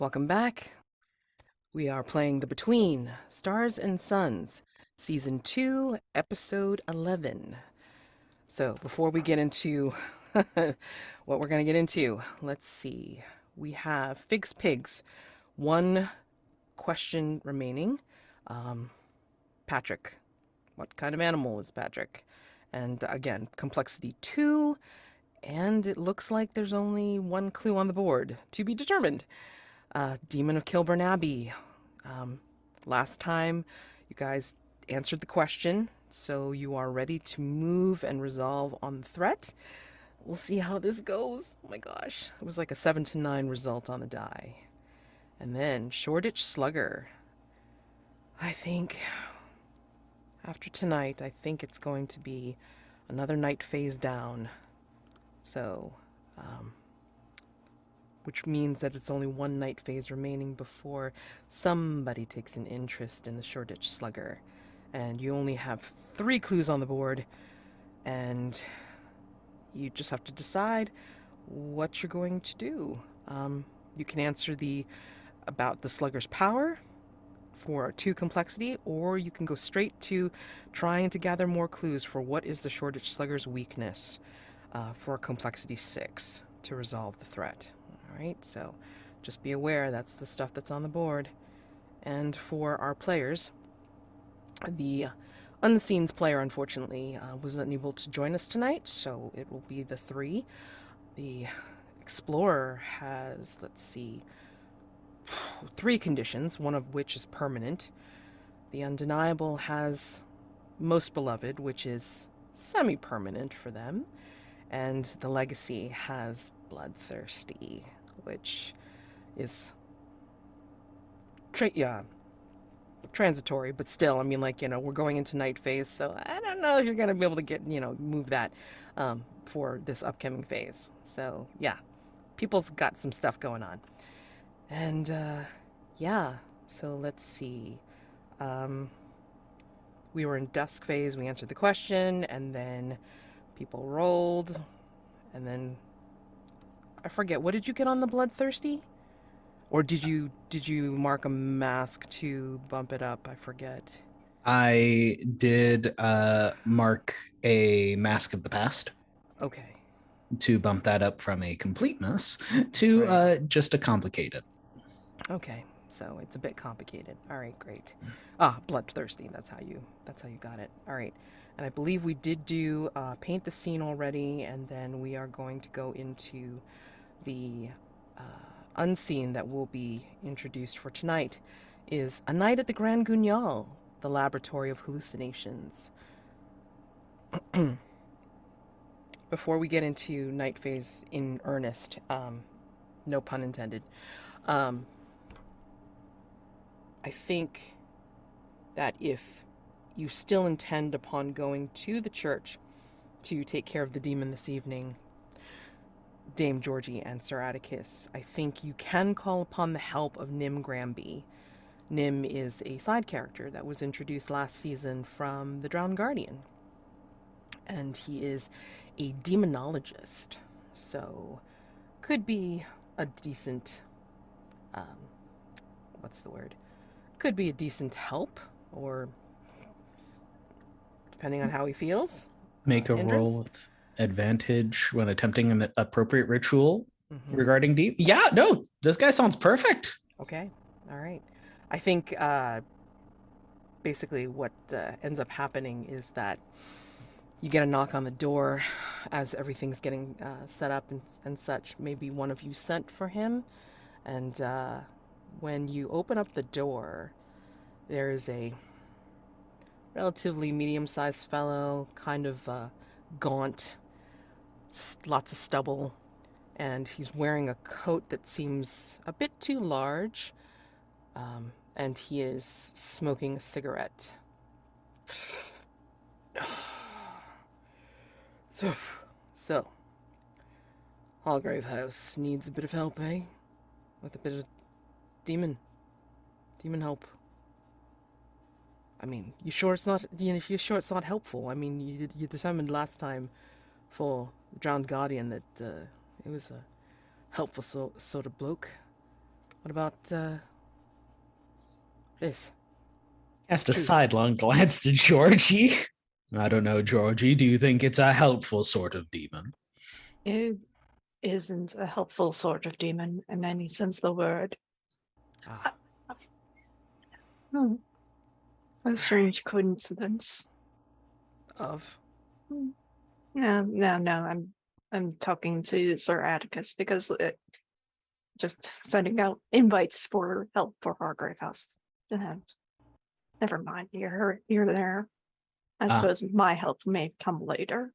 Welcome back. We are playing The Between Stars and Suns, Season 2, Episode 11. So, before we get into what we're going to get into, let's see. We have Figs Pigs. One question remaining. Patrick. What kind of animal is Patrick? And again, complexity 2. And it looks like there's only one clue on the board to be determined. Demon of Kilborn Abbey. Last time, you guys answered the question, so you are ready to move and resolve on the threat. We'll see how this goes. Oh my gosh. It was like a 7 to 9 result on the die. And then Shoreditch Slugger. I think after tonight, I think it's going to be another night phase down. So, which means that it's only one night phase remaining before somebody takes an interest in the Shoreditch Slugger. And you only have 3 clues on the board, and you just have to decide what you're going to do. You can answer about the Slugger's power for 2 complexity, or you can go straight to trying to gather more clues for what is the Shoreditch Slugger's weakness for complexity 6 to resolve the threat. Alright, so just be aware that's the stuff that's on the board. And for our players, the Unseens player, unfortunately, was unable to join us tonight, so it will be the 3. The Explorer has, let's see, 3 conditions, one of which is permanent. The Undeniable has Most Beloved, which is semi-permanent for them. And the Legacy has Bloodthirsty, which is transitory, but still, I mean, like, we're going into night phase, so I don't know if you're going to be able to get, move that for this upcoming phase. So, yeah, people's got some stuff going on. And, yeah, so let's see. We were in dusk phase, we answered the question, and then people rolled, and then I forget, what did you get on the Bloodthirsty? Or did you mark a mask to bump it up? I forget. I did mark a Mask of the Past Okay, to bump that up from a completeness that's to right. just a complicated. Okay, so it's a bit complicated. All right, great. Bloodthirsty. That's how you got it. All right, and I believe we did do paint the scene already, and then we are going to go into the unseen that will be introduced for tonight. Is A Night at the Grand Guignol, the Laboratory of Hallucinations. Before we get into night phase in earnest, no pun intended, I think that if you still intend upon going to the church to take care of the demon this evening, Dame Georgie and Sir Atticus, I think you can call upon the help of Nym Granby. Nym is a side character that was introduced last season from the Drowned Guardian, and he is a demonologist, so could be a decent, what's the word? Could be a decent help, or depending on how he feels, Make a roll hindrance. with advantage when attempting an appropriate ritual Mm-hmm. regarding deep. Yeah, no, this guy sounds perfect. Okay, all right. I think basically what ends up happening is that you get a knock on the door as everything's getting set up and such. Maybe one of you sent for him, and when you open up the door, there is a relatively medium-sized fellow, kind of gaunt, lots of stubble, and he's wearing a coat that seems a bit too large, and he is smoking a cigarette. So, so, Hallgrave House needs a bit of help, eh? With a bit of demon help. I mean, you sure it's not? You sure it's not helpful? I mean, you determined last time for the Drowned Guardian that it was a helpful sort of bloke. What about, this? Cast a Truth. sidelong glance to Georgie. I don't know, Georgie. Do you think it's a helpful sort of demon? It isn't a helpful sort of demon in any sense of the word. Ah, Hmm. A strange coincidence. of? No. I'm talking to Sir Atticus because just sending out invites for help for Hargrave House. Never mind. You're there. I Ah. suppose my help may come later.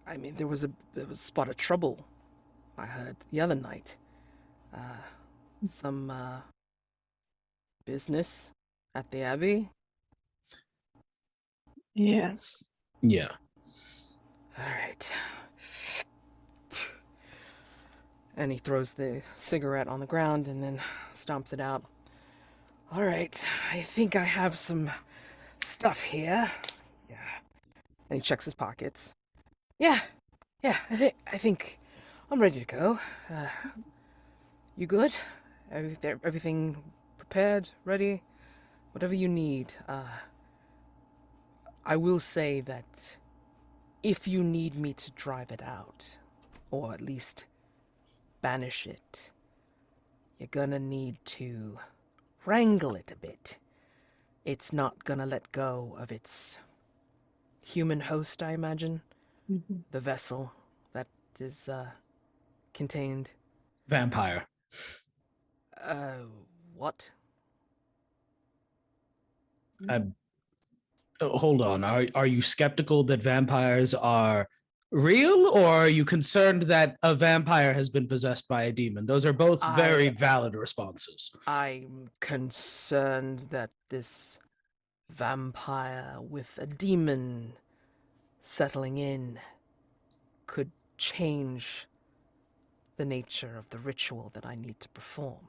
I mean, there was a spot of trouble, I heard, the other night. Some, business at the Abbey. Yes. Yeah. All right. And he throws the cigarette on the ground and then stomps it out. All right, I think I have some stuff here. Yeah. And he checks his pockets. Yeah, I think I'm ready to go. You good? Everything prepared, ready? Whatever you need. I will say that if you need me to drive it out, or at least banish it, you're gonna need to wrangle it a bit. It's not gonna let go of its human host, I imagine. Mm-hmm. The vessel that is, contained. Vampire. What? Hold on. Are you skeptical that vampires are real, or are you concerned that a vampire has been possessed by a demon? Those are both very valid responses. I'm concerned that this vampire with a demon settling in could change the nature of the ritual that I need to perform.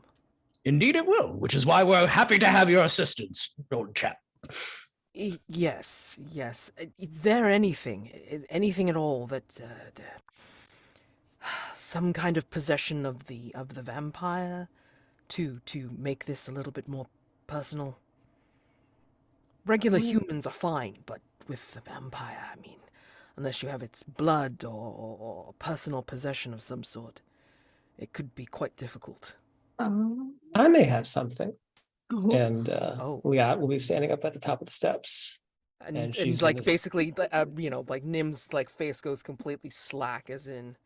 Indeed it will, which is why we're happy to have your assistance, old chap. Yes. Is there anything at all that some kind of possession of the vampire to make this a little bit more personal? Regular humans are fine, but with the vampire, I mean, unless you have its blood or personal possession of some sort, it could be quite difficult. I may have something. And Oh. Liat will be standing up at the top of the steps. And she's like this- basically, like Nim's like face goes completely slack, as in,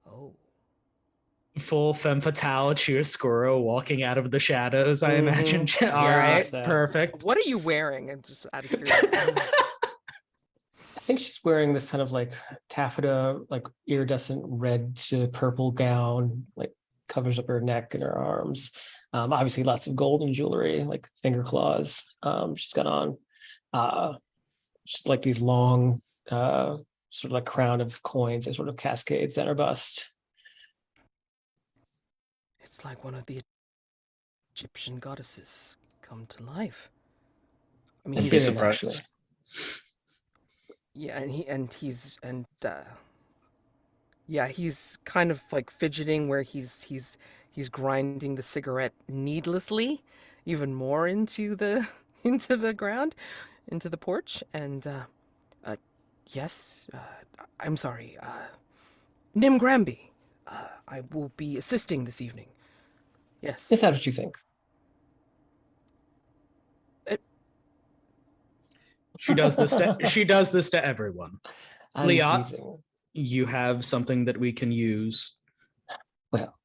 oh. Full femme fatale Chiaroscuro walking out of the shadows, I Mhm. imagine. All Yeah, right, that. perfect. What are you wearing? I'm just out of curiosity. I think she's wearing this kind of like taffeta, like iridescent red to purple gown, like covers up her neck and her arms. Obviously lots of golden jewelry, like finger claws. She's got on just like these long sort of like crown of coins that sort of cascades down her bust. It's like one of the Egyptian goddesses come to life. I mean, Assyrian, surprised. actually. Yeah, yeah, he's kind of like fidgeting where he's grinding the cigarette needlessly, even more into the into the ground, into the porch, and yes, I'm sorry, Nim Granby, I will be assisting this evening. Yes. Is that what you think? She does this to everyone. I'm Liat, teasing. you have something that we can use. Well,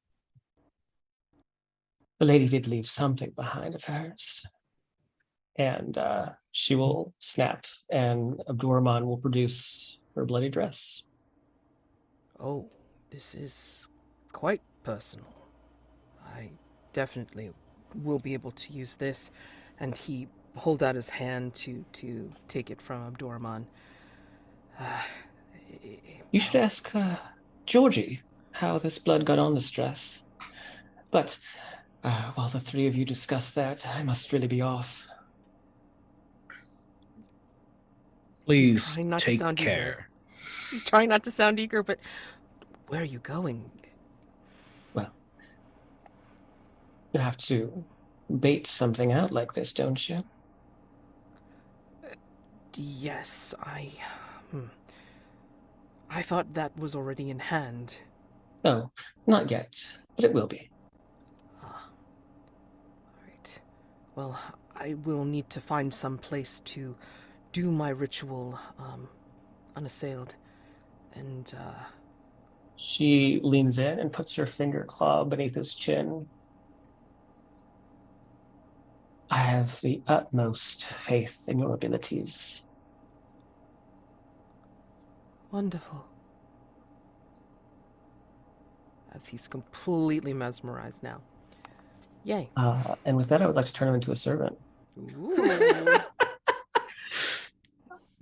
the lady did leave something behind of hers. And she will snap, and Abdurrahman will produce her bloody dress. Oh, this is quite personal. I definitely will be able to use this. And he holds out his hand to take it from Abdurrahman. You should ask Georgie how this blood got on this dress. But while the three of you discuss that, I must really be off. Please trying not to take sound care. He's trying not to sound eager, but where are you going? Well, you have to bait something out like this, don't you? Yes, I thought that was already in hand. No, not yet, but it will be. Ah, all right. Well, I will need to find some place to do my ritual, unassailed. And, She leans in and puts her finger claw beneath his chin. I have the utmost faith in your abilities. wonderful. As he's completely mesmerized now. Yay. And with that, I would like to turn him into a servant. Ooh.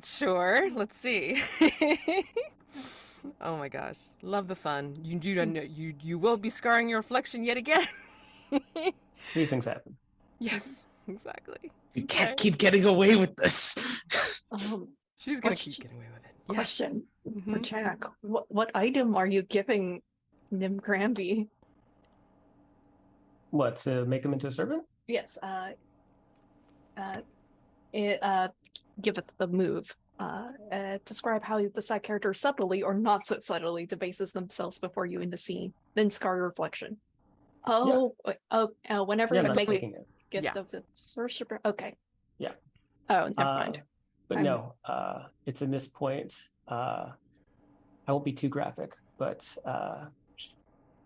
Sure, let's see. Oh my gosh, love the fun. You will be scarring your reflection yet again. These things happen. Yes, exactly. You can't keep getting away with this. She's gonna keep getting away with it. Yes. Question for Mhm. Jack. What item are you giving Nim Granby? What, to make him into a servant? Yes, give it the move. Describe how the side character subtly or not so subtly debases themselves before you in the scene, then scar your reflection. Whenever Yeah, you I'm not make taking it. get Yeah. the sorcerer. Okay. Yeah. Oh, never mind. But I'm- no, it's in this point. I won't be too graphic, but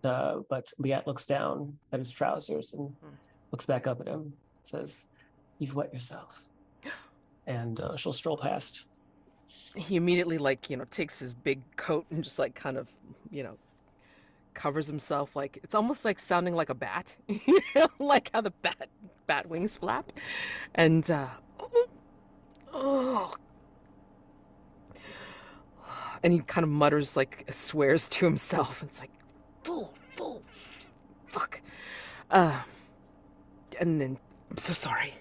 Liat looks down at his trousers and looks back up at him. Says, "You've wet yourself," and she'll stroll past. He immediately, takes his big coat and just, kind of, covers himself. Like, it's almost like sounding like a bat. Like how the bat wings flap. And, oh. And he kind of mutters, swears to himself. It's like, fool, fuck. And then, I'm so sorry.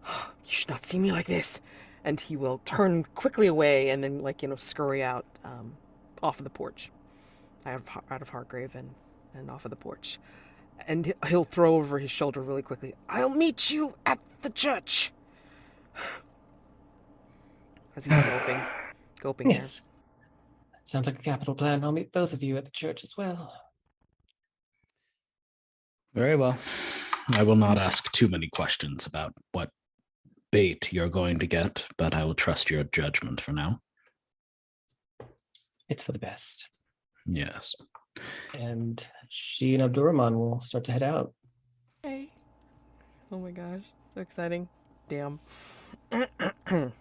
You should not see me like this. And he will turn quickly away and then, scurry out off of the porch, out of Hargrave and off of the porch. And he'll throw over his shoulder really quickly, "I'll meet you at the church." As he's gulping here. Yes, that sounds like a capital plan. I'll meet both of you at the church as well. Very well. I will not ask too many questions about what bait you're going to get, but I will trust your judgment for now. It's for the best. Yes. And she and Abdurrahman will start to head out. Hey. Oh my gosh. So exciting. Damn. All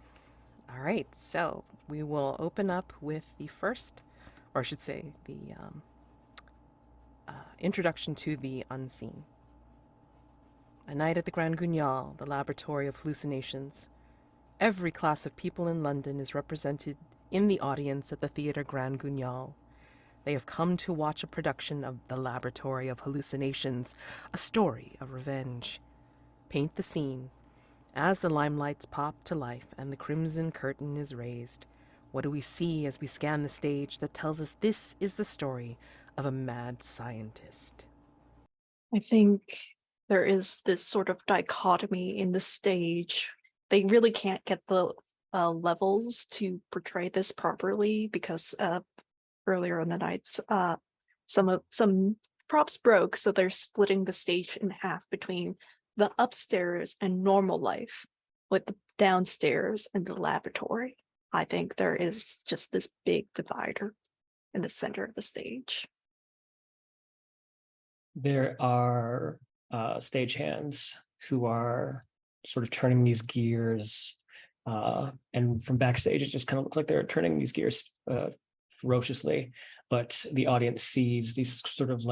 right. So we will open up with the first, or I should say, the introduction to the unseen. A night at the Grand Guignol, the laboratory of hallucinations. Every class of people in London is represented in the audience at the Theatre Grand Guignol. They have come to watch a production of The Laboratory of Hallucinations, a story of revenge. Paint the scene. As the limelights pop to life and the crimson curtain is raised, what do we see as we scan the stage that tells us this is the story of a mad scientist? I think there is this sort of dichotomy in the stage. They really can't get the levels to portray this properly because earlier in the nights, some props broke, so they're splitting the stage in half between the upstairs and normal life, with the downstairs and the laboratory. I think there is just this big divider in the center of the stage. There are stagehands who are sort of turning these gears, and from backstage it just kind of looks like they're turning these gears ferociously, but the audience sees these sort of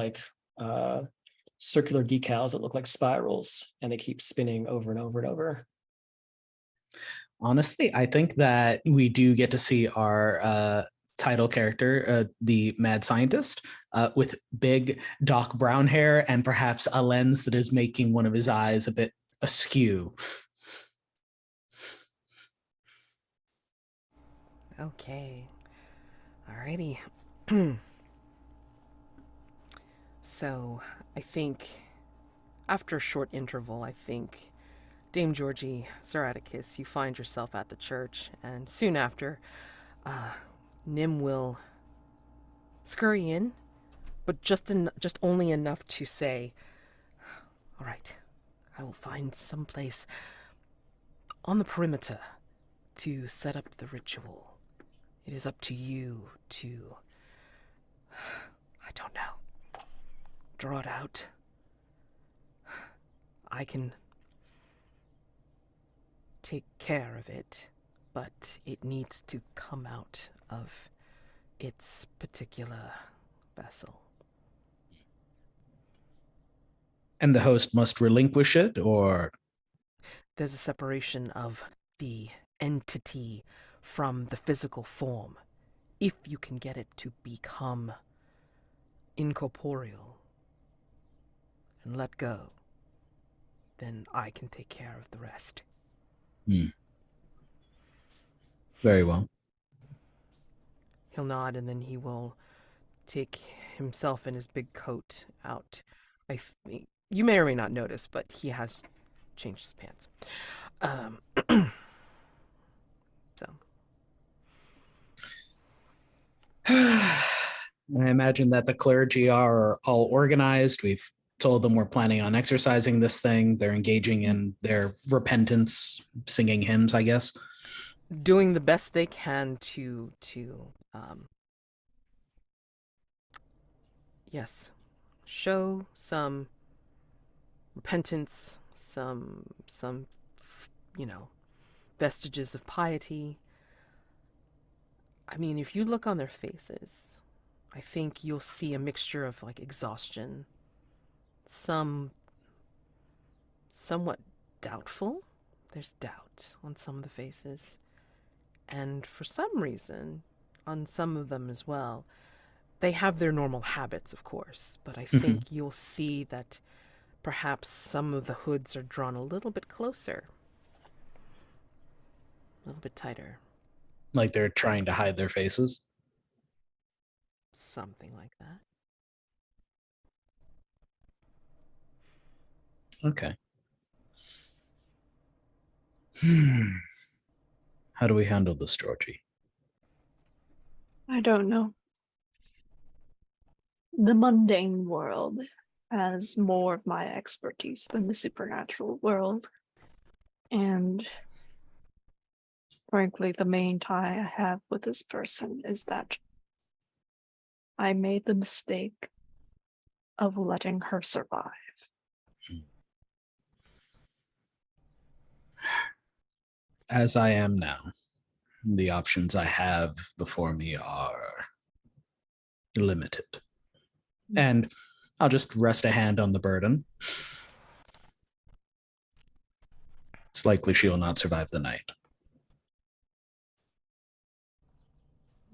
circular decals that look like spirals, and they keep spinning over and over and over. Honestly, I think that we do get to see our title character, the mad scientist, with big dark brown hair and perhaps a lens that is making one of his eyes a bit askew. Okay. Alrighty. So, I think after a short interval, I think Dame Georgie, Sir Atticus, you find yourself at the church, and soon after, Nim will scurry in, but just only enough to say, "All right, I will find some place on the perimeter to set up the ritual. It is up to you to, I don't know, draw it out. I can take care of it, but it needs to come out of its particular vessel." And the host must relinquish it, or There's a separation of the entity from the physical form. If you can get it to become incorporeal and let go, then I can take care of the rest. Very well. He'll nod, and then he will take himself and his big coat out. You may or may not notice, but he has changed his pants. So I imagine that the clergy are all organized. We've told them we're planning on exercising this thing. They're engaging in their repentance, singing hymns, I guess. doing the best they can to yes, show some repentance, some vestiges of piety. I mean, if you look on their faces, I think you'll see a mixture of like exhaustion, some somewhat doubtful. There's doubt on some of the faces. And for some reason, on some of them as well, they have their normal habits, of course, but I think you'll see that perhaps some of the hoods are drawn a little bit closer, a little bit tighter, Like they're trying to hide their faces. something like that. Okay. How do we handle this, Georgie? I don't know. The mundane world has more of my expertise than the supernatural world. And frankly, the main tie I have with this person is that I made the mistake of letting her survive. As I am now, the options I have before me are limited. And I'll just rest a hand on the burden. It's likely she will not survive the night.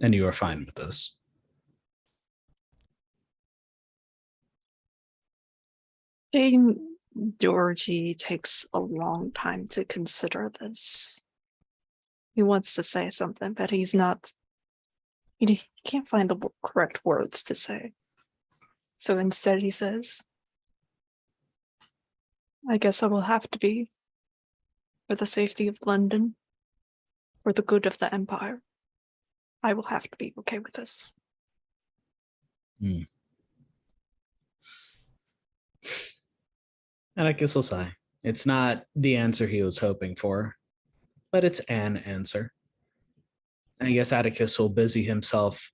And you are fine with this. Dame Georgie takes a long time to consider this. He wants to say something, but he can't find the correct words to say. So instead he says, "I guess I will have to be, for the safety of London, for the good of the Empire. I will have to be okay with this." And I guess we'll say it's not the answer he was hoping for, but it's an answer. And I guess Atticus will busy himself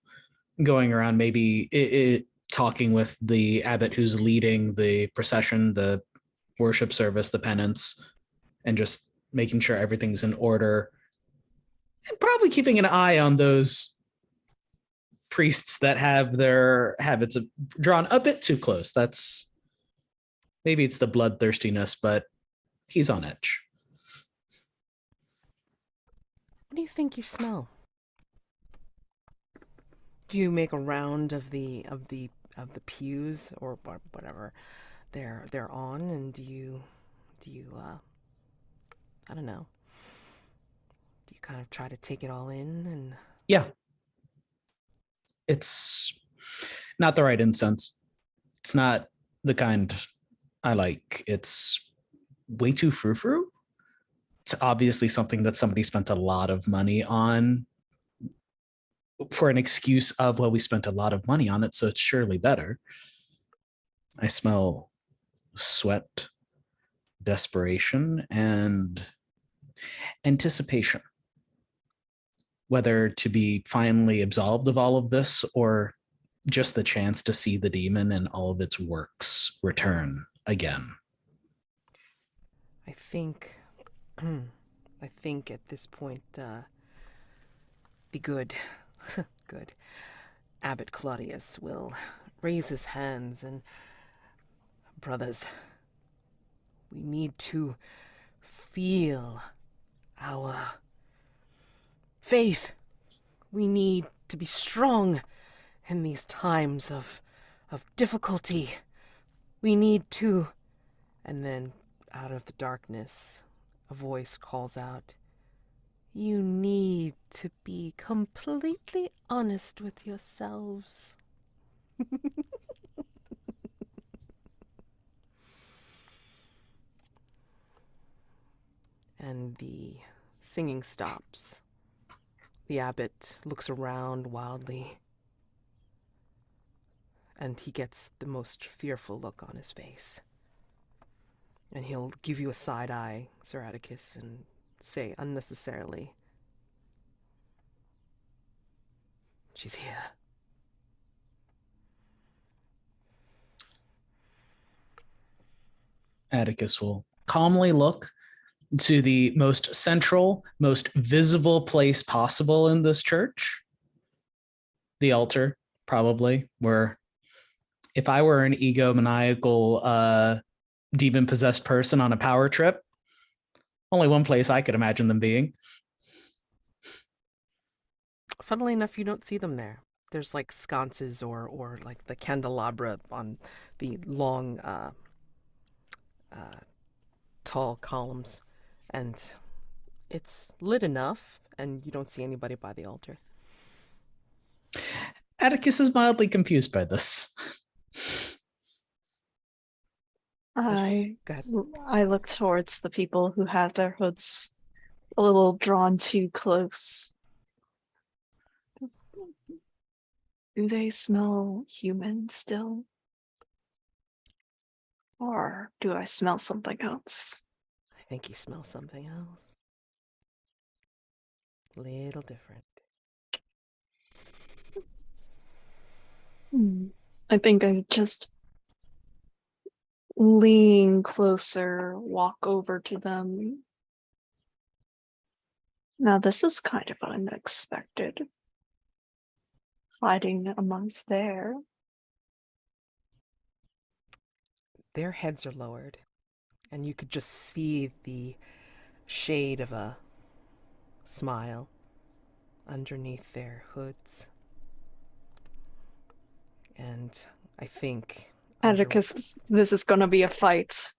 going around, maybe talking with the abbot who's leading the procession, the worship service, the penance, and just making sure everything's in order. And probably keeping an eye on those priests that have their habits of drawn a bit too close. That's maybe it's the bloodthirstiness, but he's on edge. What do you think you smell? Do you make a round of the pews or whatever they're on, and do you I don't know. Do you kind of try to take it all in and Yeah. It's not the right incense. It's not the kind I like. It's way too frou-frou. It's obviously something that somebody spent a lot of money on for an excuse of, well, we spent a lot of money on it, so it's surely better. I smell sweat, desperation, and anticipation. Whether to be finally absolved of all of this or just the chance to see the demon and all of its works return again. I think, I think at this point, be good, good. Abbot Claudius will raise his hands and, brothers, we need to feel our faith. We need to be strong in these times of difficulty. We need to... And then out of the darkness, a voice calls out, you need to be completely honest with yourselves. And the singing stops. The abbot looks around wildly, and he gets the most fearful look on his face. And he'll give you a side eye, Sir Atticus, and say unnecessarily, she's here. Atticus will calmly look to the most central, most visible place possible in this church. The altar, probably, where if I were an egomaniacal demon-possessed person on a power trip, only one place I could imagine them being. Funnily enough, you don't see them there. There's like sconces or like the candelabra on the long, tall columns. And it's lit enough, and you don't see anybody by the altar. Atticus is mildly confused by this. I Go ahead. I look towards the people who have their hoods a little drawn too close. Do they smell human still? Or do I smell something else? I think you smell something else. Little different. I think I just lean closer, walk over to them. Now this is kind of unexpected. Hiding amongst their heads are lowered, and you could just see the shade of a smile underneath their hoods. And I think... Atticus, this is going to be a fight.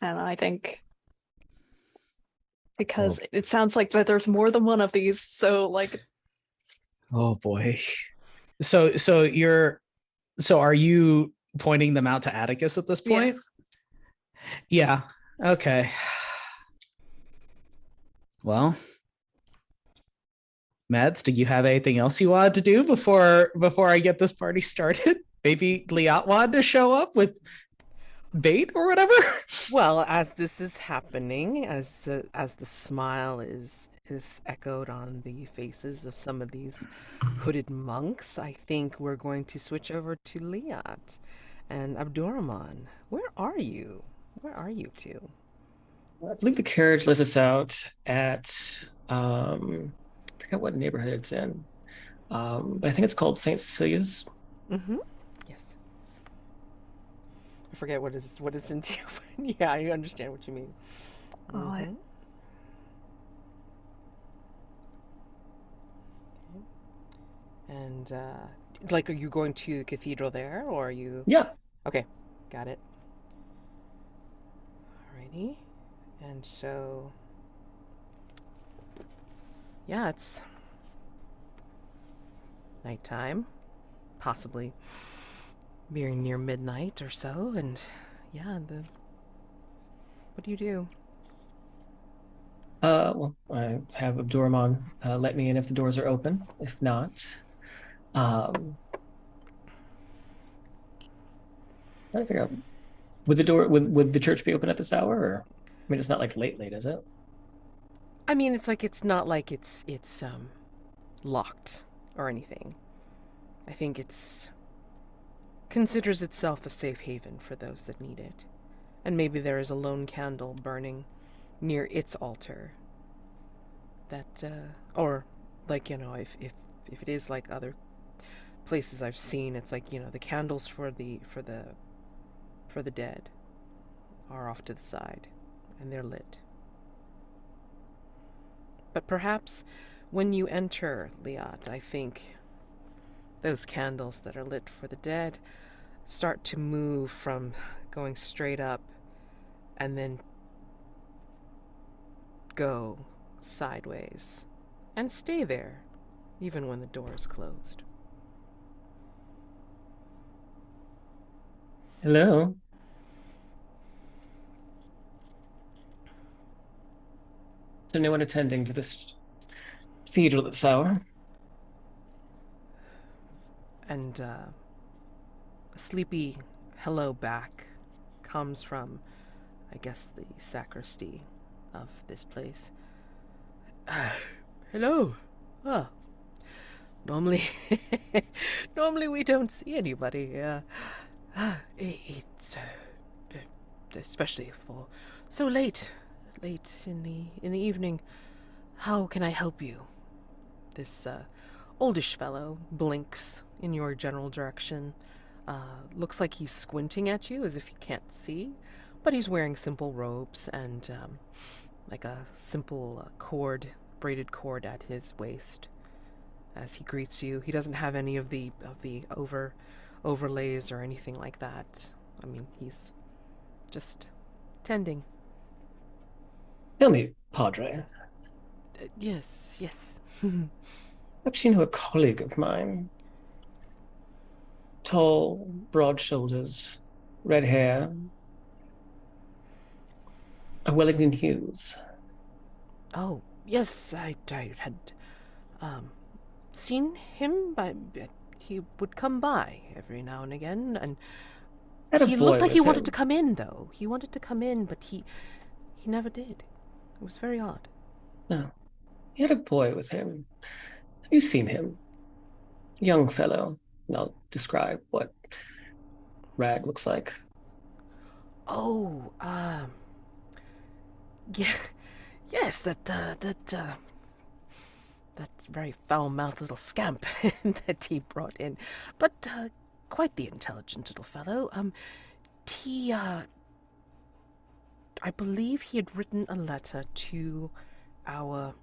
And I think... Because it sounds like that there's more than one of these, so like... Oh boy. So are you pointing them out to Atticus at this point? Yes. Yeah. Okay. Well, Mads, do you have anything else you wanted to do before I get this party started? Maybe Liat wanted to show up with bait or whatever? Well, as this is happening, as the smile is echoed on the faces of some of these hooded monks, I think we're going to switch over to Liat and Abdurrahman. Where are you? Where are you two? I believe the carriage lets us out at I forget what neighborhood it's in. But I think it's called St. Cecilia's. Mm-hmm. Yes. I forget what it's into. Yeah, I understand what you mean. Mm-hmm. And like, are you going to the cathedral there, or are you? Yeah. Okay, got it. Alrighty, and so yeah, it's nighttime. possibly being near midnight or so, and yeah, what do you do? Well, I have Abdurrahman let me in if the doors are open. If not, um, I figure out would the church be open at this hour? Or I mean, it's not like late, is it? I mean, it's not like it's locked or anything. I think it's considers itself a safe haven for those that need it. And maybe there is a lone candle burning near its altar. That or like, if it is like other places I've seen, it's like, the candles for the dead are off to the side and they're lit. But perhaps when you enter Liat, I think those candles that are lit for the dead start to move from going straight up and then go sideways and stay there even when the door is closed. Hello. Is anyone attending to this cathedral at this hour? And a sleepy hello back comes from, I guess, the sacristy of this place. Hello. Oh, normally we don't see anybody. It's especially for so late in the evening. How can I help you? This oldish fellow blinks in your general direction. Looks like he's squinting at you as if he can't see, but he's wearing simple robes and like a simple braided cord at his waist. As he greets you, he doesn't have any of the overlays or anything like that. I mean, he's just tending. Tell me, Padre. Yes. Perhaps you know a colleague of mine. Tall, broad shoulders, red hair. A Wellington-Hughes. Oh, yes, I had seen him, but he would come by every now and again, and he looked like he wanted to come in, though. He wanted to come in, but he never did. It was very odd. No. He had a boy with him. Have you seen him? Young fellow. And I'll describe what Rag looks like. Oh, yeah, yes, that very foul-mouthed little scamp that he brought in, but quite the intelligent little fellow. He, I believe he had written a letter to our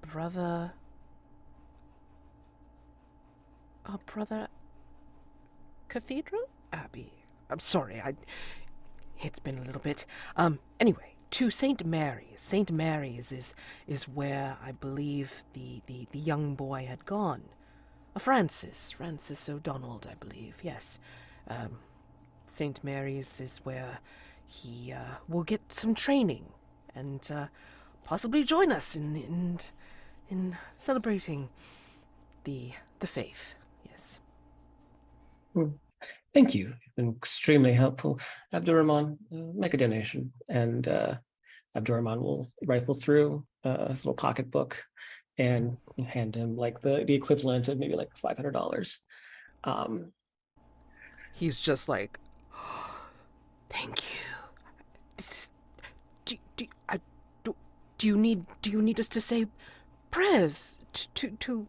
brother Cathedral Abbey. I'm sorry, it's been a little bit. Anyway, to St. Mary's. St. Mary's is where I believe the young boy had gone. Francis O'Donnell, I believe, yes. St. Mary's is where he will get some training and possibly join us in celebrating the faith, yes. Thank you. You've been extremely helpful. Abdurrahman, make a donation. And Abdurrahman will rifle through his little pocketbook and hand him like the equivalent of maybe like $500. He's just like, thank you. This is, do you need us to say prayers to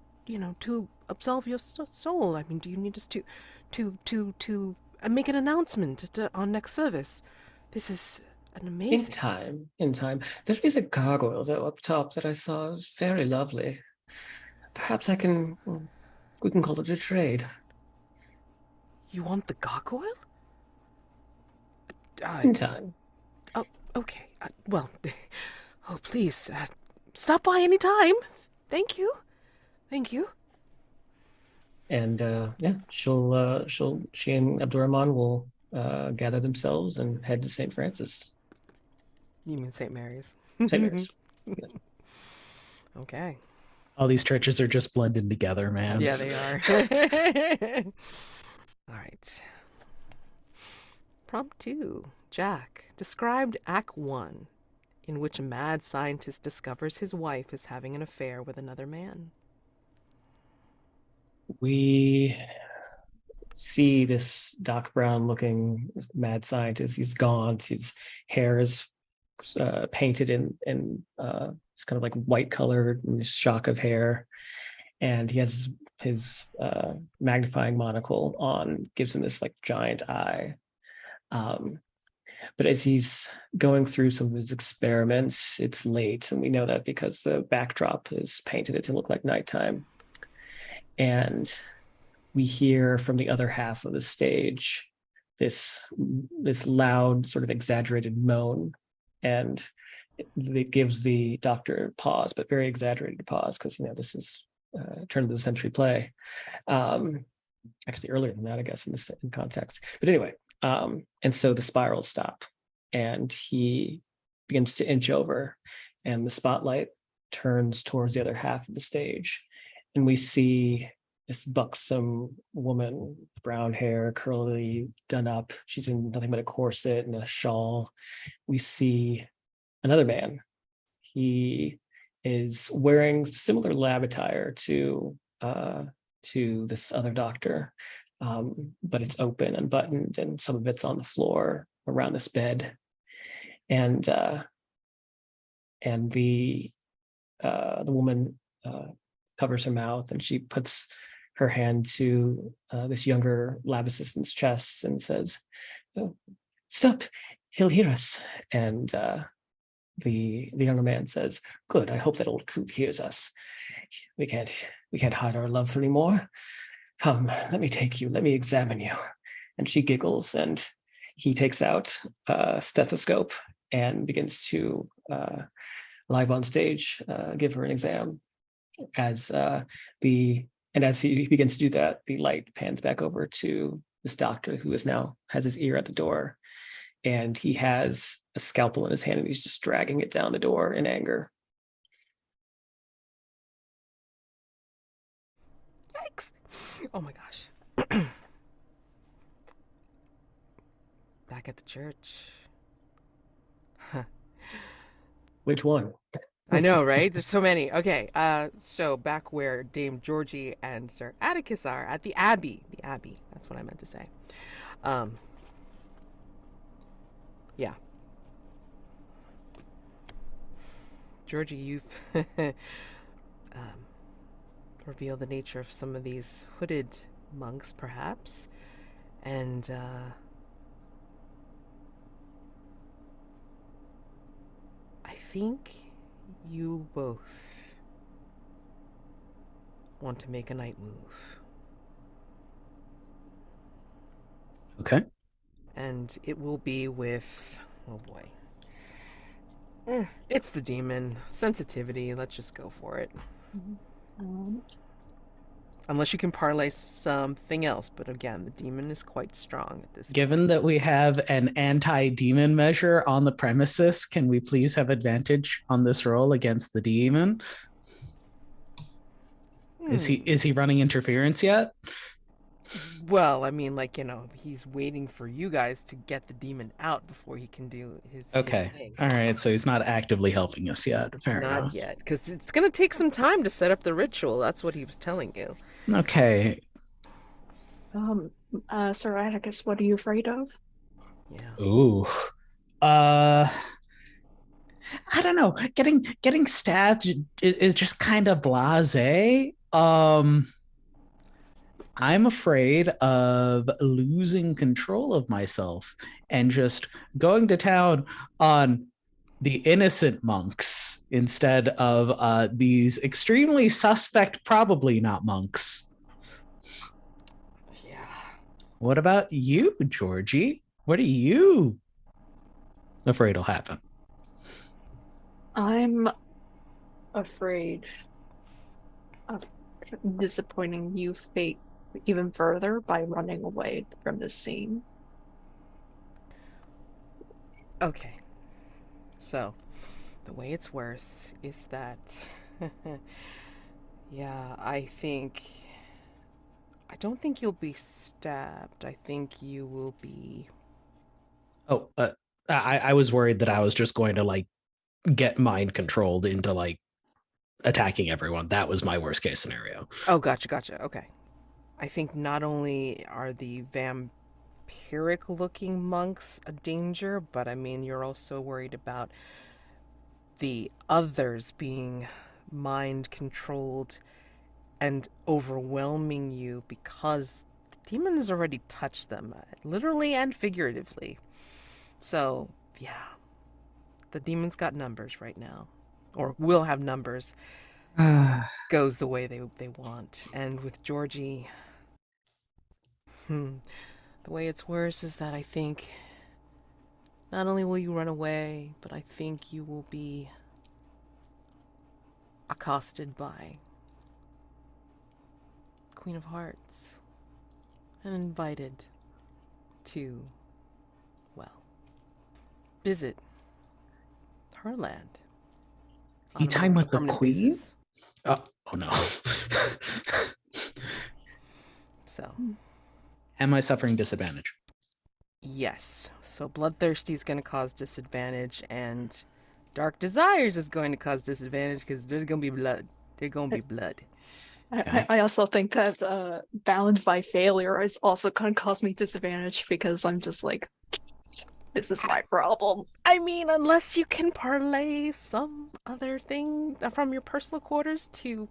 absolve your soul? I mean, do you need us to make an announcement on next service? This is an amazing... In time. There is a gargoyle though up top that I saw. It was very lovely. Perhaps we can call it a trade. You want the gargoyle? In time. Oh, okay. Well, oh, please, stop by any time. Thank you. And yeah, she and Abdurrahman will gather themselves and head to St. Francis. You mean St. Mary's? St. Mary's. Okay. All these churches are just blended together, man. Yeah, they are. All right. Prompt 2. Jack, described Act 1, in which a mad scientist discovers his wife is having an affair with another man. We see this Doc Brown looking mad scientist. He's gaunt. His hair is painted in it's kind of like white colored shock of hair, and he has his magnifying monocle on, gives him this like giant eye. But as he's going through some of his experiments, it's late, and we know that because the backdrop is painted it to look like nighttime. And we hear from the other half of the stage this loud, sort of exaggerated moan, and it gives the doctor pause, but very exaggerated pause, because this is turn of the century play. Actually, earlier than that, I guess, in context. But anyway, and so the spirals stop, and he begins to inch over, and the spotlight turns towards the other half of the stage, and we see this buxom woman, brown hair, curly, done up. She's in nothing but a corset and a shawl. We see another man. He is wearing similar lab attire to this other doctor, but it's open and buttoned, and some of it's on the floor around this bed. And the woman covers her mouth, and she puts her hand to this younger lab assistant's chest and says, "Oh, stop, he'll hear us." And the younger man says, "Good, I hope that old coot hears us. We can't hide our love anymore. Come, let me take you, let me examine you." And she giggles, and he takes out a stethoscope and begins to live on stage give her an exam. As he begins to do that, the light pans back over to this doctor, who has his ear at the door, and he has a scalpel in his hand, and he's just dragging it down the door in anger. Yikes. Oh my gosh. Back at the church. Which one? I know, right? There's so many. Okay, so back where Dame Georgie and Sir Atticus are, at the Abbey. The Abbey, that's what I meant to say. Yeah. Georgie, you've revealed the nature of some of these hooded monks, perhaps. And I think you both want to make a night move. Okay. And it will be with, oh boy. It's the demon. Sensitivity, let's just go for it. Unless you can parlay something else, but again, the demon is quite strong at this Given point. that we have an anti-demon measure on the premises, can we please have advantage on this roll against the demon? Is he running interference yet? Well, I mean, he's waiting for you guys to get the demon out before he can do his thing. All right, so he's not actively helping us yet. Fair Not enough. yet, because it's going to take some time to set up the ritual. That's what he was telling you. Okay. Sir Atticus, what are you afraid of? Yeah. Ooh. I don't know. Getting stabbed is just kind of blasé. I'm afraid of losing control of myself and just going to town on the innocent monks instead of these extremely suspect, probably not monks. Yeah. What about you, Georgie? What are you afraid will happen? I'm afraid of disappointing you, fate, even further by running away from this scene. Okay. So, the way it's worse is that, yeah, I don't think you'll be stabbed. I think you will be. Oh, I was worried that I was just going to like get mind controlled into like attacking everyone. That was my worst case scenario. Oh, gotcha. Okay. I think not only are the vampiric looking monks a danger, but I mean, you're also worried about the others being mind controlled and overwhelming you because the demon has already touched them, literally and figuratively. So, yeah, the demon's got numbers right now, or will have numbers, goes the way they want. And with Georgie, the way it's worse is that I think not only will you run away, but I think you will be accosted by Queen of Hearts and invited to, well, visit her land on You a time more with the permanent queen? basis. Oh no. So, Am I suffering disadvantage? yes. So Bloodthirsty is going to cause disadvantage, and Dark Desires is going to cause disadvantage because there's going to be blood. There's going to be blood. Okay. I also think that Bound by Failure is also going to cause me disadvantage because I'm just like, this is my problem. I mean, unless you can parlay some other thing from your personal quarters to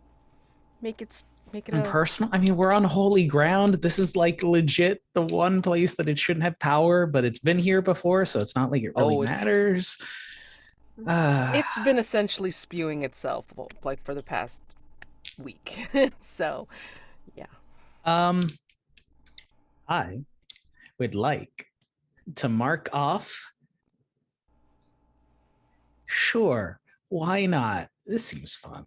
make it And a. personal, I mean, we're on holy ground. This is like legit the one place that it shouldn't have power, but it's been here before, so it's not like it really matters. It's been essentially spewing itself like for the past week. So, yeah. I would like to mark off. Sure, why not? This seems fun.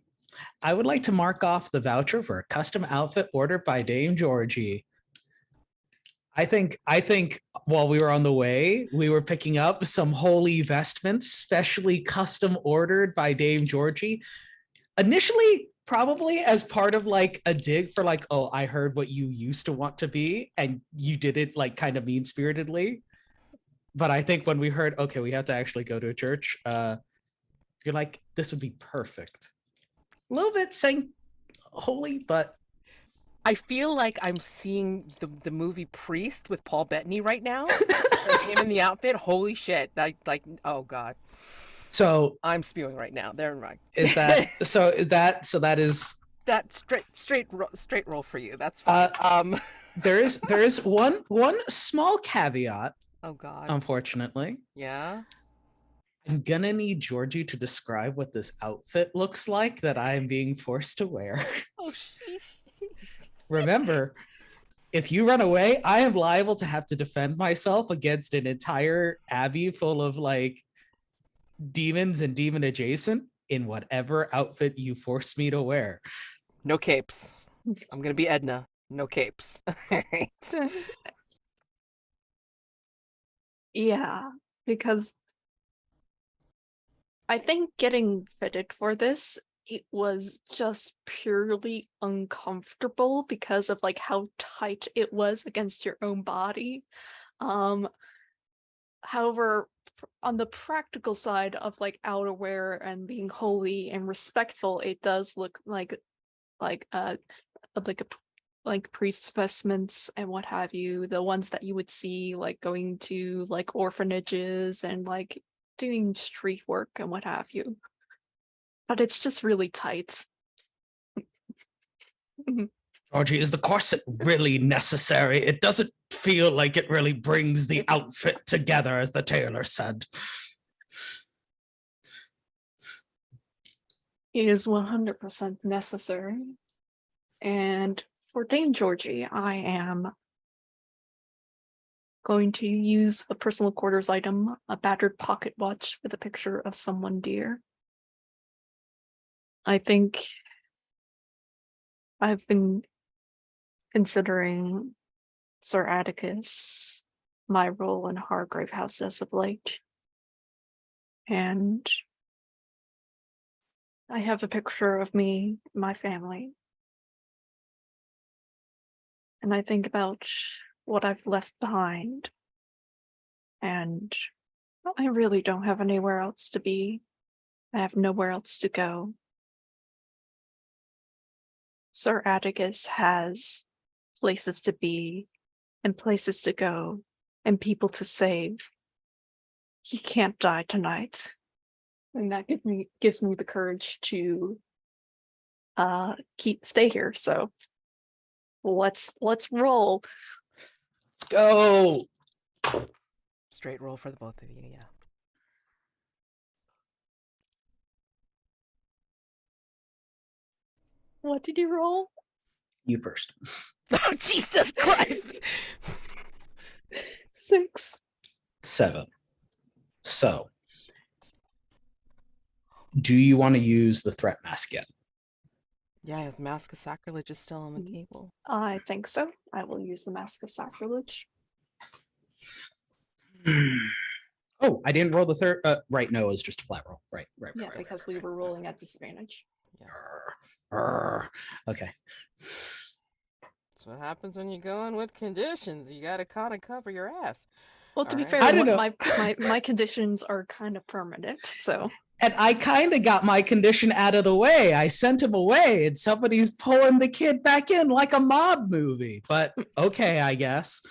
I would like to mark off the voucher for a custom outfit ordered by Dame Georgie. I think while we were on the way, we were picking up some holy vestments, specially custom ordered by Dame Georgie. Initially, probably as part of like a dig for like, oh, I heard what you used to want to be, and you did it like kind of mean-spiritedly. But I think when we heard, okay, we have to actually go to a church, you're like, this would be perfect. A little bit saying holy, but I feel like I'm seeing the movie Priest with Paul Bettany right now. Him in the outfit. Holy shit! Like oh god. So I'm spewing right now. They're right. Is that so? That is that straight roll for you. That's fine. There is one small caveat. Oh god. Unfortunately. Yeah. I'm gonna need Georgie to describe what this outfit looks like that I am being forced to wear. Oh sheesh. Remember, if you run away, I am liable to have to defend myself against an entire abbey full of like demons and demon adjacent in whatever outfit you force me to wear. No capes. I'm gonna be Edna. No capes. Yeah, because I think getting fitted for this, it was just purely uncomfortable because of like how tight it was against your own body. However, on the practical side of like outerwear and being holy and respectful, it does look like a like priest vestments and what have you, the ones that you would see like going to like orphanages and like doing street work and what have you. But it's just really tight. Georgie, is the corset really necessary? It doesn't feel like it really brings the outfit together, as the tailor said. It is 100% necessary. And for Dame Georgie, I am going to use a personal quarters item, a battered pocket watch with a picture of someone dear. I think I've been considering Sir Atticus, my role in Hargrave House as of late. And I have a picture of me, my family. And I think about what I've left behind. And I really don't have anywhere else to be. I have nowhere else to go. Sir Atticus has places to be and places to go and people to save. He can't die tonight. And that gives me the courage to stay here. So let's roll. Let's go. Straight roll for the both of you, yeah. What did you roll? You first. Oh, Jesus Christ! 6. 7. So, do you want to use the threat mask yet? Yeah, the Mask of Sacrilege is still on the table. I think so. I will use the Mask of Sacrilege. Oh, I didn't roll the third. Right, no, it was just a flat roll. Right. Yeah, because we were rolling at disadvantage. Okay. That's what happens when you go in with conditions. You gotta kind of cover your ass. Well, to be Alright. fair, I don't know. my conditions are kind of permanent, so. And I kind of got my condition out of the way. I sent him away, and somebody's pulling the kid back in like a mob movie. But okay, I guess.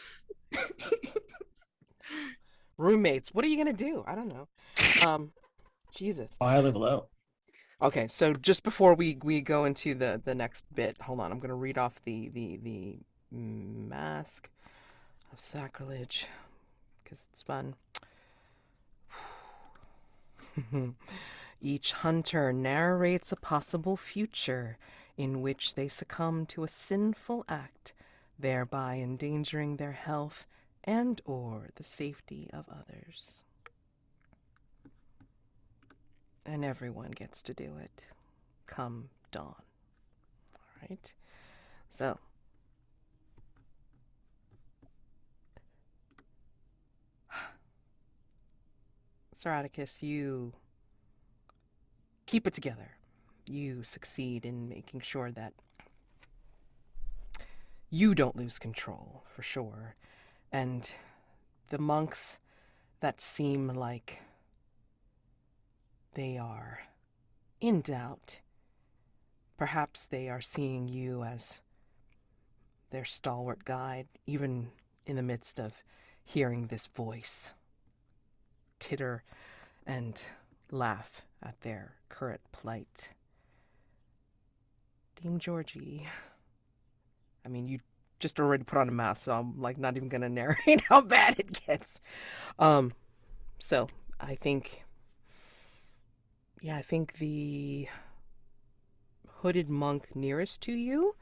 Roommates, what are you gonna do? I don't know. Jesus. Oh, I live alone. Okay, so just before we go into the next bit, hold on. I'm gonna read off the Mask of Sacrilege because it's fun. Each hunter narrates a possible future in which they succumb to a sinful act, thereby endangering their health and or the safety of others. And everyone gets to do it come dawn. All right? So, Sir Atticus, you keep it together. You succeed in making sure that you don't lose control, for sure. And the monks that seem like they are in doubt, perhaps they are seeing you as their stalwart guide, even in the midst of hearing this voice titter and laugh at their current plight. Dame Georgie, I mean, you just already put on a mask, so I'm like not even gonna narrate how bad it gets. So I think the hooded monk nearest to you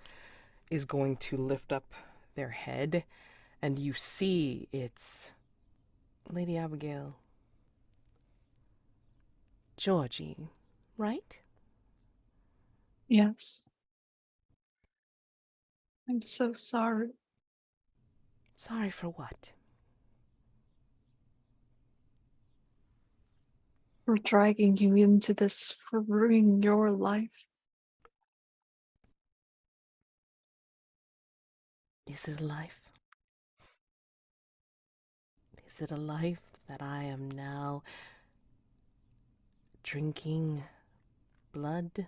is going to lift up their head, and you see it's Lady Abigail. Georgie, right? Yes. I'm so sorry. Sorry for what? For dragging you into this, for ruining your life. Is it a life? Is it a life that I am now drinking blood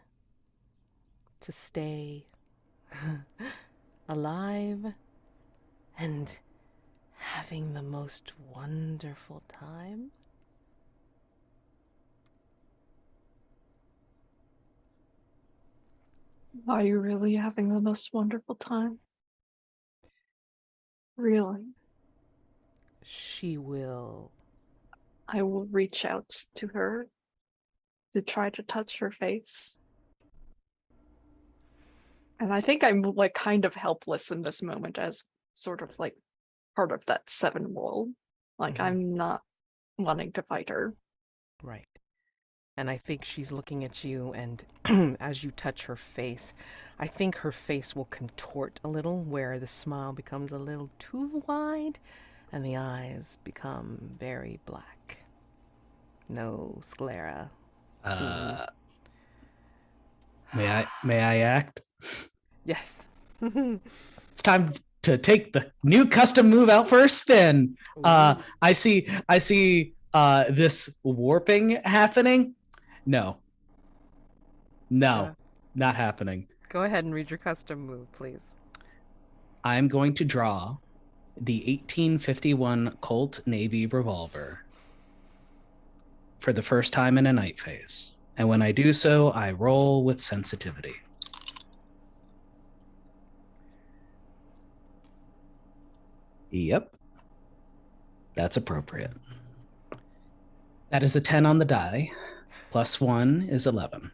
to stay alive and having the most wonderful time? Are you really having the most wonderful time? Really? She will. I will reach out to her to try to touch her face. And I think I'm like kind of helpless in this moment as sort of like part of that 7 roll. Like I'm not wanting to fight her. Right. And I think she's looking at you, and as you touch her face, I think her face will contort a little, where the smile becomes a little too wide, and the eyes become very black. No sclera. Seen. May I act? Yes. It's time to take the new custom move out for a spin. I see this warping happening. No, not happening. Go ahead and read your custom move, please. I'm going to draw the 1851 Colt Navy revolver for the first time in a night phase. And when I do so, I roll with sensitivity. Yep. That's appropriate. That is a 10 on the die. Plus 1 is 11.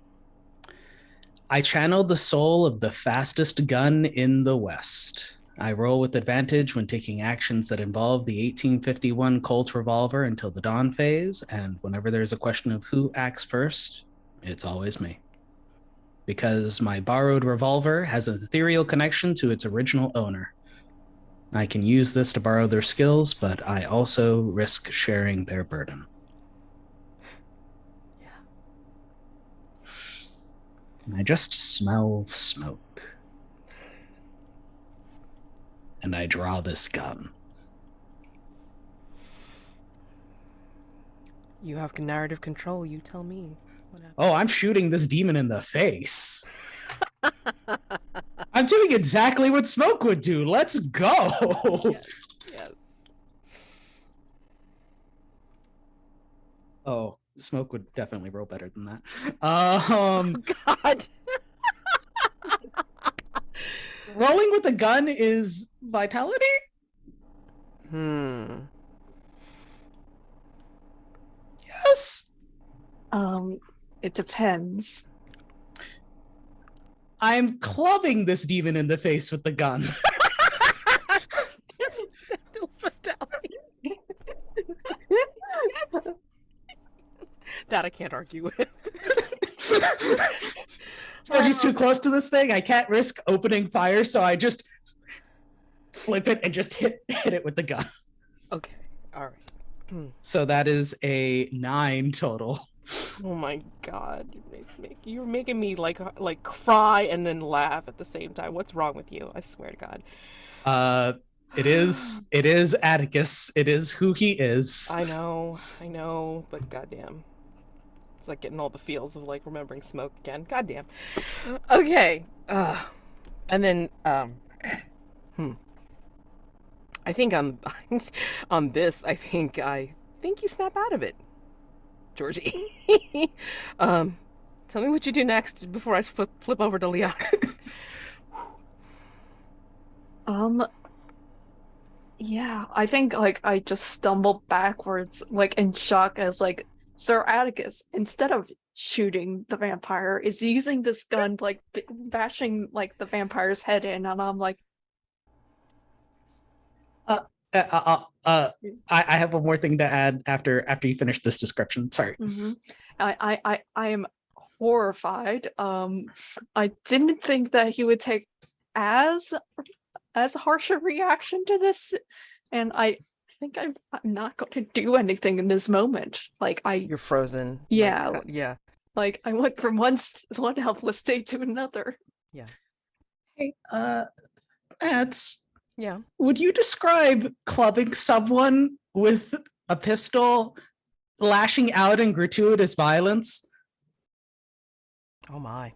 I channeled the soul of the fastest gun in the West. I roll with advantage when taking actions that involve the 1851 Colt revolver until the dawn phase, and whenever there's a question of who acts first, it's always me. Because my borrowed revolver has an ethereal connection to its original owner. I can use this to borrow their skills, but I also risk sharing their burden. And I just smell smoke. And I draw this gun. You have narrative control. You tell me. Oh, I'm shooting this demon in the face. I'm doing exactly what smoke would do. Let's go. Yes. Oh, smoke would definitely roll better than that. Oh, God. Rolling with a gun is vitality? Yes. It depends. I'm clubbing this demon in the face with the gun. Yes. That I can't argue with. Georgie's too close to this thing. I can't risk opening fire, so I just flip it and just hit it with the gun. Okay. All right. So that is a 9 total. Oh my God! You're making me like cry and then laugh at the same time. What's wrong with you? I swear to God. It is Atticus. It is who he is. I know, but goddamn, it's like getting all the feels of like remembering smoke again. Goddamn. Okay. And then I think on this. I think you snap out of it, Georgie. Tell me what you do next before I flip over to Liat. Yeah, I think like I just stumbled backwards, like in shock, as like Sir Atticus, instead of shooting the vampire, is using this gun like bashing like the vampire's head in, and I'm like, I have one more thing to add after you finish this description. Sorry. I am horrified. I didn't think that he would take as harsh a reaction to this, and I think I'm not going to do anything in this moment. Like You're frozen. Yeah. Like, yeah. Like I went from one helpless state to another. Yeah. Hey, Mads. Yeah. Would you describe clubbing someone with a pistol, lashing out in gratuitous violence? Oh my.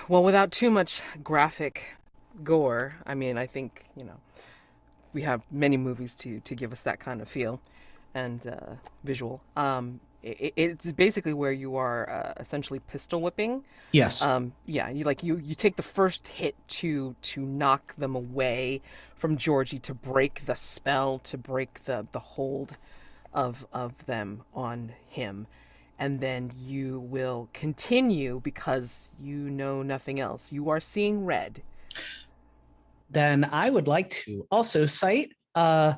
Well, without too much graphic gore, I mean, I think, we have many movies to give us that kind of feel and visual. It's basically where you are essentially pistol whipping. Yes. Yeah, you take the first hit to knock them away from Georgie, to break the spell, to break the hold of them on him. And then you will continue because you know nothing else. You are seeing red. Then I would like to also cite a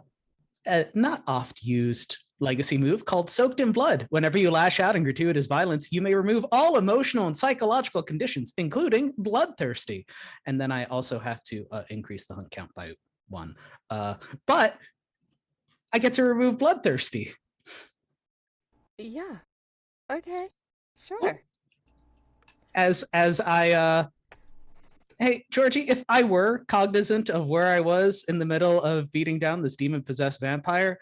not oft used legacy move called Soaked in Blood. Whenever you lash out in gratuitous violence, you may remove all emotional and psychological conditions, including bloodthirsty. And then I also have to increase the hunt count by 1. But I get to remove bloodthirsty. Yeah. Okay. Sure. As I hey, Georgie, if I were cognizant of where I was in the middle of beating down this demon-possessed vampire,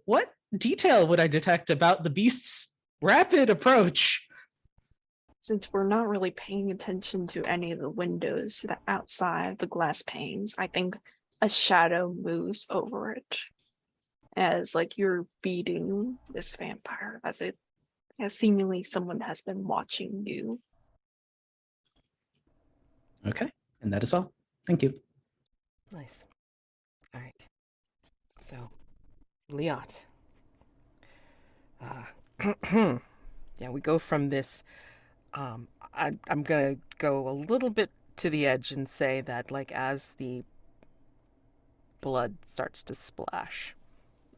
what detail would I detect about the beast's rapid approach? Since we're not really paying attention to any of the windows that outside the glass panes, I think a shadow moves over it as like you're beating this vampire, as seemingly someone has been watching you. Okay, and that is all. Thank you. Nice. All right. So, Liat. Yeah, we go from this. I'm gonna go a little bit to the edge and say that, like, as the blood starts to splash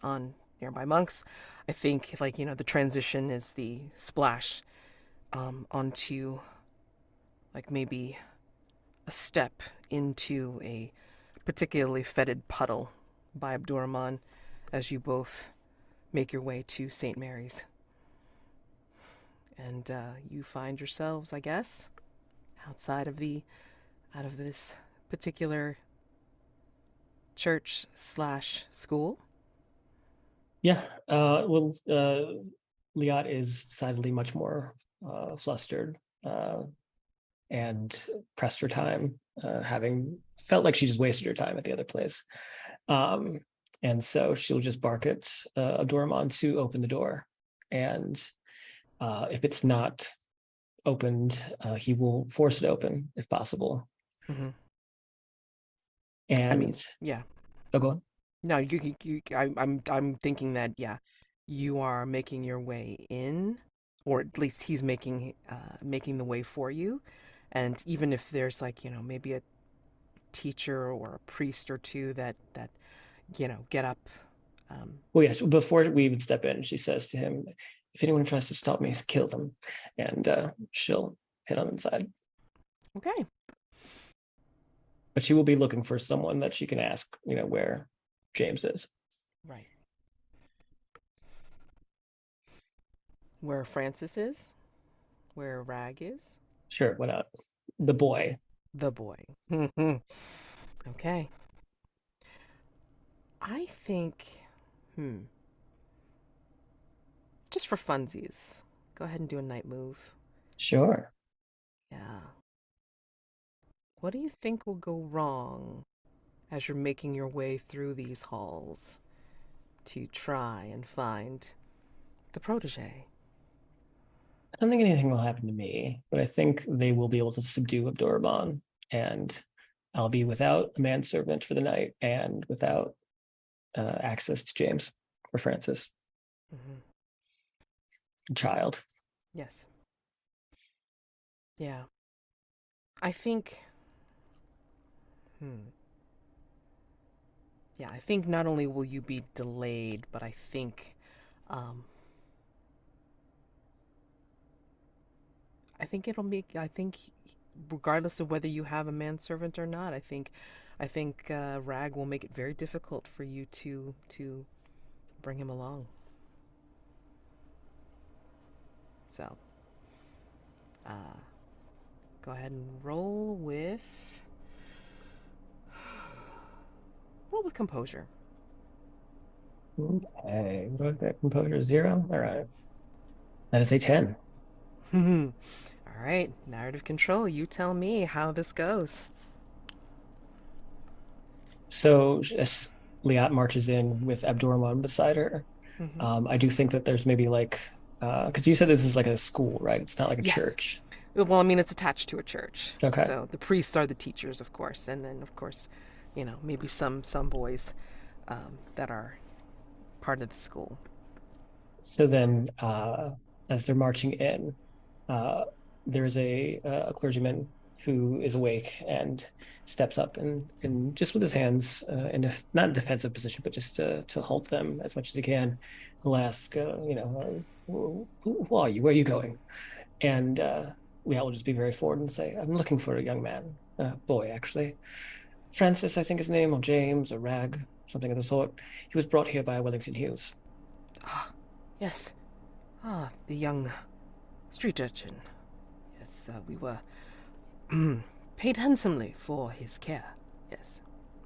on nearby monks, I think, like, the transition is the splash onto, like, maybe a step into a particularly fetid puddle by Abdurrahman as you both make your way to St. Mary's. And you find yourselves, I guess, out of this particular church / school. Yeah. Liat is decidedly much more flustered and pressed for time, having felt like she just wasted her time at the other place. And so she'll just bark at Abdurrahman to open the door. And if it's not opened, he will force it open if possible. Mm-hmm. And I mean, yeah. Oh, go on. No, I'm thinking that, yeah, you are making your way in, or at least he's making the way for you. And even if there's, like, maybe a teacher or a priest or two that get up. Well, yes, before we even step in, she says to him, if anyone tries to stop me, kill them. And she'll head on inside. Okay. But she will be looking for someone that she can ask, where James is. Right. Where Francis is? Where Rag is? Sure, why not? The boy. The boy. Okay. I think, just for funsies, go ahead and do a night move. Sure. Yeah. What do you think will go wrong as you're making your way through these halls to try and find the protege? I don't think anything will happen to me, but I think they will be able to subdue Abdurrahman, and I'll be without a manservant for the night and without access to James or Francis. Mm-hmm. Child. Yes. Yeah. I think, yeah, I think not only will you be delayed, but I think, I think regardless of whether you have a manservant or not, I think Rag will make it very difficult for you to bring him along. So, go ahead and roll with composure. Okay, what do I get? Composure 0. All right, that is a 10. All right, narrative control. You tell me how this goes. So as Liat marches in with Abdurrahman beside her, I do think that there's maybe like, because you said this is like a school, right? It's not like a church. Well, I mean, it's attached to a church. Okay. So the priests are the teachers, of course, and then, of course, maybe some boys that are part of the school. So then, as they're marching in, there is a clergyman who is awake and steps up and just with his hands in a not defensive position, but just to halt them as much as he can. He'll ask, who are you? Where are you going? And Liat will just be very forward and say, I'm looking for a young man, boy, actually. Francis, I think his name, or James, or Rag, something of the sort. He was brought here by Wellington-Hughes. Ah, yes. Ah, the young street urchin. Yes, we were paid handsomely for his care. Yes.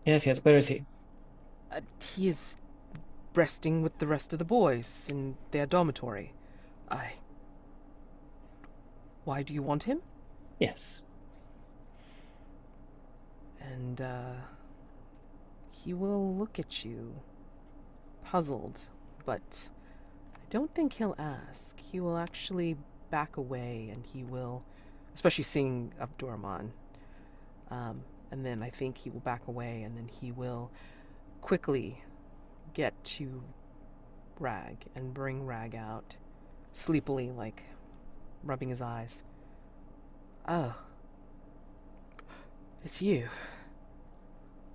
Yes, yes. Where is he? He is resting with the rest of the boys in their dormitory. Why do you want him? Yes. And, he will look at you, puzzled, but I don't think he'll ask. He will actually back away, and he will, especially seeing Abdurrahman, and then I think he will back away, and then he will quickly get to Rag and bring Rag out, sleepily, like, rubbing his eyes. Oh. It's you.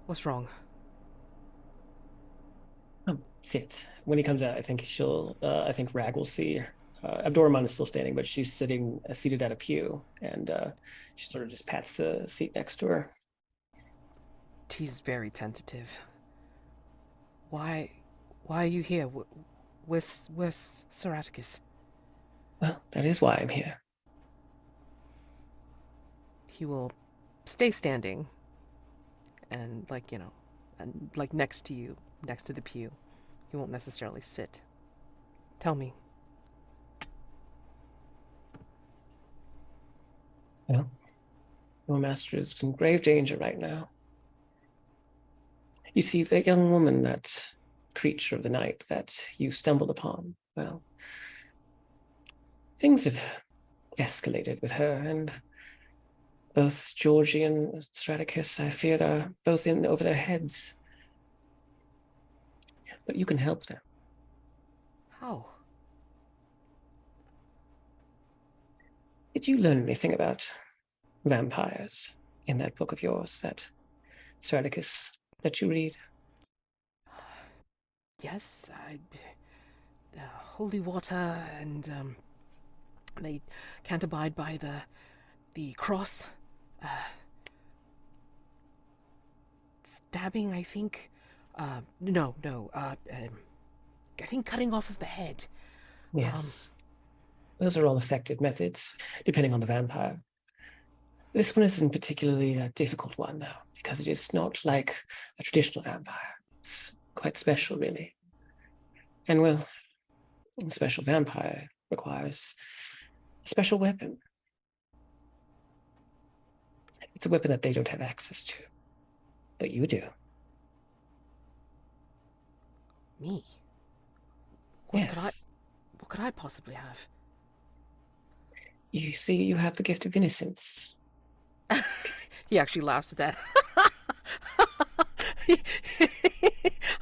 What's wrong? Sit. When he comes out, I think I think Rag will see. Abdurrahman is still standing, but she's seated at a pew, and she sort of just pats the seat next to her. He's very tentative. Why are you here? Where's Sir Atticus? Well, that is why I'm here. He will stay standing and, and next to you, next to the pew. He won't necessarily sit. Tell me. Well, your master is in grave danger right now. You see, the young woman, that creature of the night that you stumbled upon, well, things have escalated with her, and both Georgie and Sir Atticus, I fear, are both in over their heads. But you can help them. How? Did you learn anything about vampires in that book of yours, that Sir Atticus let you read? Yes, holy water, and they can't abide by the cross. Stabbing, I think. No. I think cutting off of the head. Yes. Those are all effective methods, depending on the vampire. This one isn't particularly a difficult one, though, because it is not like a traditional vampire. It's quite special, really. And, well, a special vampire requires a special weapon. It's a weapon that they don't have access to, but you do. Me? Yes. What could I possibly have? You see, you have the gift of innocence. He actually laughs at that.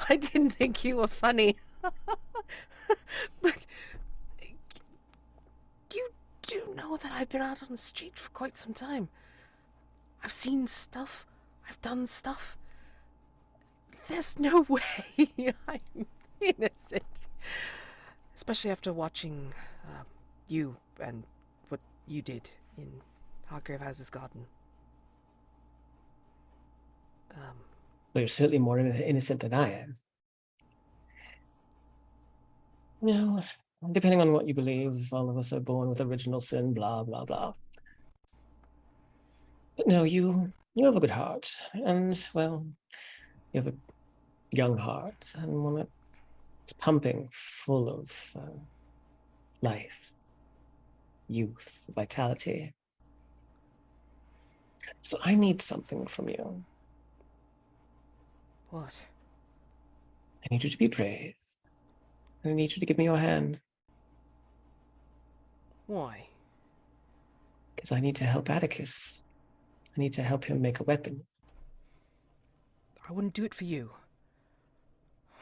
I didn't think you were funny. But you do know that I've been out on the street for quite some time. I've seen stuff. I've done stuff. There's no way I'm innocent. Especially after watching you and what you did in Hargrave House's garden. But you're certainly more innocent than I am. No, depending on what you believe, all of us are born with original sin, blah, blah, blah. But no, you have a good heart, and, well, you have a young heart, and one that's pumping full of life, youth, vitality. So I need something from you. What? I need you to be brave. I need you to give me your hand. Why? Because I need to help Atticus. I need to help him make a weapon. I wouldn't do it for you.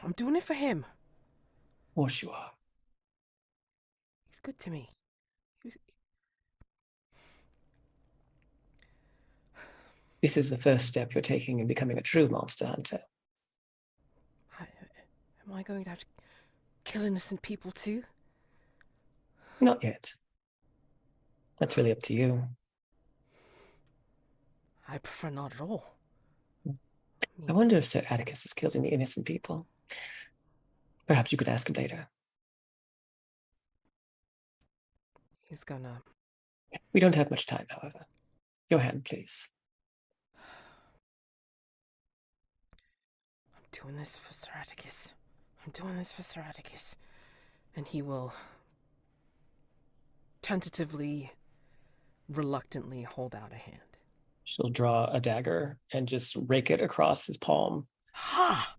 I'm doing it for him. Of course you are. He's good to me. This is the first step you're taking in becoming a true monster hunter. Am I going to have to kill innocent people too? Not yet. That's really up to you. I prefer not at all. I wonder if Sir Atticus has killed any innocent people. Perhaps you could ask him later. He's gonna... We don't have much time, however. Your hand, please. I'm doing this for Sir Atticus. I'm doing this for Sir Atticus. And he will tentatively, reluctantly hold out a hand. She'll draw a dagger and just rake it across his palm. Ha!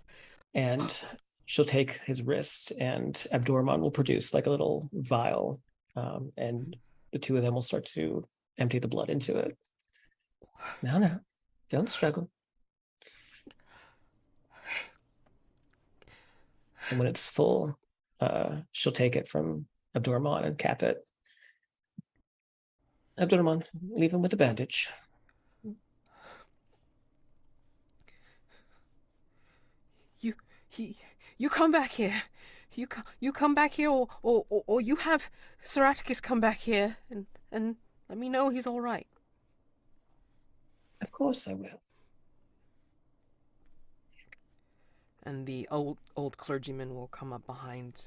And she'll take his wrist, and Abdurrahman will produce like a little vial, and the two of them will start to empty the blood into it. No, don't struggle. And when it's full, she'll take it from Abdurrahman and cap it. Abdurrahman, leave him with a bandage. You come back here. You come back here, or you have Sir Atticus come back here and let me know he's all right. Of course I will. And the old clergyman will come up behind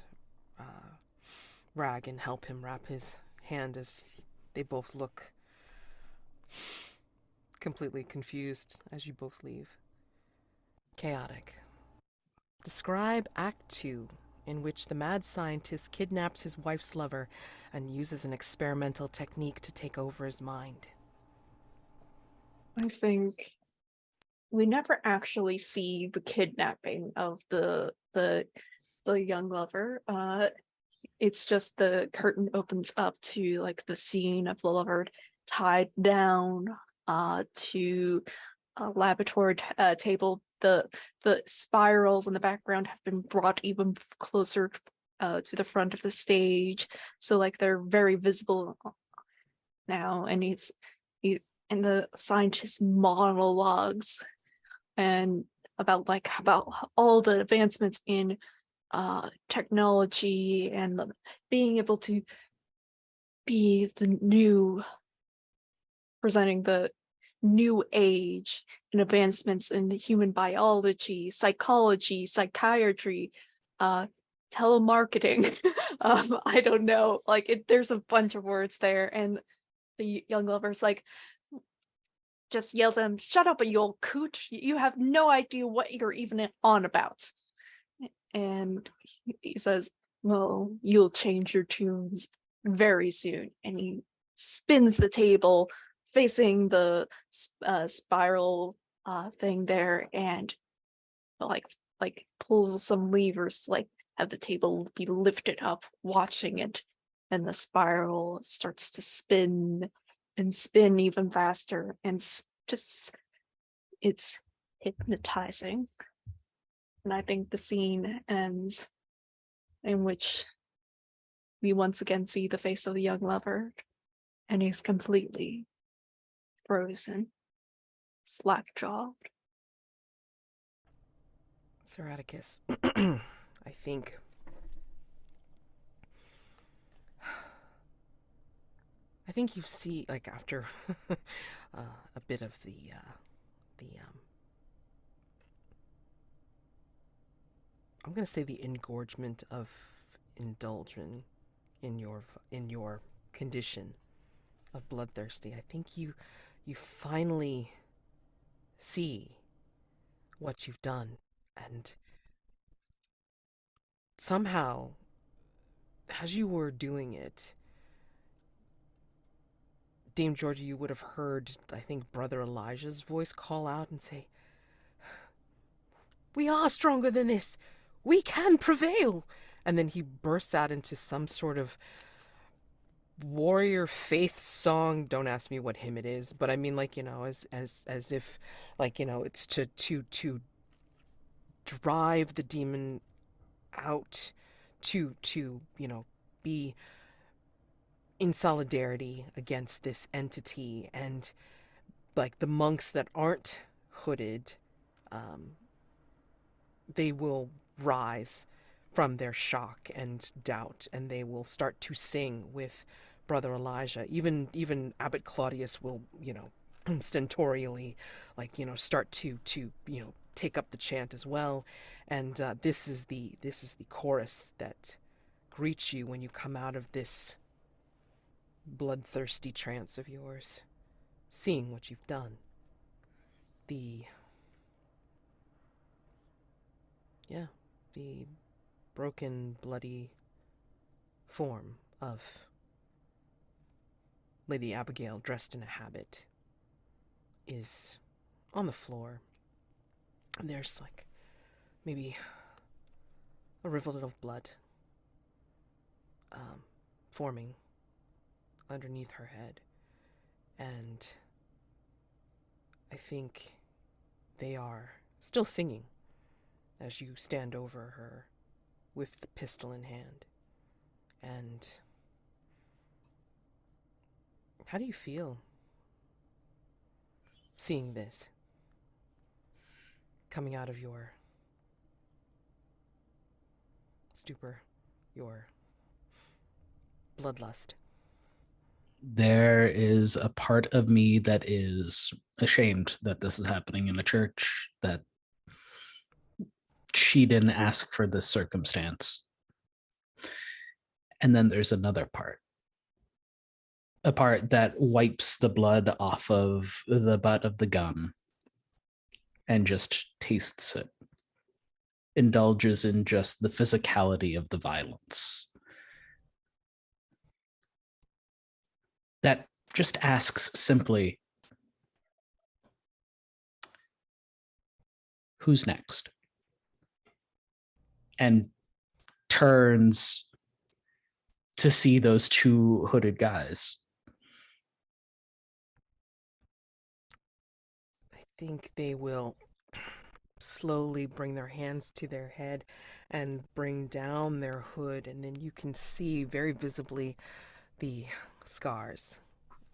Rag and help him wrap his hand as they both look completely confused as you both leave. Chaotic. Describe Act 2, in which the mad scientist kidnaps his wife's lover and uses an experimental technique to take over his mind. I think we never actually see the kidnapping of the young lover. It's just the curtain opens up to like the scene of the lover tied down to a laboratory table. The spirals in the background have been brought even closer to the front of the stage, so like they're very visible now. And and the scientist monologues and about all the advancements in technology and being able to be presenting the new age and advancements in the human biology, psychology, psychiatry, telemarketing. I don't know, there's a bunch of words there, and the young lover's like, just yells at him, "Shut up, you old coot! You have no idea what you're even on about." And he says, "Well, you'll change your tunes very soon." And he spins the table facing the spiral thing there, and like pulls some levers to have the table be lifted up, watching it, and the spiral starts to spin and spin even faster, and just it's hypnotizing. And I think the scene ends in which we once again see the face of the young lover, and he's completely frozen, slack-jawed. Sir Atticus, I think you see, after a bit of the I'm gonna say the engorgement of indulgence in your condition of bloodthirsty. I think you finally see what you've done, and somehow, as you were doing it, Dame Georgie, you would have heard, I think, Brother Elijah's voice call out and say, "We are stronger than this! We can prevail!" And then he bursts out into some sort of warrior faith song. Don't ask me what hymn it is, but I mean, as if, it's to drive the demon out, to be in solidarity against this entity, and like the monks that aren't hooded, they will rise from their shock and doubt, and they will start to sing with Brother Elijah. Even Abbot Claudius will, stentorially, start to take up the chant as well. And this is the chorus that greets you when you come out of this bloodthirsty trance of yours, seeing what you've done. The broken, bloody form of Lady Abigail, dressed in a habit, is on the floor. And there's maybe a rivulet of blood forming underneath her head. And I think they are still singing as you stand over her with the pistol in hand. And how do you feel seeing this coming out of your stupor, your bloodlust? There is a part of me that is ashamed that this is happening in a church, that she didn't ask for this circumstance. And then there's another part, a part that wipes the blood off of the butt of the gun and just tastes it, indulges in just the physicality of the violence. That just asks simply, who's next? And turns to see those two hooded guys. I think they will slowly bring their hands to their head and bring down their hood, and then you can see very visibly the scars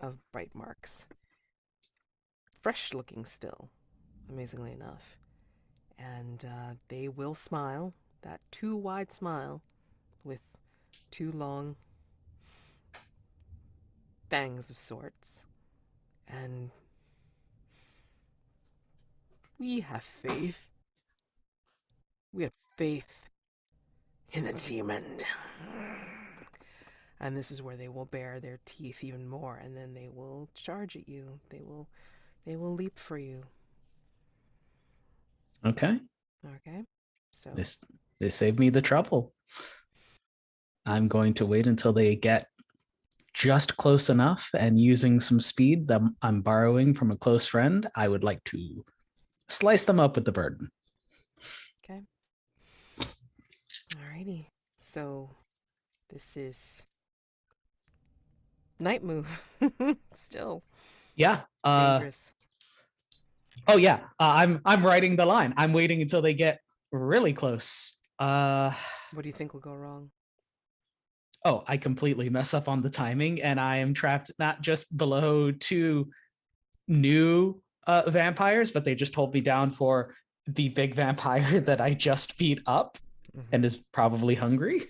of bite marks. Fresh looking still, amazingly enough. And they will smile, that too wide smile with two long fangs of sorts. And we have faith. We have faith in the demon. And this is where they will bare their teeth even more, and then they will charge at you. They will leap for you. Okay. Okay. So They saved me the trouble. I'm going to wait until they get just close enough, and using some speed that I'm borrowing from a close friend, I would like to slice them up with the burden. Okay. Alrighty. So this is night move. Still Yeah. dangerous. Oh yeah. I'm writing the line. I'm waiting until they get really close. What do you think will go wrong? Oh, I completely mess up on the timing, and I am trapped not just below two new vampires, but they just hold me down for the big vampire that I just beat up and is probably hungry.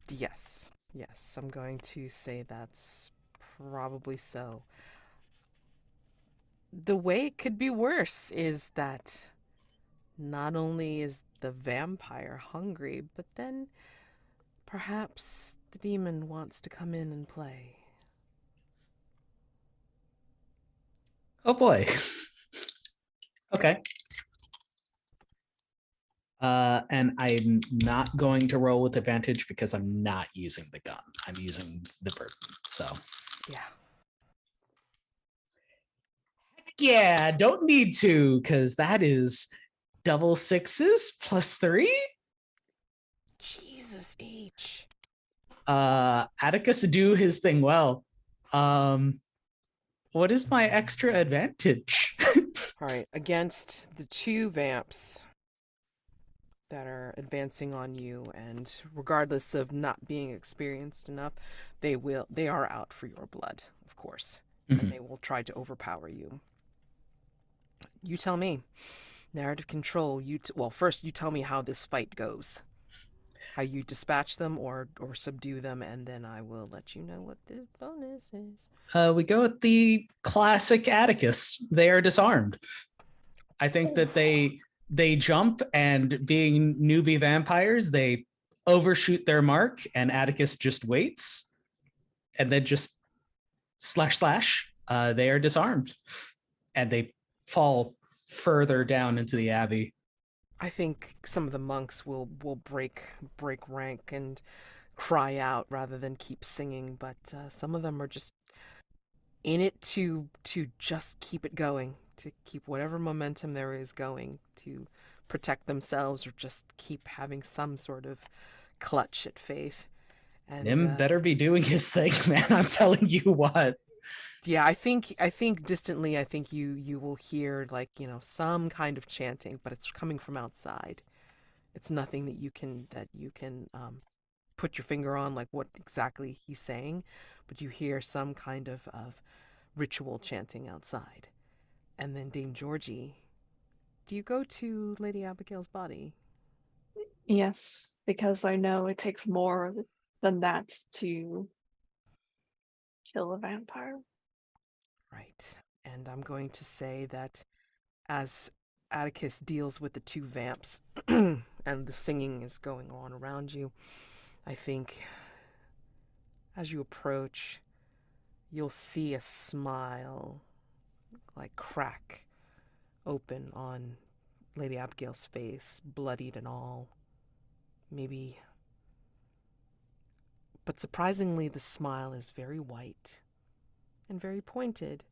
Yes. Yes, I'm going to say that's probably so. The way it could be worse is that not only is the vampire hungry, but then perhaps the demon wants to come in and play. Oh boy. Okay. And I'm not going to roll with advantage because I'm not using the gun. I'm using the burden. So Yeah. yeah, don't need to, because that is double sixes plus 3. Jesus H. Atticus do his thing well. What is my extra advantage? All right, against the two vamps that are advancing on you, and regardless of not being experienced enough, they are out for your blood, of course. and Mhm. they will try to overpower you. You tell me. Narrative control. Well, first you tell me how this fight goes. How you dispatch them or subdue them, and then I will let you know what the bonus is. We go with the classic Atticus. They are disarmed. I think that they jump, and being newbie vampires, they overshoot their mark, and Atticus just waits, and then just slash slash. They are disarmed, and they fall further down into the abbey. I think some of the monks will break rank and cry out rather than keep singing, but some of them are just in it to just keep it going, to keep whatever momentum there is going, to protect themselves or just keep having some sort of clutch at faith. And Nim better be doing his thing, man. I'm telling you what. yeah, I think distantly, I think you will hear, like, some kind of chanting, but it's coming from outside. It's nothing that you can put your finger on, like what exactly he's saying, but you hear some kind of ritual chanting outside. And then Dame Georgie, do you go to Lady Abigail's body? Yes, because I know it takes more than that to kill a vampire. Right. And I'm going to say that as Atticus deals with the two vamps and the singing is going on around you, I think as you approach, you'll see a smile like crack open on Lady Abigail's face, bloodied and all. Maybe. But surprisingly, the smile is very white and very pointed.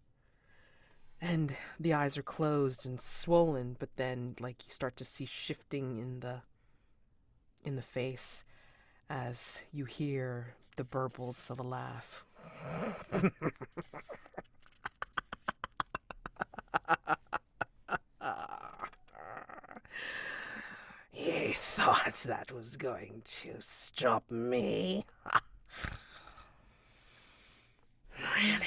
And the eyes are closed and swollen, but then, like, you start to see shifting in the face as you hear the burbles of a laugh. You thought that was going to stop me? Really?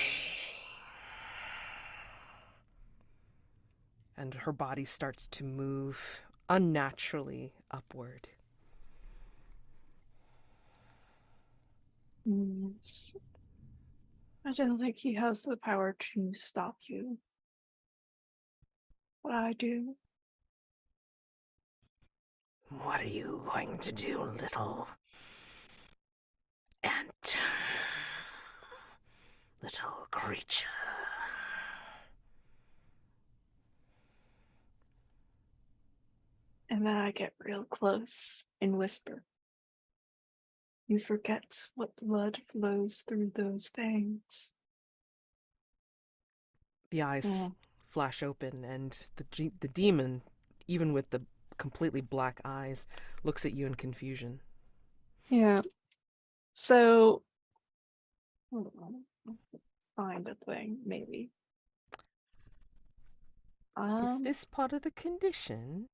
And her body starts to move unnaturally upward. Yes. I don't think he has the power to stop you. But I do. What are you going to do, little ant? Little creature. And then I get real close and whisper. You forget what blood flows through those veins. The eyes flash open, and the demon, even with the completely black eyes, looks at you in confusion. Yeah. So, hold on. Find a thing, maybe. Is this part of the condition?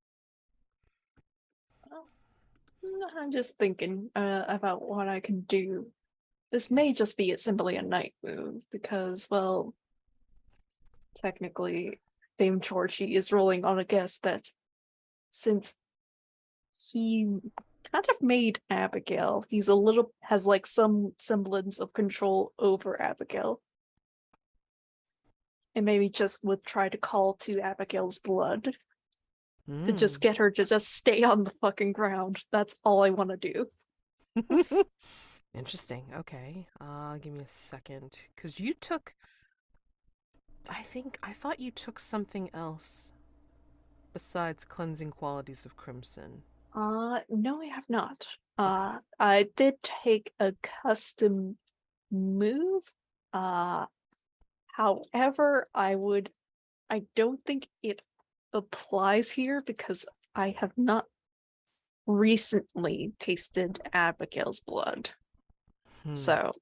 I'm just thinking about what I can do. This may just be simply a night move because, well, technically, Dame Georgie is rolling on a guess that since he kind of made Abigail, has like some semblance of control over Abigail. And maybe just would try to call to Abigail's blood to just get her to just stay on the fucking ground. That's all I want to do. Interesting. Okay. Give me a second. Because I thought you took something else besides cleansing qualities of crimson. No, I have not. I did take a custom move. However, I don't think it applies here because I have not recently tasted Abigail's blood. So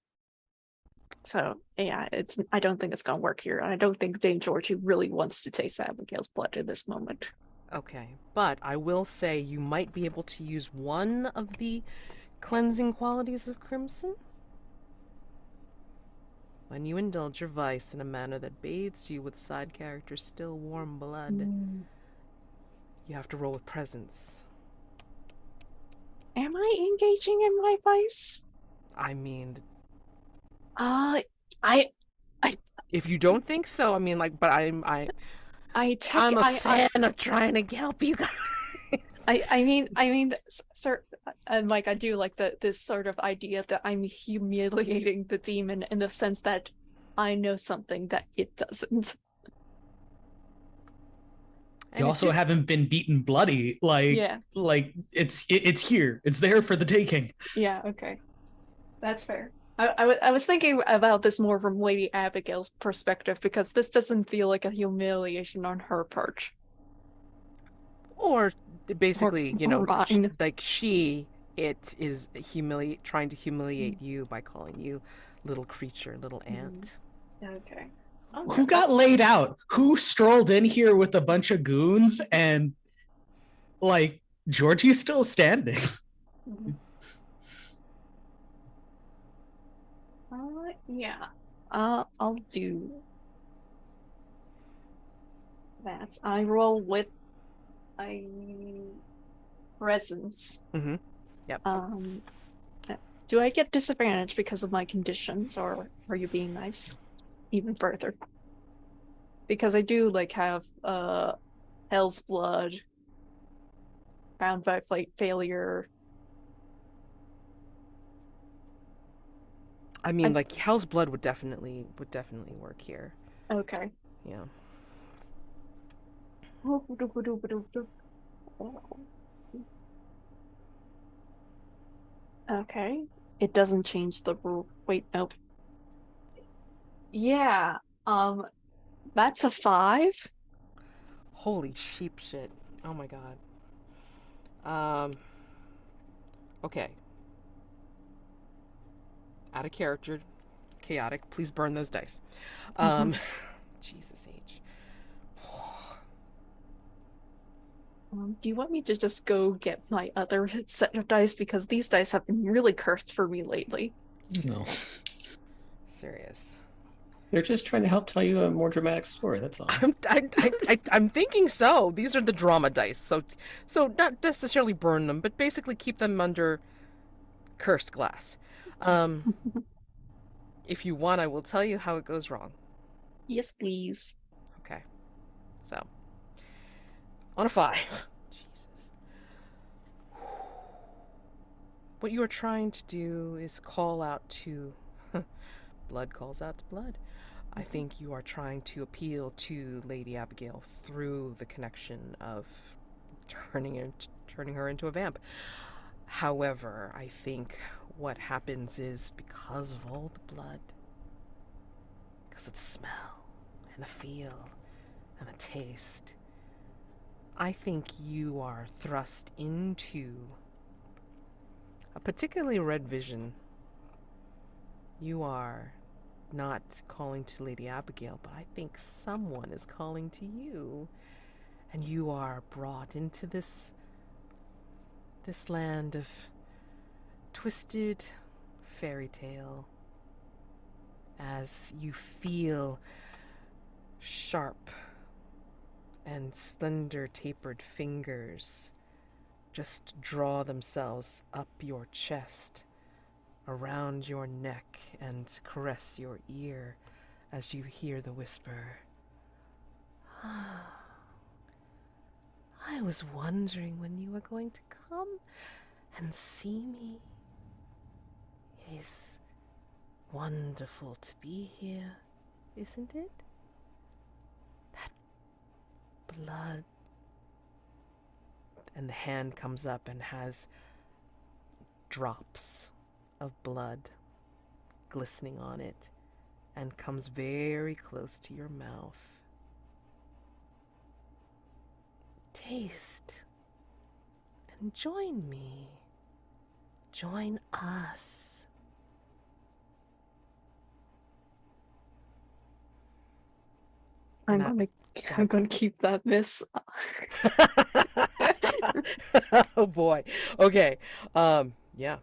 yeah, I don't think it's gonna work here. I don't think Dame Georgie really wants to taste Abigail's blood in this moment. Okay, but I will say you might be able to use one of the cleansing qualities of crimson. When you indulge your vice in a manner that bathes you with side character's still warm blood, you have to roll with presence. Am I engaging in my vice? I mean, I if you don't think so, I mean, like, but I'm a fan of trying to help you guys. I mean, sir, and like I do like this sort of idea that I'm humiliating the demon in the sense that I know something that it doesn't. You also haven't been beaten bloody. Like it's here. It's there for the taking. Yeah. Okay, that's fair. I was thinking about this more from Lady Abigail's perspective because this doesn't feel like a humiliation on her part. Or basically, you know, mine. it is trying to humiliate you by calling you little creature, little ant. Okay. Who got laid out? Who strolled in here with a bunch of goons and like Georgie's still standing? Yeah. I'll do that. I roll with a presence. Yep. Do I get disadvantage because of my conditions, or are you being nice even further? Because I do like have Hell's Blood, Bound by Failure. I mean, like Hell's Blood would definitely work here. Okay. Yeah. Okay. It doesn't change the rule. Wait, nope. Yeah. That's a 5. Holy sheep shit. Oh my god. Okay. Out of character. Chaotic. Please burn those dice. Jesus H. Do you want me to just go get my other set of dice? Because these dice have been really cursed for me lately. No. Serious. They're just trying to help tell you a more dramatic story. That's all. I'm thinking so. These are the drama dice. So not necessarily burn them, but basically keep them under cursed glass. If you want, I will tell you how it goes wrong. Yes, please. Okay. So, on a 5. Jesus. What you are trying to do is call out to... blood calls out to blood. I think you are trying to appeal to Lady Abigail through the connection of turning her into a vamp. However, I think what happens is because of all the blood, because of the smell and the feel and the taste, I think you are thrust into a particularly red vision. You are not calling to Lady Abigail, but I think someone is calling to you, and you are brought into this land of twisted fairy tale as you feel sharp and slender tapered fingers just draw themselves up your chest, around your neck, and caress your ear as you hear the whisper. I was wondering when you were going to come and see me. It is wonderful to be here, isn't it? That blood. And the hand comes up and has drops of blood glistening on it and comes very close to your mouth. Taste and join me. Join us. I'm gonna keep that miss. Oh boy. Okay. Yeah.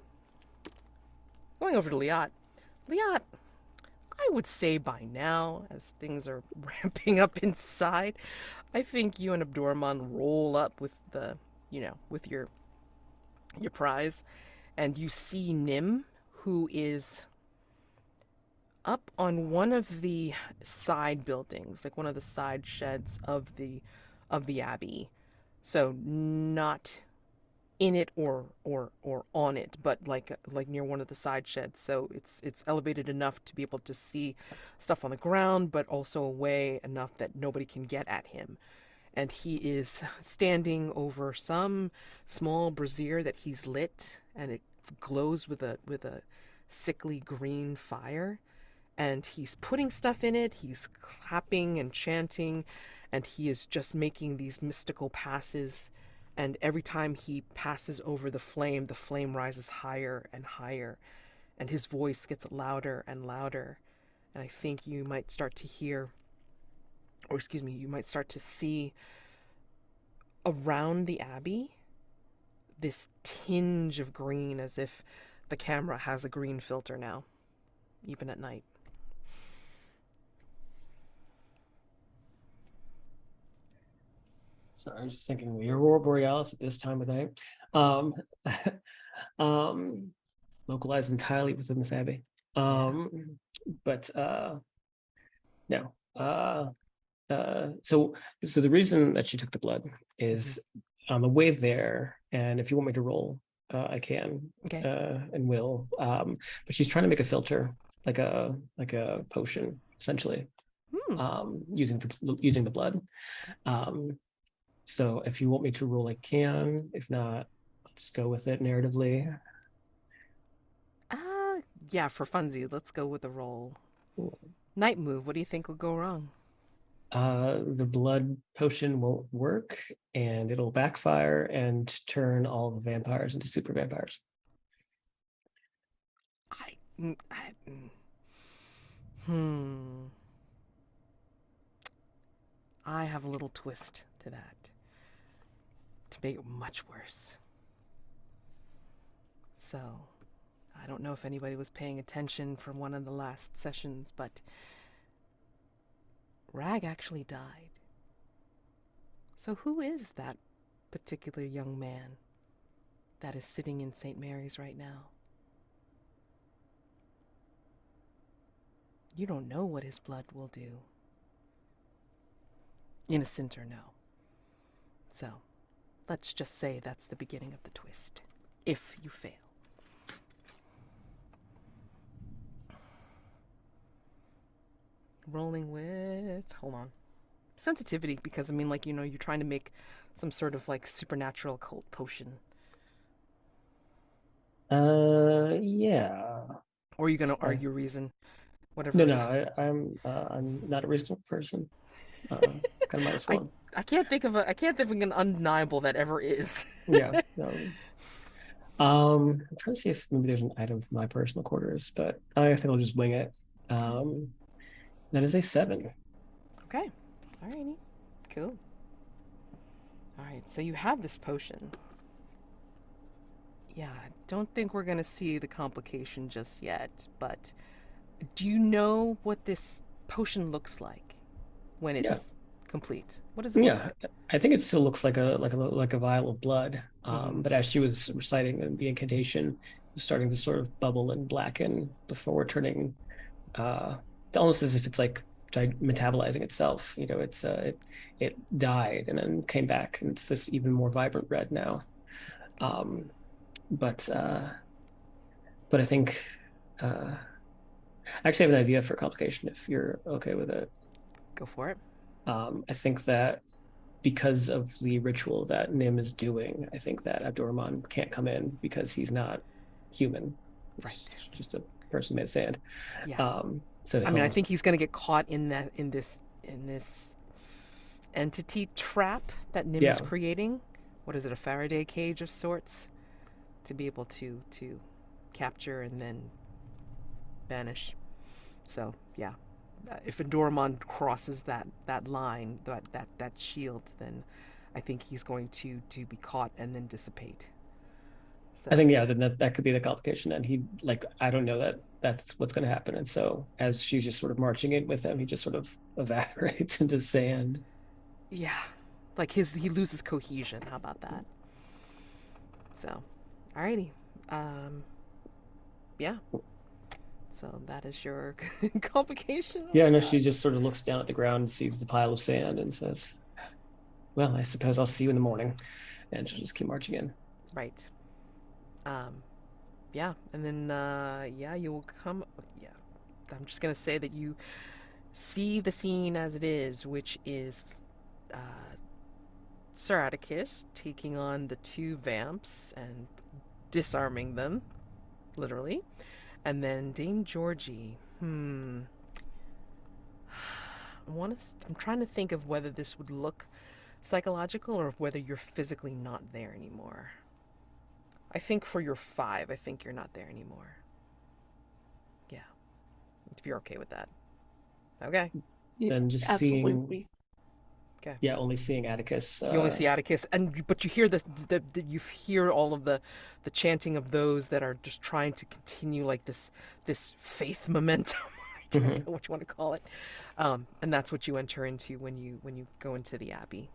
Going over to Liat. Liat, I would say by now, as things are ramping up inside, I think you and Abdurrahman roll up with the, with your prize, and you see Nim, who is up on one of the side buildings, like one of the side sheds of the abbey. So not in it or on it, but like near one of the side sheds. So it's elevated enough to be able to see stuff on the ground, but also away enough that nobody can get at him. And he is standing over some small brazier that he's lit, and it glows with a sickly green fire. And he's putting stuff in it. He's clapping and chanting, and he is just making these mystical passes. And every time he passes over the flame rises higher and higher, and his voice gets louder and louder. And I think you might start to hear, or excuse me, you might start to see around the abbey this tinge of green, as if the camera has a green filter now, even at night. Sorry, I was just thinking the aurora borealis at this time of night. Um, localized entirely within this abbey. But no. So the reason that she took the blood is on the way there, and if you want me to roll, I can, and will. But she's trying to make a filter, like a potion, essentially, using the blood. So if you want me to roll, I can. If not, I'll just go with it narratively. Yeah, for funsies, let's go with a roll. Night move, what do you think will go wrong? The blood potion won't work, and it'll backfire and turn all the vampires into super vampires. I have a little twist to that, to make it much worse. So, I don't know if anybody was paying attention from one of the last sessions, but Rag actually died. So who is that particular young man that is sitting in St. Mary's right now? You don't know what his blood will do. Innocent or no. So, let's just say that's the beginning of the twist. If you fail. Rolling with, hold on, sensitivity, because I mean, like, you're trying to make some sort of like supernatural occult potion. Yeah. Or are you gonna argue reason? Whatever. No, I'm not a reasonable person. Kind of minus one. I can't think of an undeniable that ever is. Yeah. No. I'm trying to see if maybe there's an item from my personal quarters, but I think I'll just wing it. That is a 7. Okay. Alrighty. Cool. Alright, so you have this potion. Yeah, I don't think we're gonna see the complication just yet, but do you know what this potion looks like when it's complete? What does it look like? I think it still looks like a vial of blood. But as she was reciting the incantation, it was starting to sort of bubble and blacken before turning it's almost as if it's like metabolizing itself. It died and then came back, and it's this even more vibrant red now. But I think I actually have an idea for a complication if you're okay with it. Go for it. I think that because of the ritual that Nim is doing, I think that Abdurrahman can't come in because he's not human. It's just a person made of sand. Yeah. So I think he's going to get caught in this entity trap that Nim is creating. What is it, a Faraday cage of sorts, to be able to capture and then banish. So yeah, if Abdurrahman crosses that line, that shield, then I think he's going to be caught and then dissipate. So I think, yeah, then that could be the complication. And he, like, I don't know that that's what's going to happen. And so as she's just sort of marching in with him, he just sort of evaporates into sand. yeah, like he loses cohesion. How about that? So, alrighty, um, yeah. So that is your complication. Oh Yeah, my no, god. she just sort of looks down at the ground, sees the pile of sand, and says, "Well, I suppose I'll see you in the morning." And she'll just keep marching in. Right. Um, yeah, and then yeah, you will come. Yeah, I'm just gonna say that you see the scene as it is, which is uh, Sir Atticus taking on the two vamps and disarming them, literally, and then Dame Georgie. I'm trying to think of whether this would look psychological or whether you're physically not there anymore. I think for your 5, I think you're not there anymore. Yeah. If you're okay with that. Okay. Then just seeing, Absolutely. Okay. yeah, only seeing Atticus. You only see Atticus, but you hear you hear all of the chanting of those that are just trying to continue like this faith momentum. I don't Mhm. know what you want to call it, and that's what you enter into when you go into the abbey.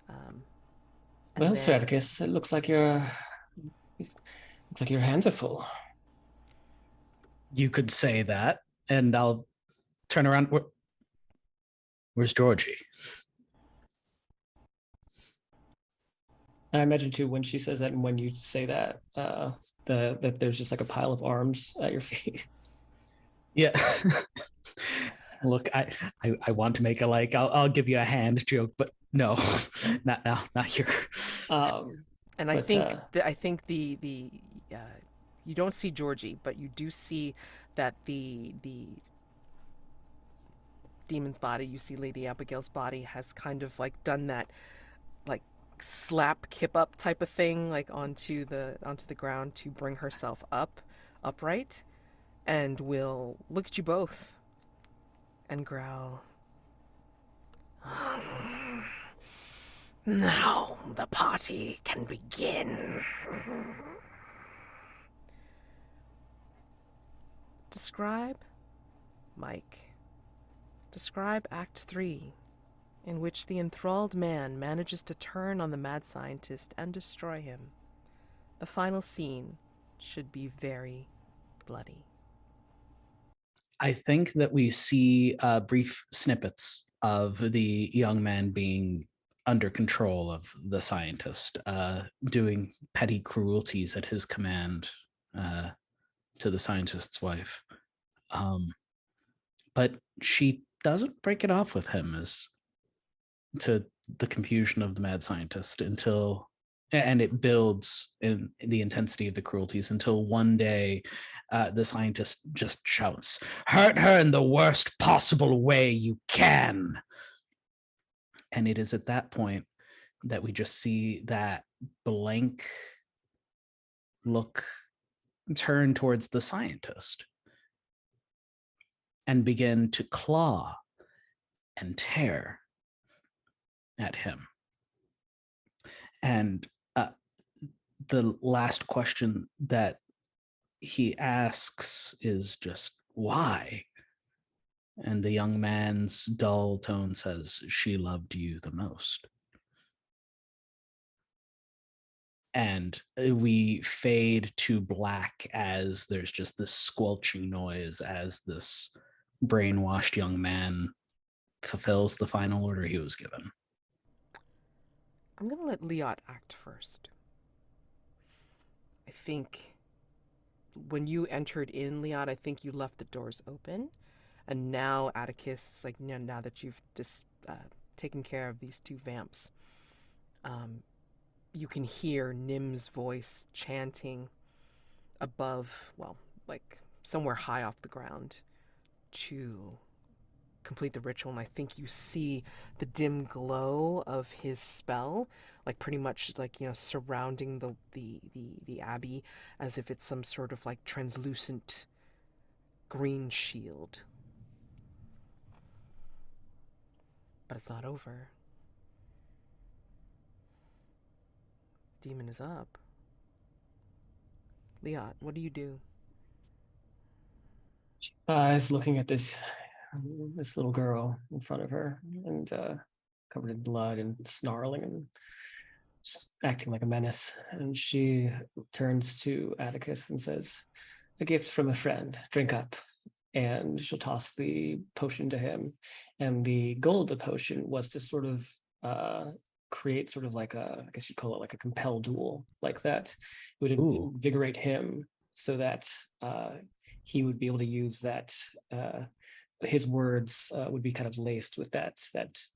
And Well, Sir then Atticus, it looks like your hands are full. You could say that, and I'll turn around. Where's Georgie? And I imagine too when she says that and when you say that, that there's just like a pile of arms at your feet. Yeah. Look, I want to make a like I'll give you a hand joke, but no, not now, not here. and I But think the you don't see Georgie, but you do see that the demon's body, you see Lady Abigail's body has kind of like done that like slap kip up type of thing like onto the ground to bring herself upright, and will look at you both and growl. Now the party can begin. Describe, Mike. Describe Act 3, in which the enthralled man manages to turn on the mad scientist and destroy him. The final scene should be very bloody. I think that we see brief snippets of the young man being under control of the scientist, doing petty cruelties at his command to the scientist's wife. But she doesn't break it off with him, as to the confusion of the mad scientist, until, and it builds in the intensity of the cruelties until one day the scientist just shouts, "Hurt her in the worst possible way you can." And it is at that point that we just see that blank look turn towards the scientist and begin to claw and tear at him. And the last question that he asks is just, "Why?" And the young man's dull tone says, "She loved you the most." And we fade to black as there's just this squelching noise as this brainwashed young man fulfills the final order he was given. I'm going to let Liat act first. I think when you entered in, Liat, I think you left the doors open. And now, Atticus, like, now that you've just taken care of these two vamps, you can hear Nim's voice chanting above, well, like somewhere high off the ground to complete the ritual. And I think you see the dim glow of his spell, like pretty much like, surrounding the abbey as if it's some sort of like translucent green shield. But it's not over. The demon is up. Liat, what do you do? Is looking at this little girl in front of her and covered in blood and snarling and acting like a menace. And she turns to Atticus and says, "A gift from a friend. Drink up." And she'll toss the potion to him. And the goal of the potion was to sort of create sort of like I guess you'd call it like a compel duel, like that. It would invigorate him so that he would be able to use that. His words would be kind of laced with that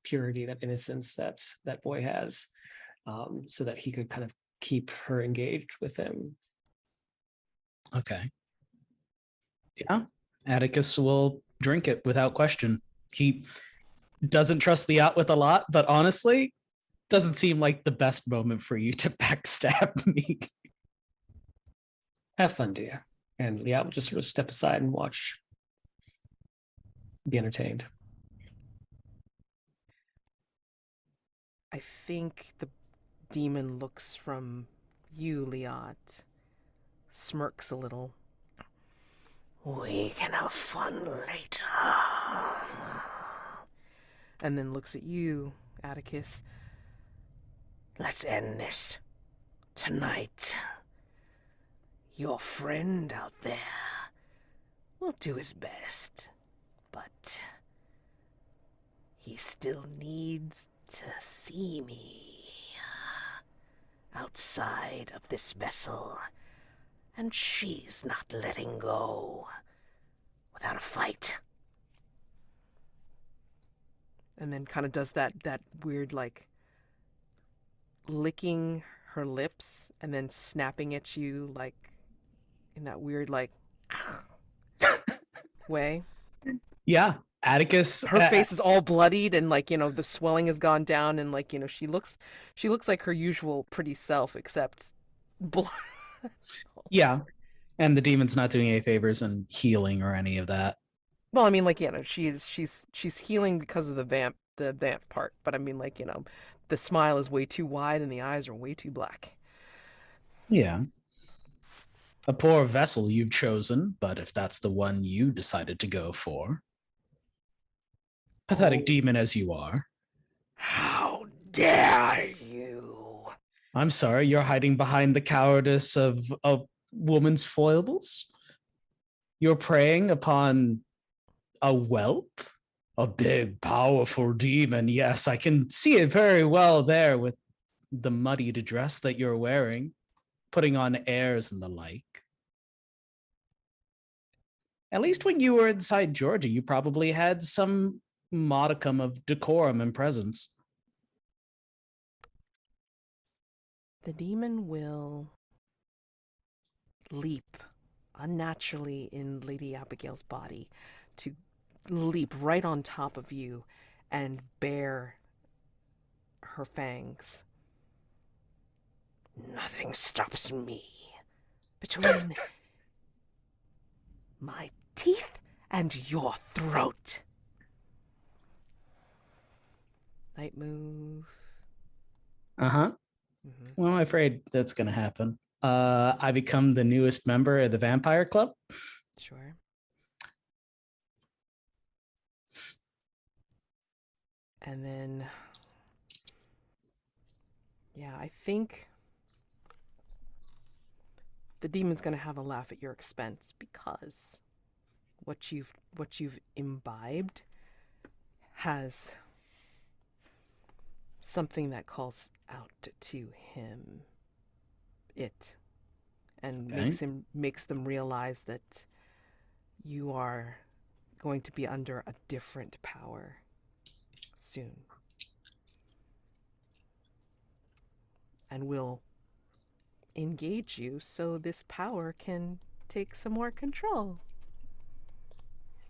purity, that innocence that boy has, so that he could kind of keep her engaged with him. Okay. Yeah, Atticus will drink it without question. He doesn't trust the yacht with a lot, but honestly, doesn't seem like the best moment for you to backstab me. Have fun, dear. And Liat will just sort of step aside and watch, be entertained. I think the demon looks from you, Liat, smirks a little. We can have fun later. And then looks at you, Atticus. Let's end this tonight. Your friend out there will do his best, but he still needs to see me outside of this vessel, and she's not letting go without a fight. And then kind of does that weird, like, licking her lips and then snapping at you, like, in that weird, like, way. Yeah, Atticus. Her face is all bloodied and, like, you know, the swelling has gone down and, like, you know, she looks like her usual pretty self, except blood. Yeah, and the demon's not doing any favors in healing or any of that. Well, I mean, like, you know, she's healing because of the vamp part, but I mean, like, you know, the smile is way too wide and the eyes are way too black. Yeah. A poor vessel you've chosen, but if that's the one you decided to go for. Pathetic demon as you are. How dare you? I'm sorry, you're hiding behind the cowardice of a woman's foibles? You're preying upon a whelp? A big, powerful demon. Yes, I can see it very well there with the muddied dress that you're wearing, putting on airs and the like. At least when you were inside Georgie, you probably had some modicum of decorum and presence. The demon will leap unnaturally in Lady Abigail's body to leap right on top of you and bare her fangs. Nothing stops me between my teeth and your throat. Night move. Uh-huh. Well, I'm afraid that's going to happen. I become the newest member of the Vampire Club. Sure. And then, yeah, I think the demon's going to have a laugh at your expense because what you've imbibed has something that calls out to him, and makes them realize that you are going to be under a different power soon, and will engage you so this power can take some more control.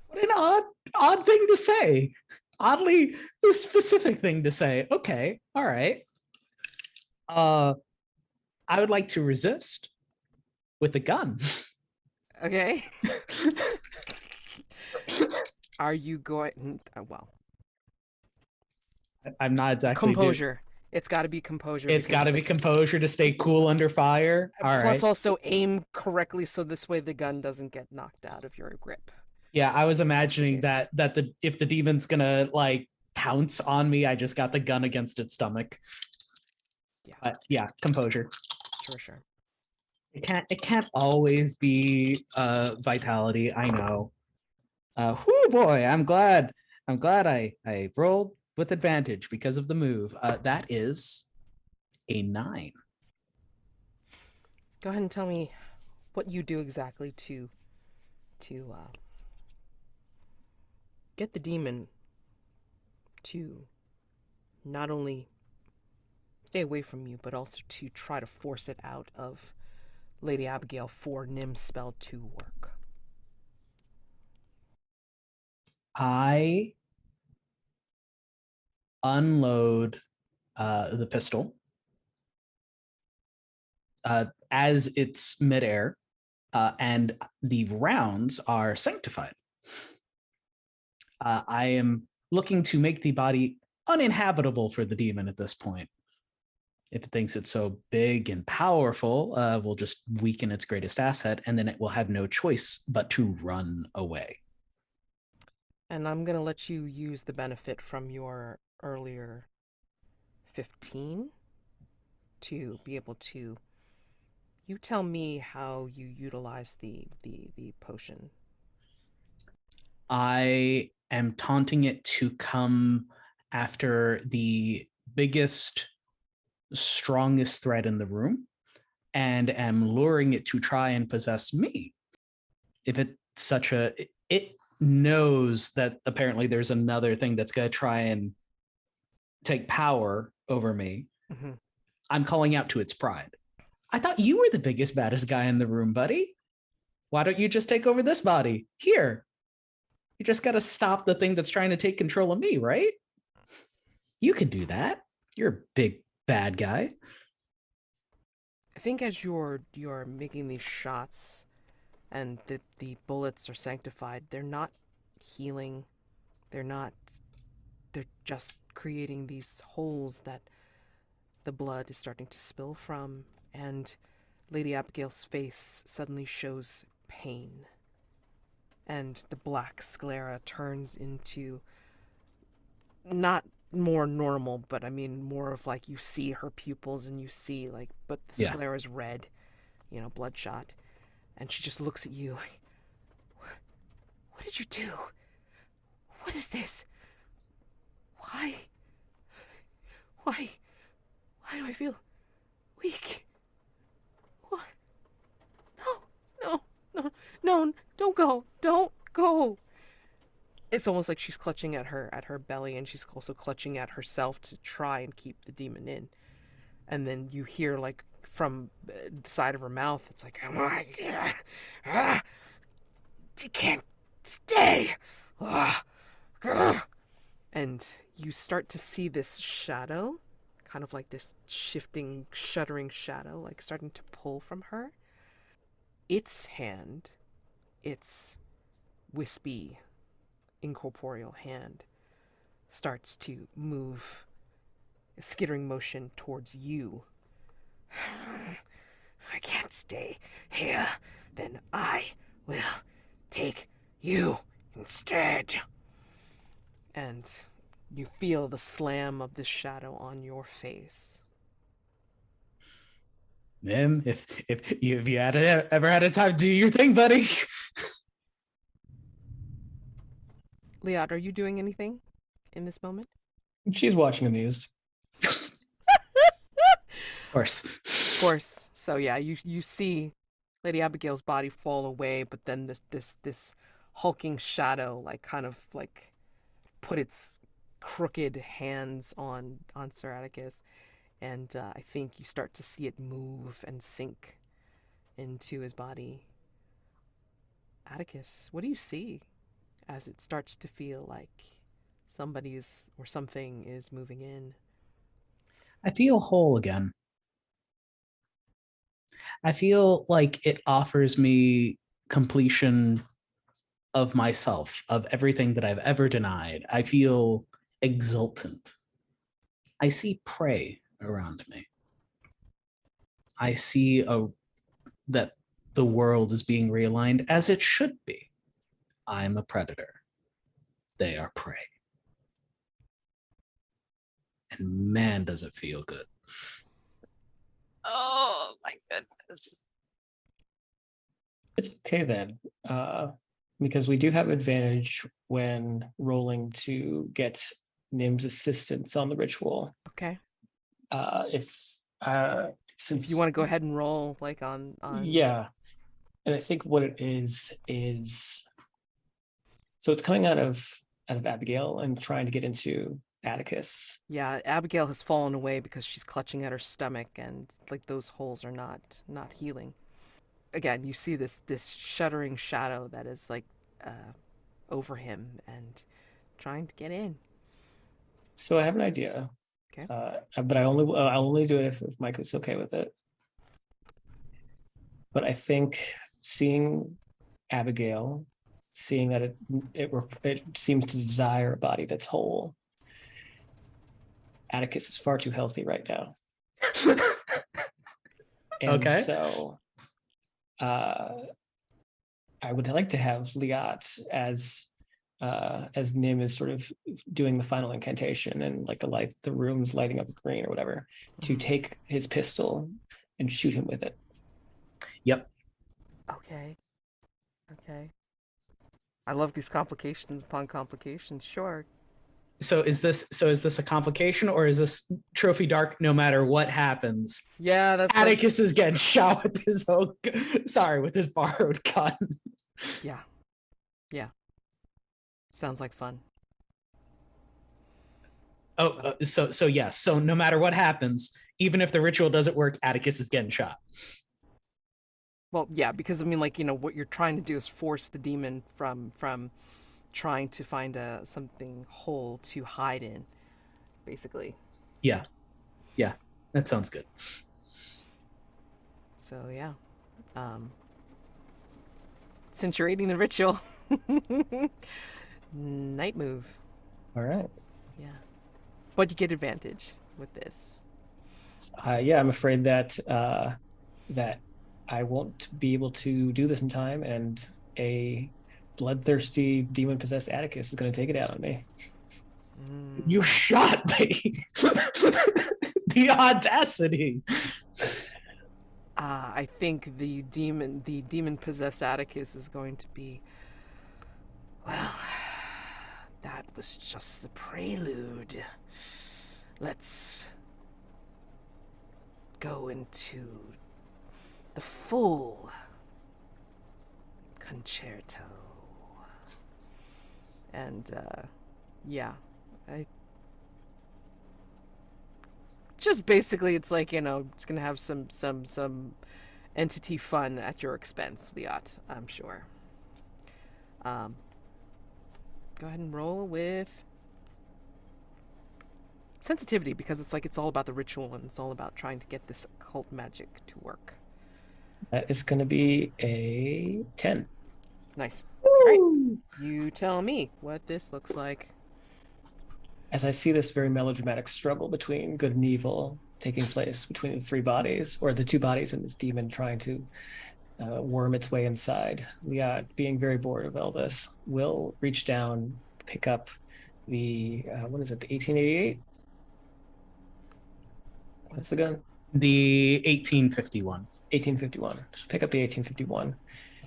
What an odd thing to say. Oddly specific thing to say. Okay, all right. I would like to resist with a gun. Okay. Are you going? Well, I'm not exactly composure It's got to be composure. It's because got to be composure to stay cool under fire. All plus right. also aim correctly so this way the gun doesn't get knocked out of your grip. Yeah, I was imagining case. that if the demon's gonna like pounce on me, I just got the gun against its stomach. Yeah. But yeah, composure. Sure. It can't always be vitality. I know. Whoo boy, I'm glad I rolled with advantage because of the move. That is a 9. Go ahead and tell me what you do exactly to get the demon to not only stay away from you, but also to try to force it out of Lady Abigail for Nim's spell to work. I unload the pistol as it's midair, and the rounds are sanctified. I am looking to make the body uninhabitable for the demon at this point. If it thinks it's so big and powerful, we'll just weaken its greatest asset, and then it will have no choice but to run away. And I'm going to let you use the benefit from your earlier 15 to be able to... You tell me how you utilize the potion. I am taunting it to come after the biggest, strongest threat in the room, and am luring it to try and possess me. If it's it knows that apparently there's another thing that's going to try and take power over me. Mm-hmm. I'm calling out to its pride. I thought you were the biggest, baddest guy in the room, buddy. Why don't you just take over this body? Here. You just got to stop the thing that's trying to take control of me, right? You can do that. You're a big, bad guy. I think as you're making these shots and the bullets are sanctified, they're not healing. They're just creating these holes that the blood is starting to spill from, and Lady Abigail's face suddenly shows pain. And the black sclera turns into not more normal, but I mean more of like you see her pupils and you see like, but the sclera is red, bloodshot. And she just looks at you like, what did you do? What is this? Why do I feel weak? What? No, don't go. It's almost like she's clutching at her belly, and she's also clutching at herself to try and keep the demon in. And then you hear like from the side of her mouth, it's like, oh my God, you can't stay. And you start to see this shadow, kind of like this shifting, shuddering shadow, like starting to pull from her. Its hand, its wispy, incorporeal hand, starts to move, a skittering motion towards you. I can't stay here, then I will take you instead. And you feel the slam of this shadow on your face. Nim, if you ever had a time to do your thing, buddy. Liat, are you doing anything in this moment? She's watching amused. Of course. So yeah, you see Lady Abigail's body fall away, but then this hulking shadow like kind of like put its crooked hands on Sir Atticus, and I think you start to see it move and sink into his body. Atticus, what do you see as it starts to feel like somebody's or something is moving in? I feel whole again. I feel like it offers me completion of myself, of everything that I've ever denied. I feel exultant. I see prey around me. I see that the world is being realigned as it should be. I'm a predator. They are prey. And man, does it feel good. Oh my goodness. It's okay then, because we do have advantage when rolling to get Nim's assistance on the ritual. Okay. Since If you want to go ahead and roll, like on yeah, and I think what it is so it's coming out of Abigail and trying to get into Atticus. Yeah, Abigail has fallen away because she's clutching at her stomach, and like those holes are not healing. Again, you see this shuddering shadow that is like over him and trying to get in. So I have an idea. Okay. But I'll only do it if Mike is okay with it. But I think seeing Abigail, seeing that it seems to desire a body that's whole. Atticus is far too healthy right now. And Okay. so I would like to have Liat as Nim is sort of doing the final incantation and like the room's lighting up green or whatever, to take his pistol and shoot him with it. Yep. Okay. I love these complications upon complications. Sure. So is this a complication, or is this trophy dark no matter what happens? Yeah, that's Atticus is getting shot with his with his borrowed gun. Yeah. Sounds like fun. So yes. So no matter what happens, even if the ritual doesn't work, Atticus is getting shot. Well, yeah, because I mean, like, you know, what you're trying to do is force the demon from trying to find something whole to hide in, basically. Yeah, that sounds good. So yeah, since you're aiding the ritual, night move. All right. Yeah, but you get advantage with this. Yeah, I'm afraid that that I won't be able to do this in time, and a bloodthirsty demon-possessed Atticus is going to take it out on me. You shot me. The audacity. I think the demon-possessed Atticus is going to be, well, that was just the prelude. Let's go into the full concerto. And yeah, just basically it's like, you know, it's gonna have some entity fun at your expense, Liat, I'm sure. Go ahead and roll with sensitivity, because it's like it's all about the ritual and it's all about trying to get this occult magic to work. That is going to be a 10. Nice. All right. You tell me what this looks like. As I see this very melodramatic struggle between good and evil taking place between the three bodies, or the two bodies, and this demon trying to worm its way inside, Liat, being very bored of Elvis, will reach down, pick up the, what is it, the 1888? What's the gun? The 1851. 1851. She'll pick up the 1851.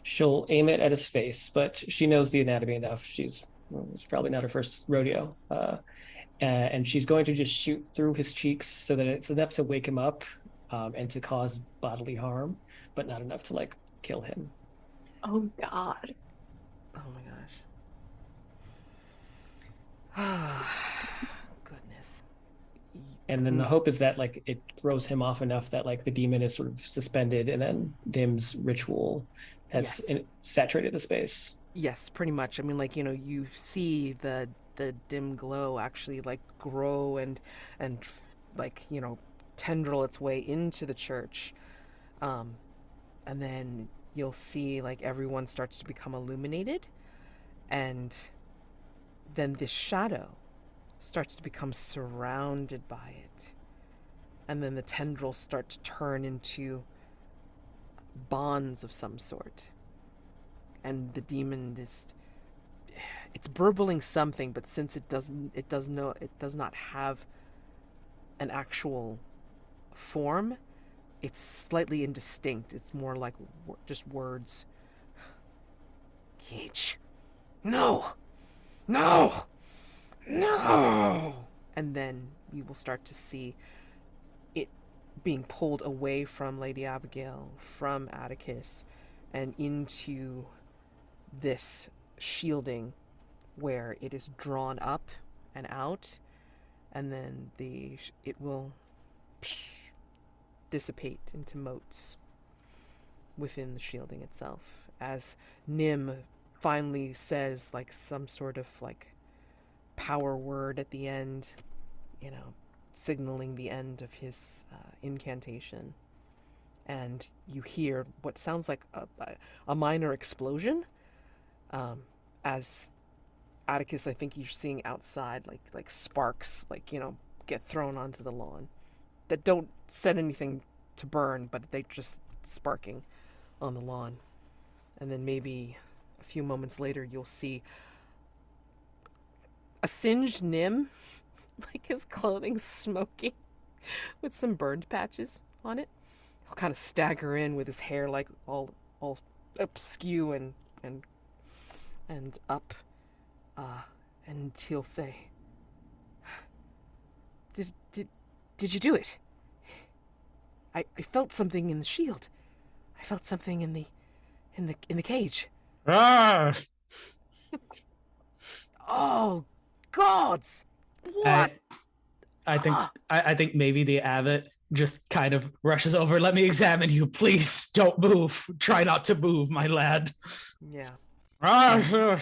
She'll aim it at his face, but she knows the anatomy enough. It's probably not her first rodeo. And she's going to just shoot through his cheeks so that it's enough to wake him up and to cause bodily harm, but not enough to like kill him. Oh God. Oh my gosh. Goodness. And then the hope is that like it throws him off enough that like the demon is sort of suspended, and then Dim's ritual has saturated the space. Yes, pretty much. I mean, like, you know, you see the dim glow actually like grow and like, you know, tendril its way into the church, and then you'll see like everyone starts to become illuminated, and then this shadow starts to become surrounded by it, and then the tendrils start to turn into bonds of some sort. And the demon is, it's burbling something, but since it does not have an actual form, it's slightly indistinct. It's more like just words. Cage. No! No! No! And then we will start to see it being pulled away from Lady Abigail, from Atticus, and into this shielding where it is drawn up and out, and then it will dissipate into motes within the shielding itself, as Nim finally says like some sort of like power word at the end, signaling the end of his incantation. And you hear what sounds like a minor explosion, as Atticus, I think you're seeing outside like sparks get thrown onto the lawn that don't set anything to burn, but they just sparking on the lawn. And then maybe a few moments later you'll see a singed Nim, like his clothing smoking with some burned patches on it. He'll kind of stagger in with his hair like all askew and up, and he'll say, Did you do it? I felt something in the shield. I felt something in the cage. Ah! Oh, gods! What? I think maybe the abbot just kind of rushes over. Let me examine you, please. Don't move. Try not to move, my lad. Yeah. Ah!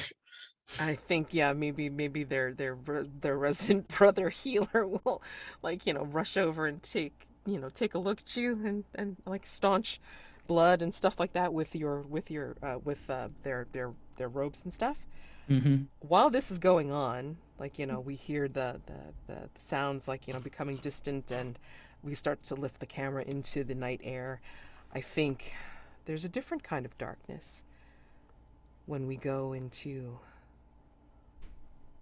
I think maybe their resident brother healer will rush over and take a look at you and like staunch blood and stuff like that with their robes and stuff. Mm-hmm. While this is going on, we hear the sounds becoming distant, and we start to lift the camera into the night air. I think there's a different kind of darkness when we go into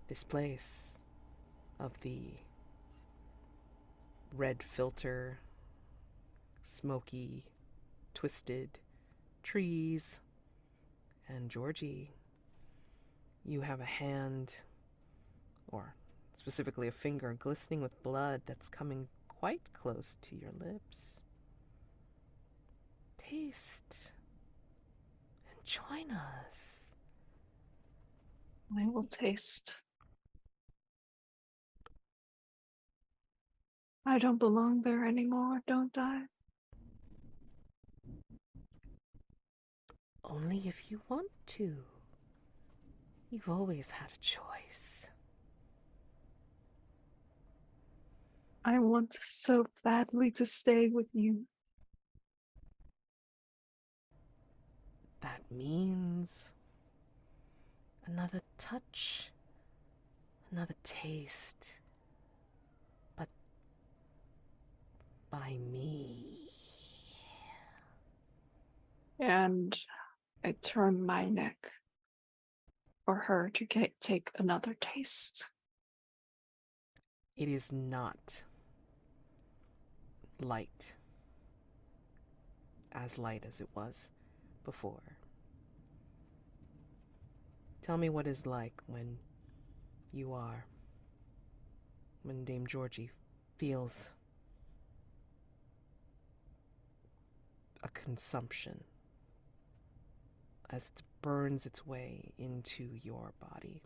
this place of the red filter, smoky, twisted trees. And Georgie, you have a hand, or specifically a finger, glistening with blood that's coming quite close to your lips. Taste and join us. I will taste. I don't belong there anymore, don't I? Only if you want to. You've always had a choice. I want so badly to stay with you. That means another touch, another taste, but by me. And I turn my neck for her to take another taste. It is not light, as light as it was before. Tell me what it's like when Dame Georgie feels a consumption as it burns its way into your body,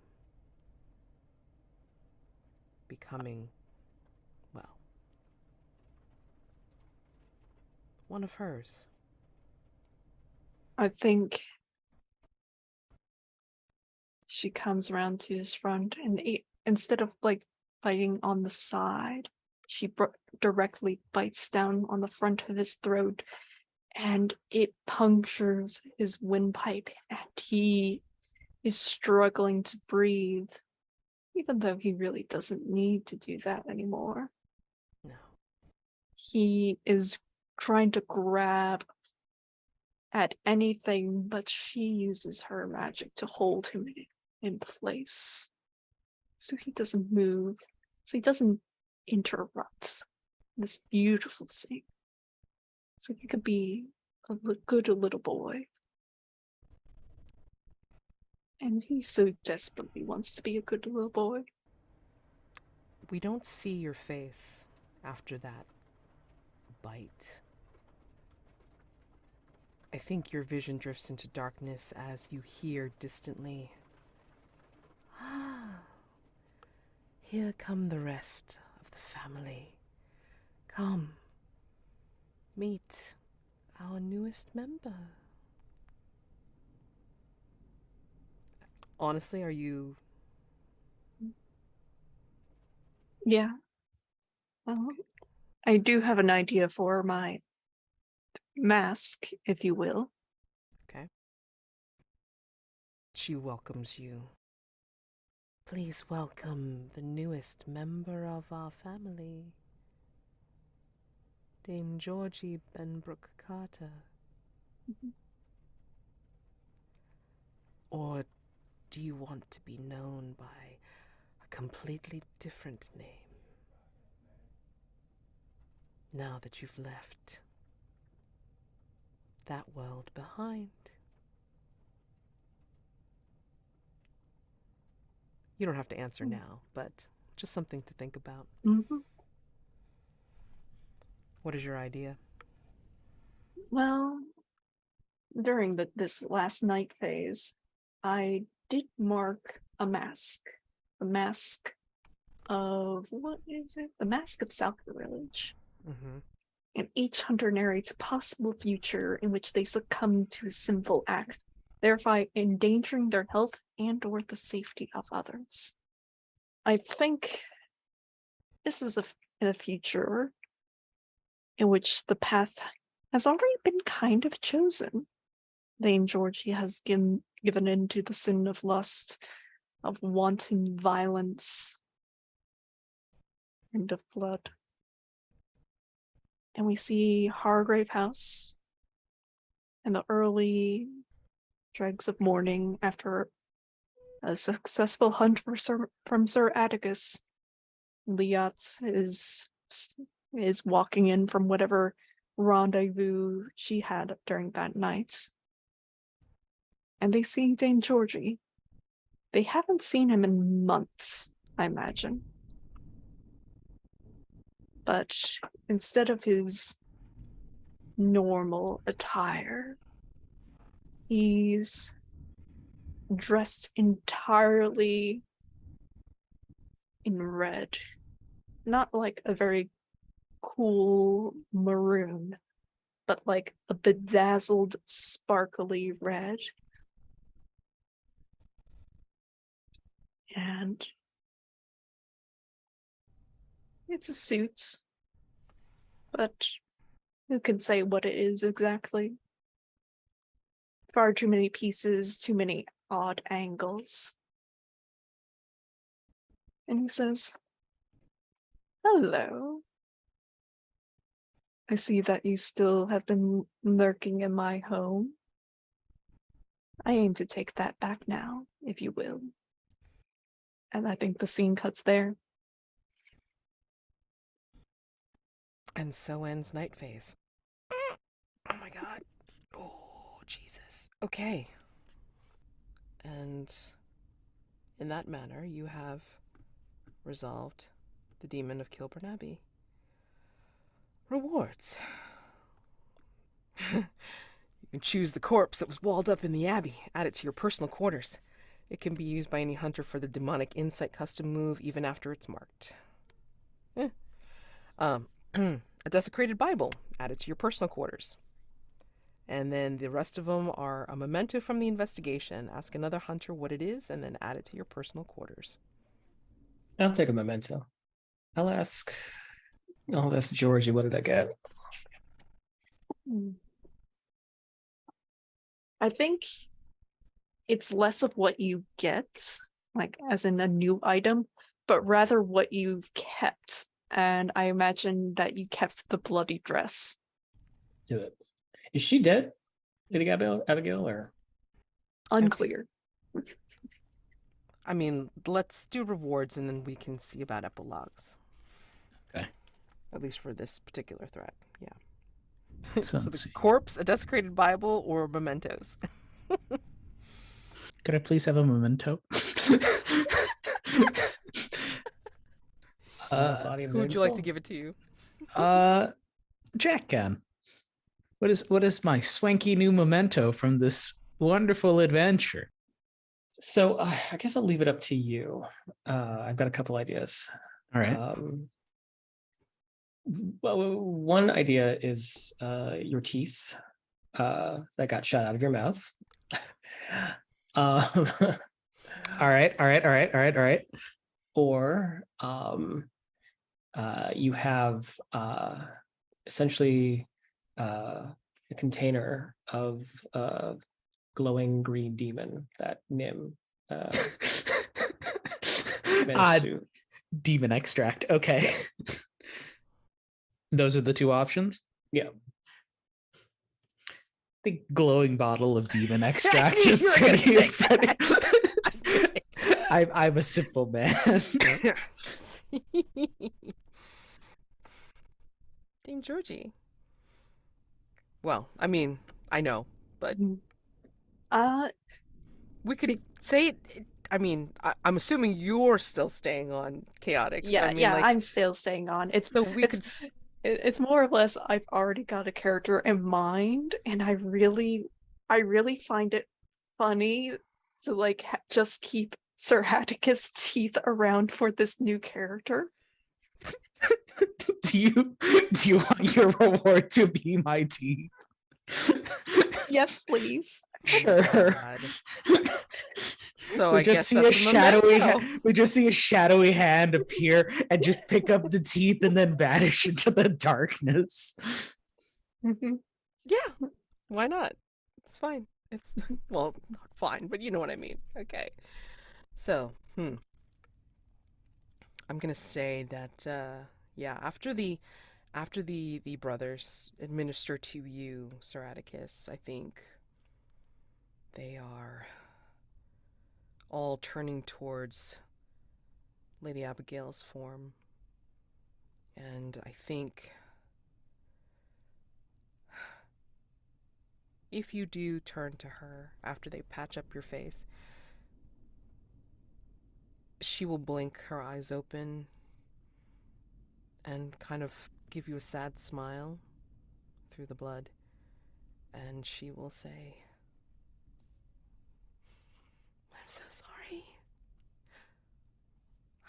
becoming, well, one of hers. I think she comes around to his front, and instead of biting on the side, she directly bites down on the front of his throat, and it punctures his windpipe, and he is struggling to breathe, even though he really doesn't need to do that anymore. No. he is trying to grab at anything, but she uses her magic to hold him in place. So he doesn't move. So he doesn't interrupt this beautiful scene. So he could be a good little boy. And he so desperately wants to be a good little boy. We don't see your face after that bite. I think your vision drifts into darkness as you hear distantly, "Ah, here come the rest of the family. Come, meet our newest member." Honestly, are you... Yeah. I do have an idea for my mask, if you will. Okay. She welcomes you. "Please welcome the newest member of our family, Dame Georgie Benbrook-Carter." Or do you want to be known by a completely different name? Now that you've left that world behind. You don't have to answer now, but just something to think about. Mm-hmm. What is your idea? Well, during this last night phase, I did mark a mask. The mask of, what is it? The Mask of Sacrilege. Mm-hmm. And each hunter narrates a possible future in which they succumb to a sinful act, thereby endangering their health and or the safety of others. I think this is a future in which the path has already been kind of chosen. Dame Georgie has given in to the sin of lust, of wanton violence, and of blood. And we see Hargrave House in the early dregs of morning after a successful hunt from Sir Atticus. Liat is walking in from whatever rendezvous she had during that night. And they see Dame Georgie. They haven't seen him in months, I imagine. But instead of his normal attire, he's dressed entirely in red. Not like a very cool maroon, but like a bedazzled, sparkly red. And it's a suit, but who can say what it is exactly? Far too many pieces, too many odd angles. And he says, "Hello. I see that you still have been lurking in my home. I aim to take that back now, if you will." And I think the scene cuts there. And so ends Night Phase. Oh my god. Oh, Jesus. Okay. And in that manner, you have resolved the demon of Kilborn Abbey. Rewards. You can choose the corpse that was walled up in the abbey, add it to your personal quarters. It can be used by any hunter for the demonic insight custom move even after it's marked. A desecrated Bible, add it to your personal quarters. And then the rest of them are a memento from the investigation. Ask another hunter what it is, and then add it to your personal quarters. I'll take a memento. I'll ask. Oh, that's Georgie. What did I get? I think it's less of what you get, like as in a new item, but rather what you've kept and I imagine that you kept the bloody dress. Do it. Is she dead? Lady Abigail, or Unclear. I mean, let's do rewards and then we can see about epilogues. Okay. At least for this particular threat. Yeah. So So let's the see. corpse, a desecrated Bible, or mementos? Could I please have a memento? body Who would you like to give it to you? Jack can. What is my swanky new memento from this wonderful adventure? So I guess I'll leave it up to you. I've got a couple ideas. All right. Well, one idea is your teeth that got shot out of your mouth. All right. Or you have essentially a container of glowing green demon that Nim managed to. Demon extract. Okay. Those are the two options. Yeah. The glowing bottle of demon extract is You were gonna pretty. say I'm a simple man. Dame Georgie. Well, I mean, I know, but we could say it. I mean, I'm assuming you're still staying on chaotic. Yeah, so, I mean, yeah, like, I'm still staying on. It's more or less I've already got a character in mind, and I really find it funny to like just keep Sir Atticus' teeth around for this new character. Do you want your reward to be my teeth? Yes, please. Sure. God. So we I just guess see that's a a shadowy memento. we just see a shadowy hand appear and just pick up the teeth and then vanish into the darkness. Yeah, why not? It's fine. It's well, not fine, but you know what I mean. Okay. So, I'm gonna say that yeah, after the brothers administer to you, Sir Atticus, I think they are all turning towards Lady Abigail's form. And I think if you do turn to her after they patch up your face, she will blink her eyes open and kind of give you a sad smile through the blood. And she will say, I'm so sorry.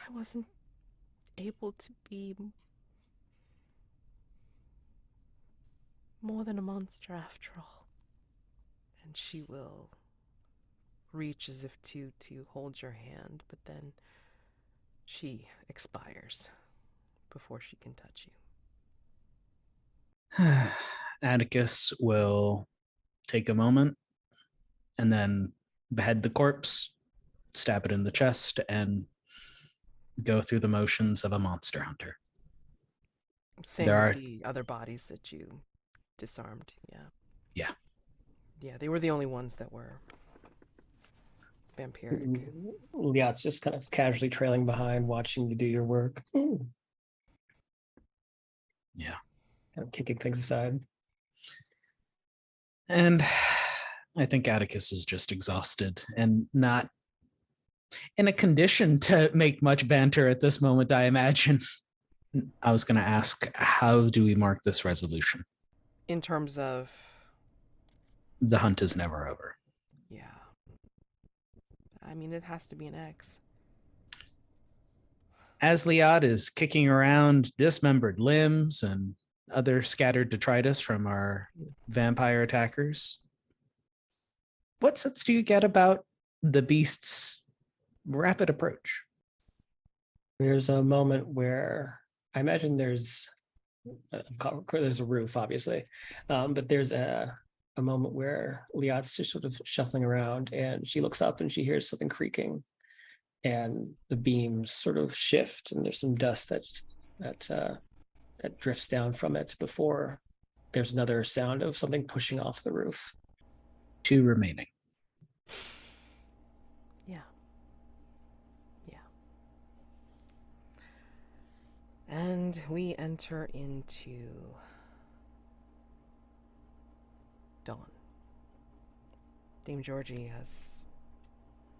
I wasn't able to be more than a monster after all. And she will reach as if to hold your hand, but then she expires before she can touch you. Atticus will take a moment and then behead the corpse, stab it in the chest, and go through the motions of a monster hunter. Same There with are- the other bodies that you disarmed. Yeah. Yeah, they were the only ones that were vampiric. Liat's just kind of casually trailing behind, watching you do your work. Yeah. Kind of kicking things aside. And I think Atticus is just exhausted and not in a condition to make much banter at this moment, I imagine. I was going to ask, how do we mark this resolution? In terms of, The hunt is never over. yeah. I mean, it has to be an X. As Liat is kicking around dismembered limbs and other scattered detritus from our vampire attackers, what sense do you get about the beast's rapid approach? There's a moment where I imagine there's a roof, obviously, but there's a moment where Liat's just sort of shuffling around, and she looks up and she hears something creaking, and the beams sort of shift, and there's some dust that that drifts down from it before there's another sound of something pushing off the roof. 2 remaining. Yeah. Yeah. And we enter into dawn. Dame Georgie has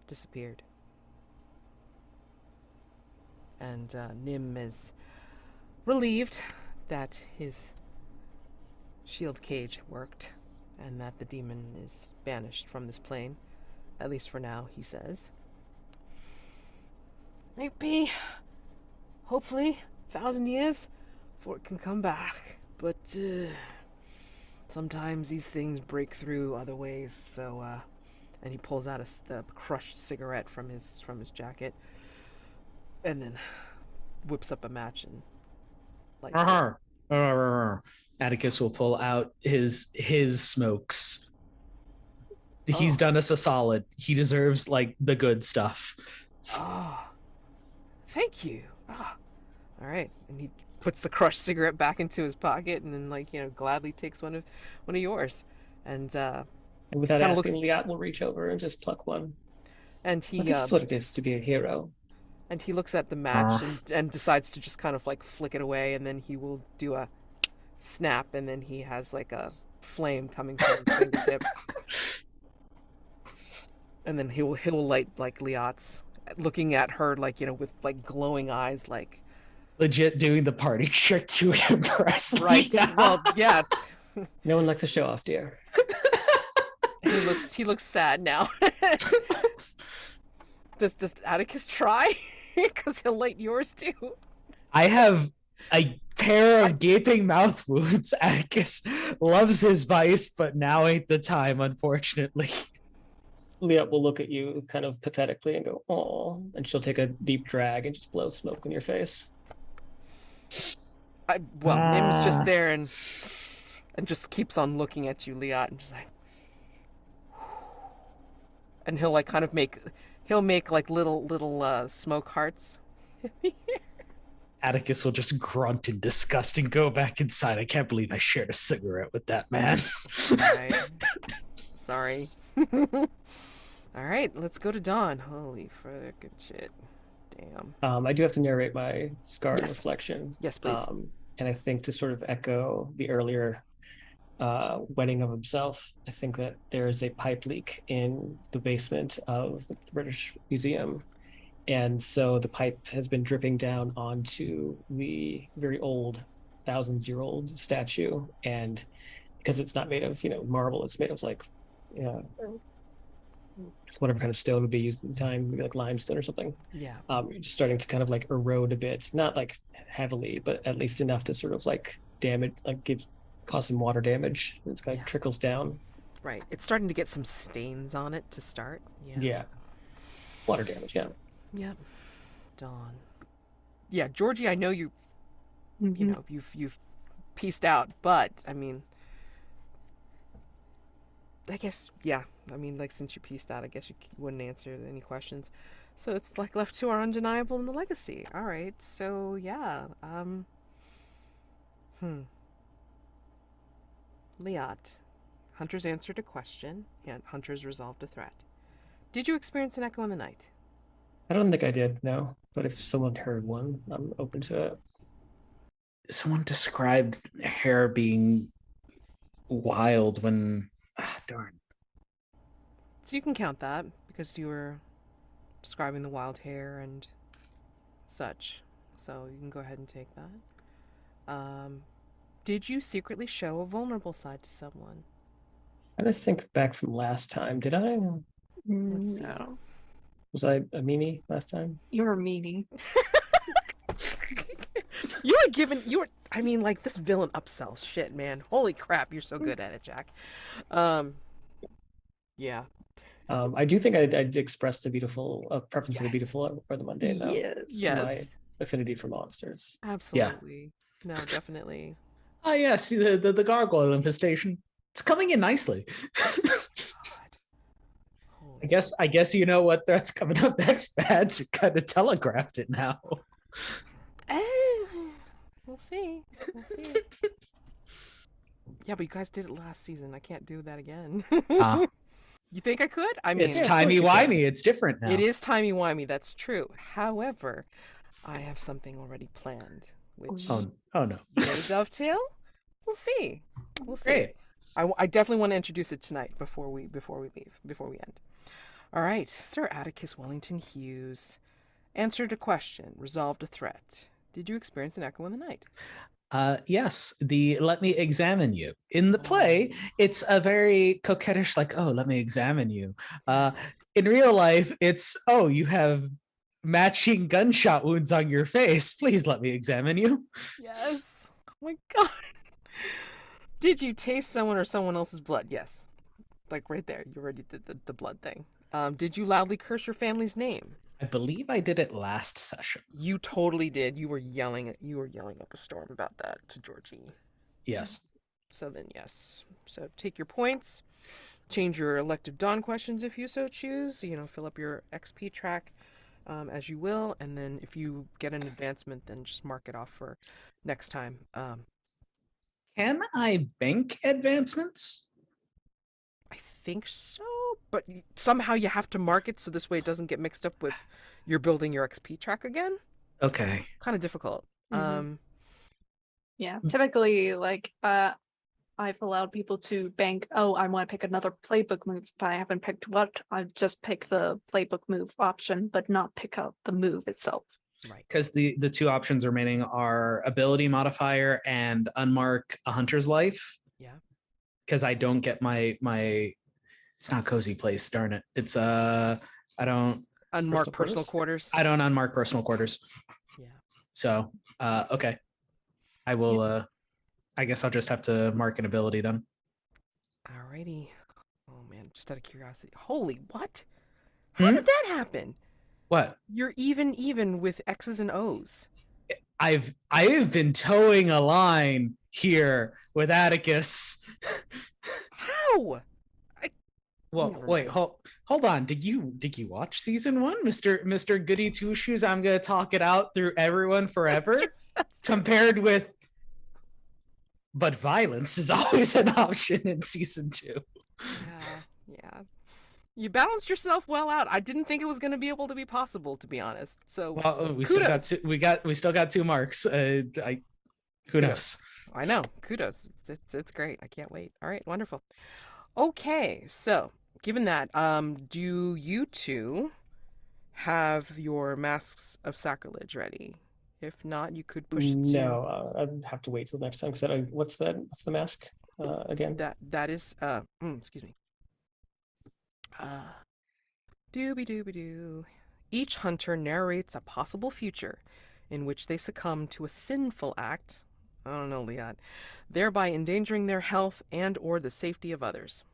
disappeared. And Nim is relieved that his shield cage worked and that the demon is banished from this plane. At least for now, he says. Maybe, hopefully, 1,000 years before it can come back. But sometimes these things break through other ways, so and he pulls out the crushed cigarette from his jacket and then whips up a match and lights it. Atticus will pull out his smokes. He's done us a solid. He deserves like the good stuff. Oh, thank you. Oh. All right, and he puts the crushed cigarette back into his pocket and then gladly takes one of yours. And without asking, Liat will reach over and just pluck one. And he this is what it is to be a hero. And he looks at the match and decides to just kind of like flick it away, and then he will do a snap, and then he has like a flame coming from his fingertip. And then he'll light like Liat's, looking at her with like glowing eyes, like legit doing the party trick to impress. Right. Well, yeah. No one likes to show off, dear. He looks sad now. Does Atticus try? Because he'll light yours too. I have a pair of gaping mouth wounds. Atticus loves his vice, but now ain't the time, unfortunately. Liat will look at you kind of pathetically and go, "Oh," and she'll take a deep drag and just blow smoke in your face. Nim's just there and just keeps on looking at you, Liat, and just like, and he'll like kind of make like little smoke hearts. Atticus will just grunt in disgust and go back inside. I can't believe I shared a cigarette with that man. Right. Sorry. All right, let's go to dawn. Holy frickin' shit. Damn. I do have to narrate my scar reflection. Yes, please. And I think to sort of echo the earlier wedding of himself, I think that there is a pipe leak in the basement of the British Museum. And so the pipe has been dripping down onto the very old, thousands-year-old statue. And because it's not made of, marble, it's made of like, whatever kind of stone would be used at the time, maybe like limestone or something. Yeah. Just starting to kind of like erode a bit, not like heavily, but at least enough to sort of like damage, like cause some water damage. It's kind of trickles down. Right. It's starting to get some stains on it to start. Yeah. Water damage, yeah. Yep. Dawn. Yeah, Georgie, I know you you've pieced out, but I mean, I guess, yeah. I mean, like, since you pieced out, I guess you wouldn't answer any questions. So it's like left to our undeniable and the legacy. All right. So yeah. Liat. Hunters answered a question, and Hunters resolved a threat. Did you experience an echo in the night? I don't think I did, no. But if someone heard one, I'm open to it. Someone described hair being wild when... darn. So you can count that, because you were describing the wild hair and such. So you can go ahead and take that. Did you secretly show a vulnerable side to someone? I just think back from last time. Did I? Let's see. No. Was I a meanie last time? You were a meanie. I mean, like, this villain upsells shit, man. Holy crap, you're so good at it, Jack. Yeah. I do think I'd expressed a preference for the beautiful or the mundane, though. Yes. My affinity for monsters. Absolutely. Yeah. No, definitely. Oh, yeah, see the gargoyle infestation. It's coming in nicely. I guess you know what threat's coming up next, Pads. You kind of telegraphed it now. see. We'll see. Yeah, but you guys did it last season. I can't do that again. You think I could? I mean, It's timey-wimey. It's different now. it is timey-wimey. That's true. However, I have something already planned, which Oh no. may dovetail. We'll see. We'll see. Great. I definitely want to introduce it tonight before we end. All right, Sir Atticus Wellington-Hughes answered a question, resolved a threat. Did you experience an echo in the night? Yes, the let me examine you. In the play, it's a very coquettish, like, oh, let me examine you. Yes. In real life, it's, oh, you have matching gunshot wounds on your face. Please let me examine you. Yes. Oh my god. Did you taste someone or someone else's blood? Yes. Like right there. You already did the blood thing. Did you loudly curse your family's name? I believe I did it last session. You totally did. You were yelling up a storm about that to Georgie. Yes. So then yes. So take your points. Change your elective dawn questions if you so choose. Fill up your XP track as you will, and then if you get an advancement, then just mark it off for next time. Can I bank advancements? I think so, but somehow you have to mark it so this way it doesn't get mixed up with you're building your XP track again. Okay. Kind of difficult. Yeah, typically, like, I've allowed people to bank, oh, I want to pick another playbook move, but I haven't picked what. I just pick the playbook move option, but not pick up the move itself. Right. Because the two options remaining are ability modifier and unmark a hunter's life. Yeah. Because I don't get my it's not cozy place, darn it. It's I don't Unmarked personal quarters. I don't unmark personal quarters. Yeah. So okay. I will I guess I'll just have to mark an ability then. Alrighty. Oh man, just out of curiosity. Holy what? How did that happen? What? You're even with X's and O's. I have been towing a line here with Atticus. How? Well, Never wait, mind. hold on. Did you watch season 1, Mr. Goody Two Shoes? I'm gonna talk it out through everyone forever. That's true. Compared with, but violence is always an option in season 2. Yeah. You balanced yourself well out. I didn't think it was going to be able to be possible, to be honest. So Well, we kudos. still got 2 marks. Who knows? I know. Kudos. It's great. I can't wait. All right, wonderful. Okay, so given that, do you two have your Masks of Sacrilege ready? If not, you could push it to... No, I'd have to wait till next time because what's the mask again? That is excuse me. Dooby-dooby-doo. Each hunter narrates a possible future in which they succumb to a sinful act, I don't know, Liat, thereby endangering their health and or the safety of others.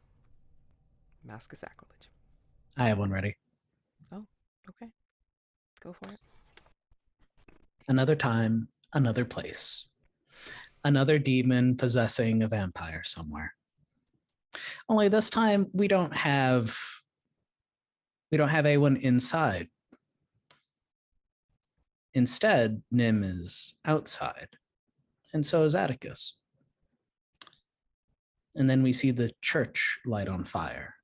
Mask of Sacrilege. I have one ready. Oh, okay. Go for it. Another time, another place. Another demon possessing a vampire somewhere. Only this time we don't have anyone inside. Instead, Nim is outside, and so is Atticus. And then we see the church light on fire,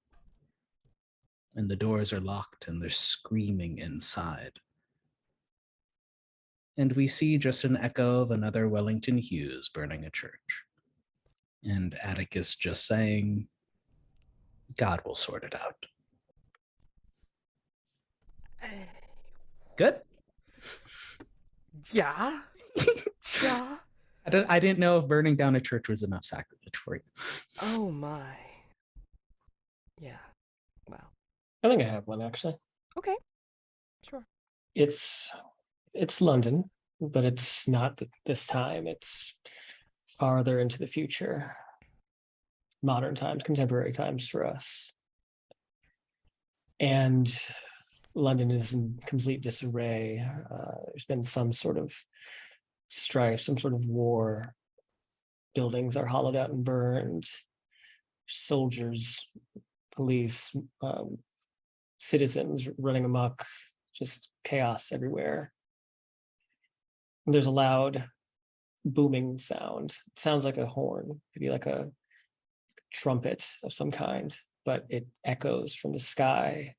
and the doors are locked and they're screaming inside. And we see just an echo of another Wellington-Hughes burning a church. And Atticus just saying, God will sort it out. Good? Yeah. Yeah. I didn't know if burning down a church was enough sacrilege for you. Oh my. Yeah. Wow. I think I have one actually. Okay. Sure. It's London, but it's not this time. It's farther into the future. Modern times, contemporary times for us. And London is in complete disarray. There's been some sort of strife, some sort of war. Buildings are hollowed out and burned. Soldiers, police, citizens running amok, just chaos everywhere. And there's a loud booming sound. It sounds like a horn, maybe like a trumpet of some kind, but it echoes from the sky.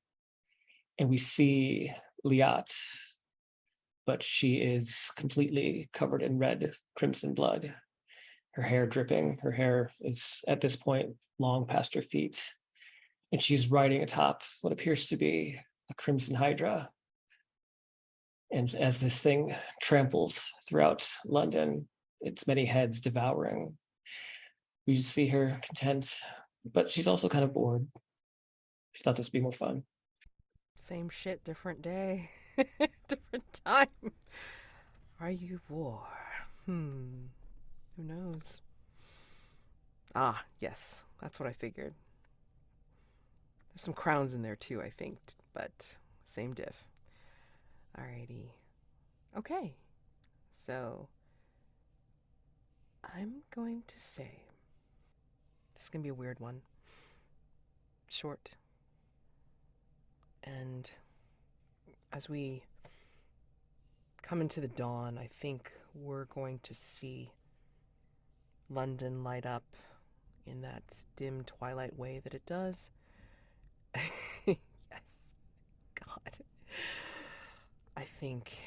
And we see Liat, but she is completely covered in red crimson blood. Her hair dripping. Her hair is at this point long past her feet. And she's riding atop what appears to be a crimson hydra. And as this thing tramples throughout London, its many heads devouring, we just see her content, but she's also kind of bored. She thought this would be more fun. Same shit, different day. Different time. Are you war? Who knows? Ah, yes. That's what I figured. There's some crowns in there too, I think, but same diff. Alrighty. Okay. So, I'm going to say, this is going to be a weird one. Short. And as we come into the dawn, I think we're going to see London light up in that dim twilight way that it does. Yes. God. I think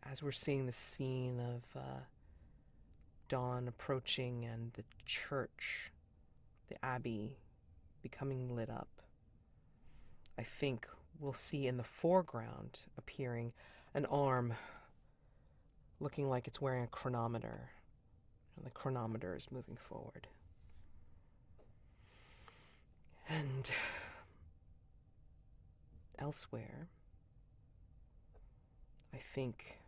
as we're seeing the scene of dawn approaching and the church, the abbey, becoming lit up, I think we'll see in the foreground appearing an arm looking like it's wearing a chronometer, and the chronometer is moving forward. And elsewhere, I think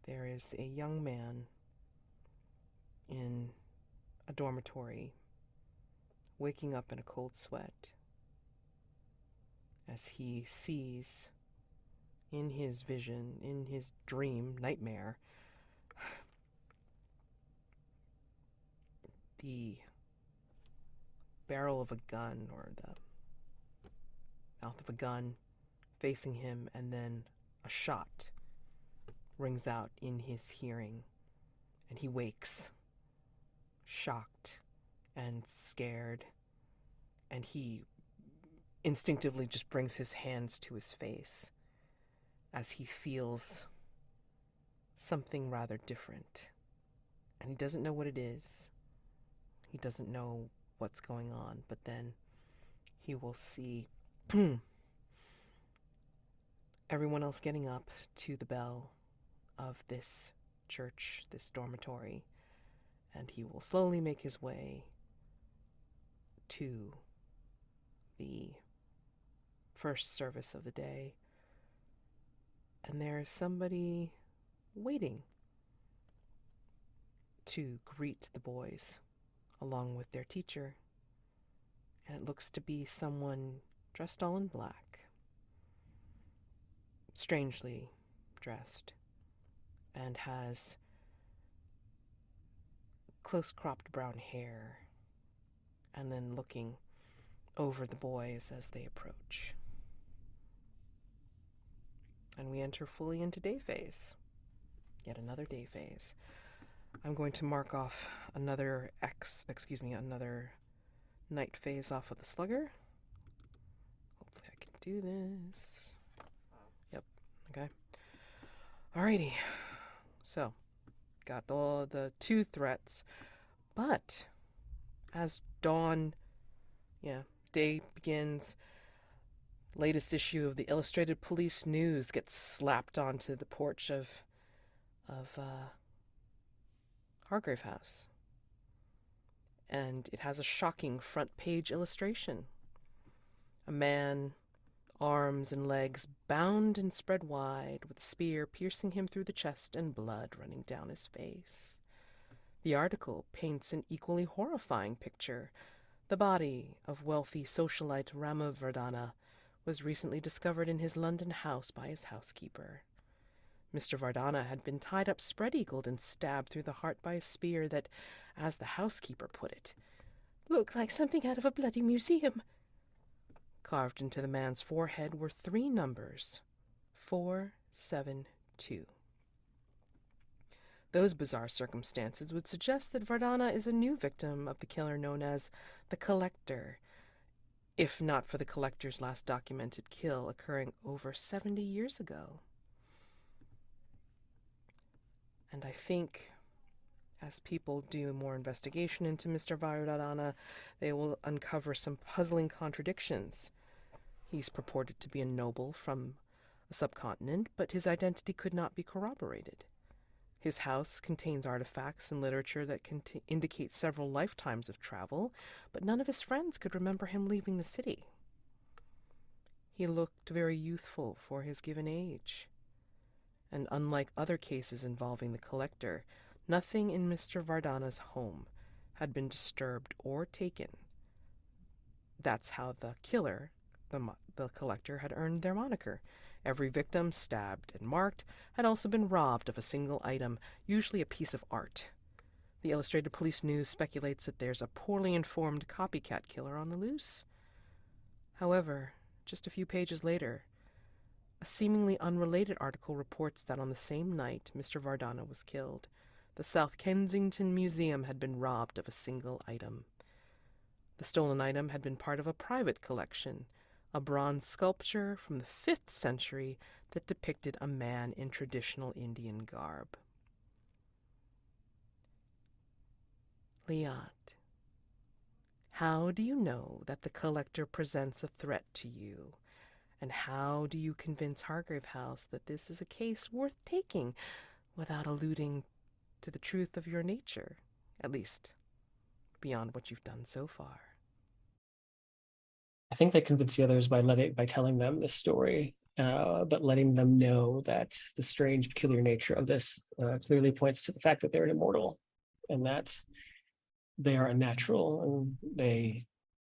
there is a young man in a dormitory waking up in a cold sweat as he sees in his vision, in his dream, nightmare, the barrel of a gun or the mouth of a gun facing him, and then a shot rings out in his hearing, and he wakes, shocked and scared, and he instinctively just brings his hands to his face as he feels something rather different. And he doesn't know what it is. He doesn't know what's going on, but then he will see everyone else getting up to the bell of this church, this dormitory, and he will slowly make his way to the first service of the day. And there is somebody waiting to greet the boys along with their teacher. And it looks to be someone dressed all in black, strangely dressed, and has close-cropped brown hair, and then looking over the boys as they approach. And we enter fully into day phase. Yet another day phase. I'm going to mark off another another night phase off of the slugger. Hopefully I can do this. Yep, okay. Alrighty. So, got all the 2 threats. But, as dawn, day begins, latest issue of the Illustrated Police News gets slapped onto the porch of Hargrave House. And it has a shocking front page illustration. A man, arms and legs bound and spread wide, with a spear piercing him through the chest and blood running down his face. The article paints an equally horrifying picture. The body of wealthy socialite Rama Vardana was recently discovered in his London house by his housekeeper. Mr. Vardana had been tied up spread-eagled and stabbed through the heart by a spear that, as the housekeeper put it, looked like something out of a bloody museum. Carved into the man's forehead were 3 numbers, 472. Those bizarre circumstances would suggest that Vardana is a new victim of the killer known as the Collector, if not for the Collector's last documented kill occurring over 70 years ago. And I think, as people do more investigation into Mr. Vardana, they will uncover some puzzling contradictions. He's purported to be a noble from a subcontinent, but his identity could not be corroborated. His house contains artifacts and literature that indicate several lifetimes of travel, but none of his friends could remember him leaving the city. He looked very youthful for his given age. And unlike other cases involving the Collector, nothing in Mr. Vardana's home had been disturbed or taken. That's how the killer, the Collector, had earned their moniker. Every victim, stabbed and marked, had also been robbed of a single item, usually a piece of art. The Illustrated Police News speculates that there's a poorly informed copycat killer on the loose. However, just a few pages later, a seemingly unrelated article reports that on the same night Mr. Vardana was killed, the South Kensington Museum had been robbed of a single item. The stolen item had been part of a private collection, a bronze sculpture from the 5th century that depicted a man in traditional Indian garb. Liat, how do you know that the Collector presents a threat to you? And how do you convince Hargrave House that this is a case worth taking without alluding to the truth of your nature, at least beyond what you've done so far? I think they convince the others by telling them this story, but letting them know that the strange, peculiar nature of this clearly points to the fact that they're an immortal and that they are unnatural and they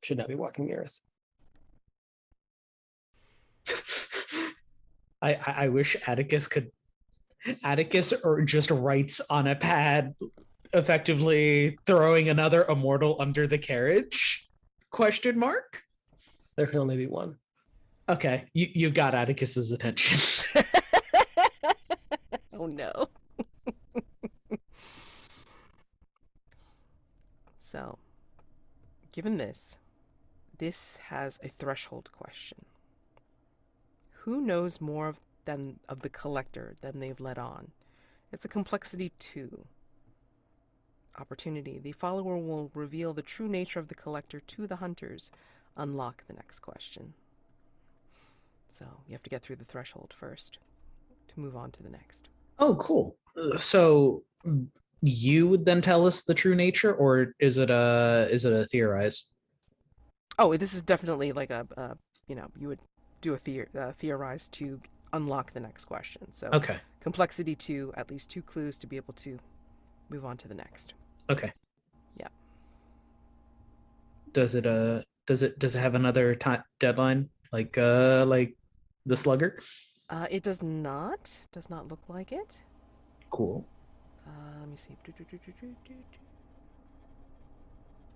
should not be walking the earth. I wish Atticus or just writes on a pad, effectively throwing another immortal under the carriage? Question mark? There can only be one. Okay, you got Atticus's attention. Oh no. So, given this has a threshold question. Who knows more of the Collector than they've let on? It's a complexity 2. Opportunity. The follower will reveal the true nature of the Collector to the hunters. Unlock the next question. So you have to get through the threshold first to move on to the next. Oh, cool. So you would then tell us the true nature, or is it a theorize? Oh, this is definitely like you would do a theorize to unlock the next question. So okay, complexity 2, at least 2 clues to be able to move on to the next. Okay. Yeah. Does it have another deadline like the Slugger? It does not. Does not look like it. Cool. Let me see.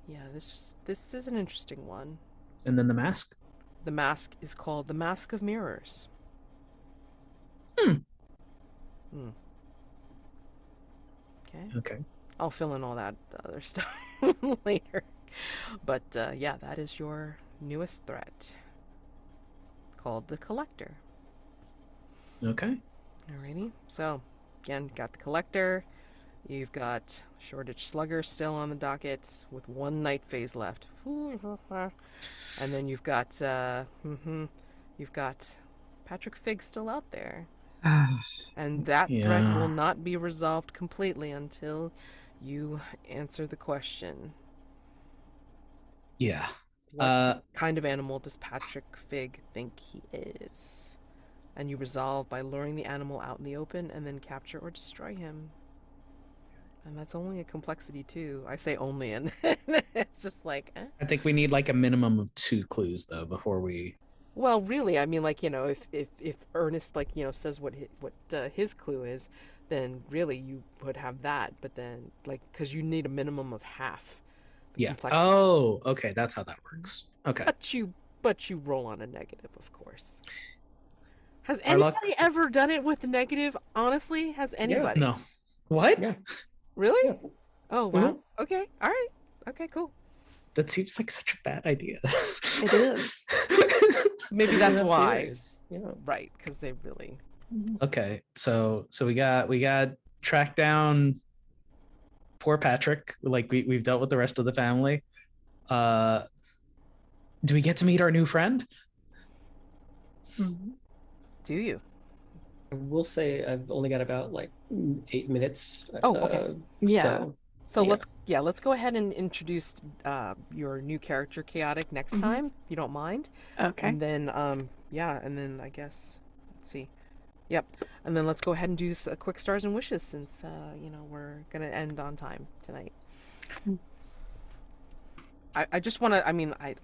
Yeah, this is an interesting one. And then the mask? The mask is called the Mask of Mirrors. Okay. I'll fill in all that other stuff later. But yeah, that is your newest threat, called the Collector. Okay. Alrighty. So, again, got the Collector. You've got Shoreditch Slugger still on the docket with 1 night phase left. And then you've got Patrick Figg still out there. And that threat will not be resolved completely until you answer the question. Yeah. What kind of animal does Patrick Figg think he is? And you resolve by luring the animal out in the open and then capture or destroy him. And that's only a complexity 2. I say only, and it's just like... I think we need like a minimum of 2 clues, though, before we... Well, really, I mean, like, if Ernest, like, says what his clue is, then really you would have that. But then, like, because you need a minimum of half the complexity. Oh, okay, that's how that works. Okay. But you roll on a negative, of course. Has anybody ever done it with a negative? Honestly, has anybody? No. What? Yeah. Really? Yeah. Oh wow. Okay. All right. Okay. Cool. That seems like such a bad idea. It is. Maybe that's Enough why. theories. Yeah. Right? Because they really. Okay, so we got tracked down poor Patrick. Like we've dealt with the rest of the family. Do we get to meet our new friend? Mhm. Do you? I will say I've only got about like 8 minutes. Oh, okay. Yeah. So yeah. let's go ahead and introduce your new character, Chaotic, next Mhm. time, if you don't mind. Okay. And then and then I guess let's see. Yep. And then let's go ahead and do a quick stars and wishes since we're gonna end on time tonight. Mm. I just want to. I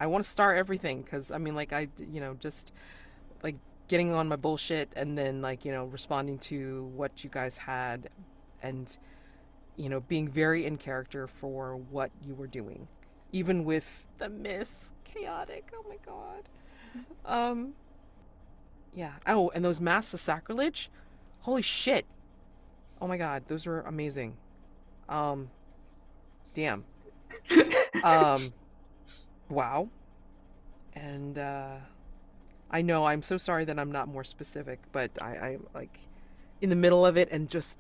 want to star everything because just like getting on my bullshit and then responding to what you guys had and being very in character for what you were doing, even with the miss chaotic. Oh my god. Yeah. Oh, and those masks of sacrilege. Holy shit. Oh my god, those were amazing. Damn. Wow. And I know I'm so sorry that I'm not more specific, but I'm like in the middle of it and just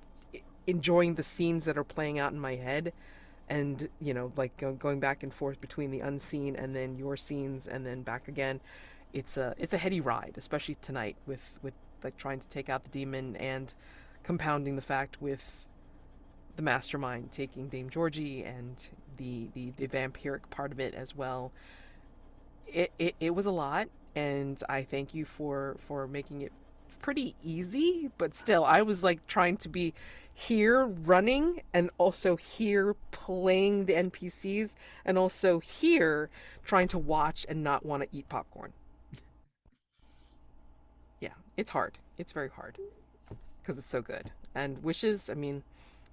enjoying the scenes that are playing out in my head, and going back and forth between the unseen and then your scenes and then back again. It's a heady ride, especially tonight with like trying to take out the demon and compounding the fact with the mastermind taking Dame Georgie and the vampiric part of it as well. It was a lot, and I thank you for making it pretty easy, but still I was like trying to be here running and also here playing the NPCs and also here trying to watch and not want to eat popcorn. Yeah, it's hard. It's very hard because it's so good. And wishes,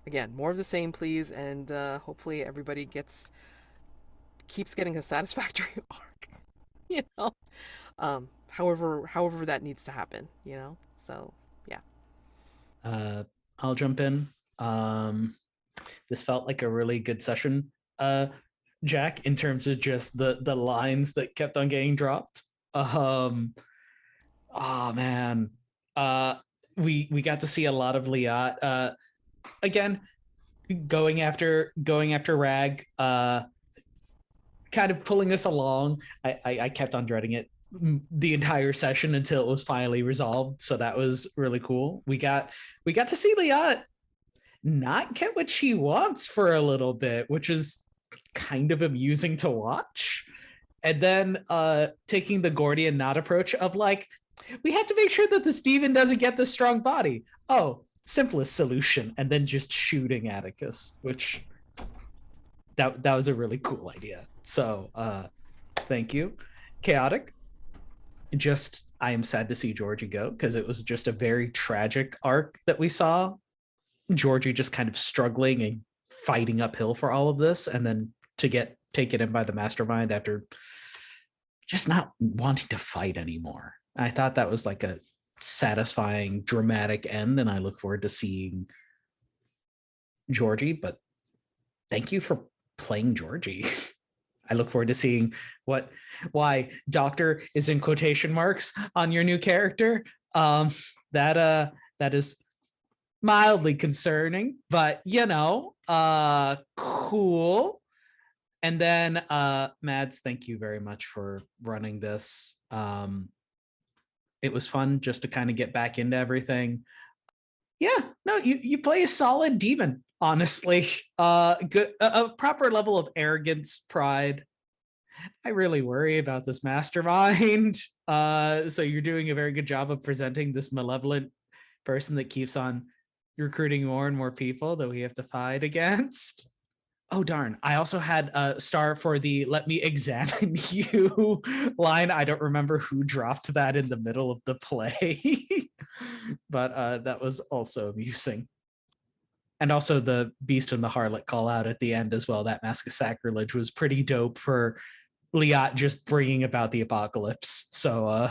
again, more of the same, please, and hopefully everybody keeps getting a satisfactory arc. However that needs to happen. So yeah. I'll jump in. This felt like a really good session, Jack, in terms of just the lines that kept on getting dropped. Oh man. We got to see a lot of Liat. Again, going after Rag, kind of pulling us along. I kept on dreading it the entire session until it was finally resolved. So that was really cool. We got to see Liat not get what she wants for a little bit, which is kind of amusing to watch. And then taking the Gordian knot approach of like, we have to make sure that this demon doesn't get the strong body. Oh, simplest solution. And then just shooting Atticus, which that was a really cool idea. So thank you. Chaotic. I am sad to see Georgie go because it was just a very tragic arc that we saw. Georgie just kind of struggling and fighting uphill for all of this, and then to get taken in by the mastermind after just not wanting to fight anymore. I thought that was like a satisfying, dramatic end, and I look forward to seeing Georgie, but thank you for playing Georgie. I look forward to seeing why Doctor is in quotation marks on your new character. That is mildly concerning, but cool. And then Mads, thank you very much for running this. It was fun just to kind of get back into everything. Yeah, no, you play a solid demon, honestly. Good, a proper level of arrogance, pride. I really worry about this mastermind. So you're doing a very good job of presenting this malevolent person that keeps on recruiting more and more people that we have to fight against. Oh darn, I also had a star for the "let me examine you" line. I don't remember who dropped that in the middle of the play. But that was also amusing. And also the Beast and the Harlot call out at the end as well. That Mask of Sacrilege was pretty dope for Liat just bringing about the apocalypse. So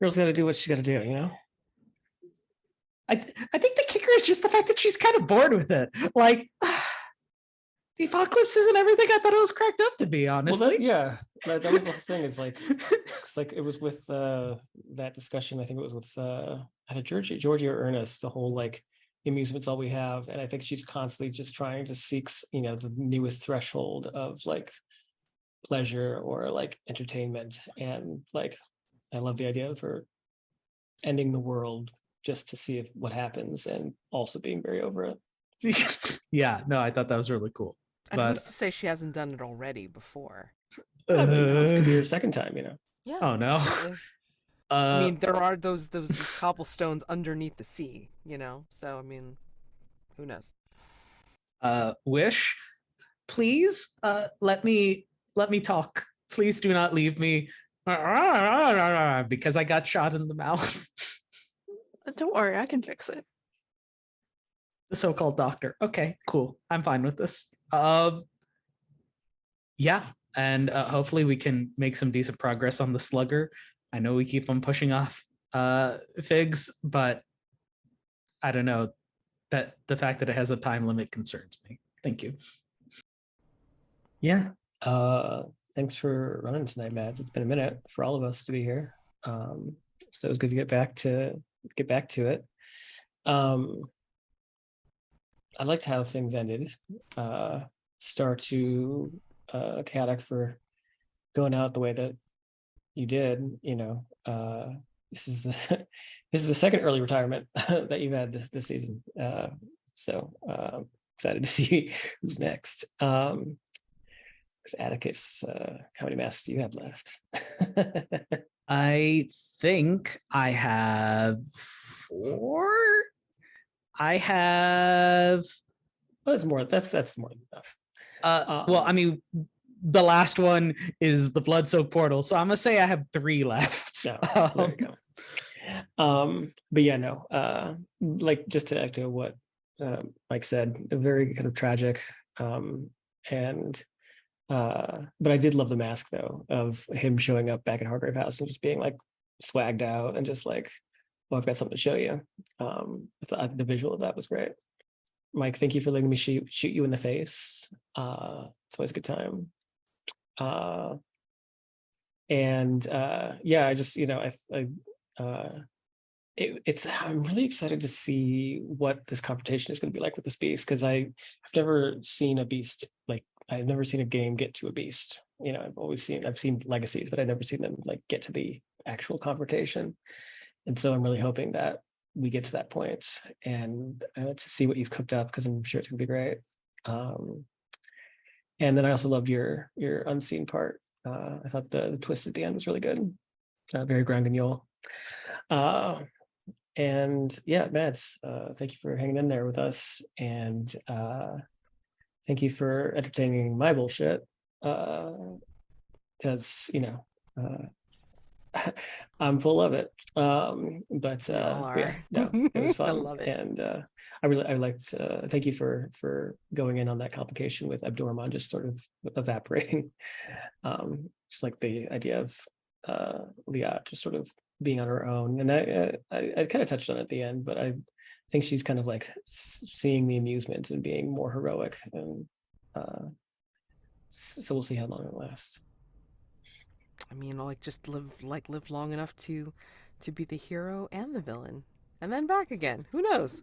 Girl's got to do what she's got to do, I think the kicker is just the fact that she's kind of bored with it. Like, the apocalypse isn't everything I thought it was cracked up to be, honestly. Well, that was the whole thing. Is like, it's like it was with that discussion. I think it was with either Georgie or Ernest. The whole like amusement's all we have, and I think she's constantly just trying to seek, the newest threshold of like pleasure or like entertainment, and like I love the idea of her ending the world just to see what happens, and also being very over it. Yeah, no, I thought that was really cool. And who's to say she hasn't done it already before? I mean, this could be her second time, Yeah. Oh no. Absolutely. I mean, there are those cobblestones underneath the sea, So I mean, who knows? Wish, please, let me talk. Please do not leave me because I got shot in the mouth. Don't worry, I can fix it. The so-called doctor. Okay, cool. I'm fine with this. Yeah, and hopefully we can make some decent progress on the slugger. I know we keep on pushing off figs, but I don't know, that the fact that it has a time limit concerns me. Thank you. Yeah. Thanks for running tonight, Mads. It's been a minute for all of us to be here. So it was good to get back to it. I liked how things ended. Star to chaotic for going out the way that you did. This is the second early retirement that you've had this season. So excited to see who's next. Atticus, how many masks do you have left? I think I have 4. I have. Well, that's more than enough. Well, I mean, the last one is the blood-soaked portal, so I'm gonna say I have 3 left. There you go. But yeah, no. Like just to echo what Mike said, a very kind of tragic, and. But I did love the mask though of him showing up back at Hargrave House and just being like swagged out and just like, well, I've got something to show you. I thought the visual of that was great. Mike, thank you for letting me shoot you in the face. It's always a good time. Yeah, I just I'm really excited to see what this confrontation is going to be like with this beast, because I've never seen a beast like. I've never seen a game get to a beast. I've seen legacies, but I've never seen them like get to the actual confrontation. And so I'm really hoping that we get to that point and to see what you've cooked up, because I'm sure it's gonna be great. And then I also loved your unseen part. I thought the twist at the end was really good. Very Grand Guignol. And yeah, Mads, thank you for hanging in there with us, and thank you for entertaining my bullshit, because I'm full of it. But yeah, no, it was fun. I love it. And I liked. Thank you for going in on that complication with Abdurrahman just sort of evaporating. Just like the idea of Liat just sort of being on her own, and I kind of touched on it at the end, but I think she's kind of like seeing the amusement and being more heroic, and so we'll see how long it lasts. I mean, like just live long enough to be the hero and the villain, and then back again. Who knows?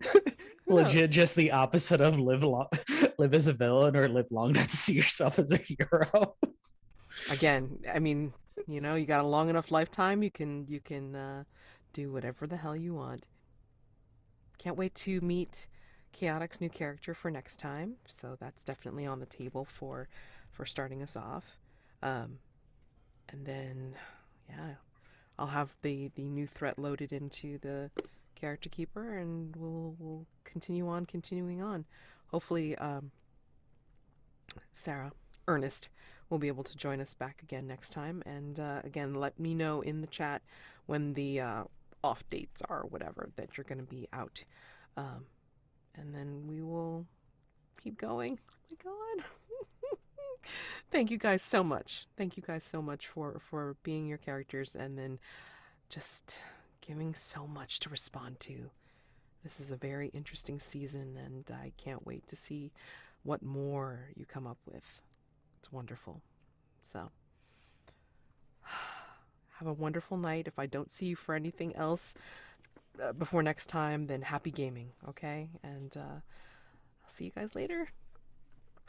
Legit, just the opposite of live as a villain, or live long enough to see yourself as a hero. Again, I mean, you got a long enough lifetime. You can do whatever the hell you want. Can't wait to meet Chaotic's new character for next time. So that's definitely on the table for starting us off. And then, yeah, I'll have the new threat loaded into the character keeper, and we'll continuing on. Hopefully, Ernest will be able to join us back again next time. And again, let me know in the chat when the off dates are, whatever, that you're going to be out. And then we will keep going. Oh my God. Thank you guys so much. Thank you guys so much for being your characters, and then just giving so much to respond to. This is a very interesting season, and I can't wait to see what more you come up with. It's wonderful. So, have a wonderful night. If I don't see you for anything else before next time, then happy gaming, okay? And I'll see you guys later.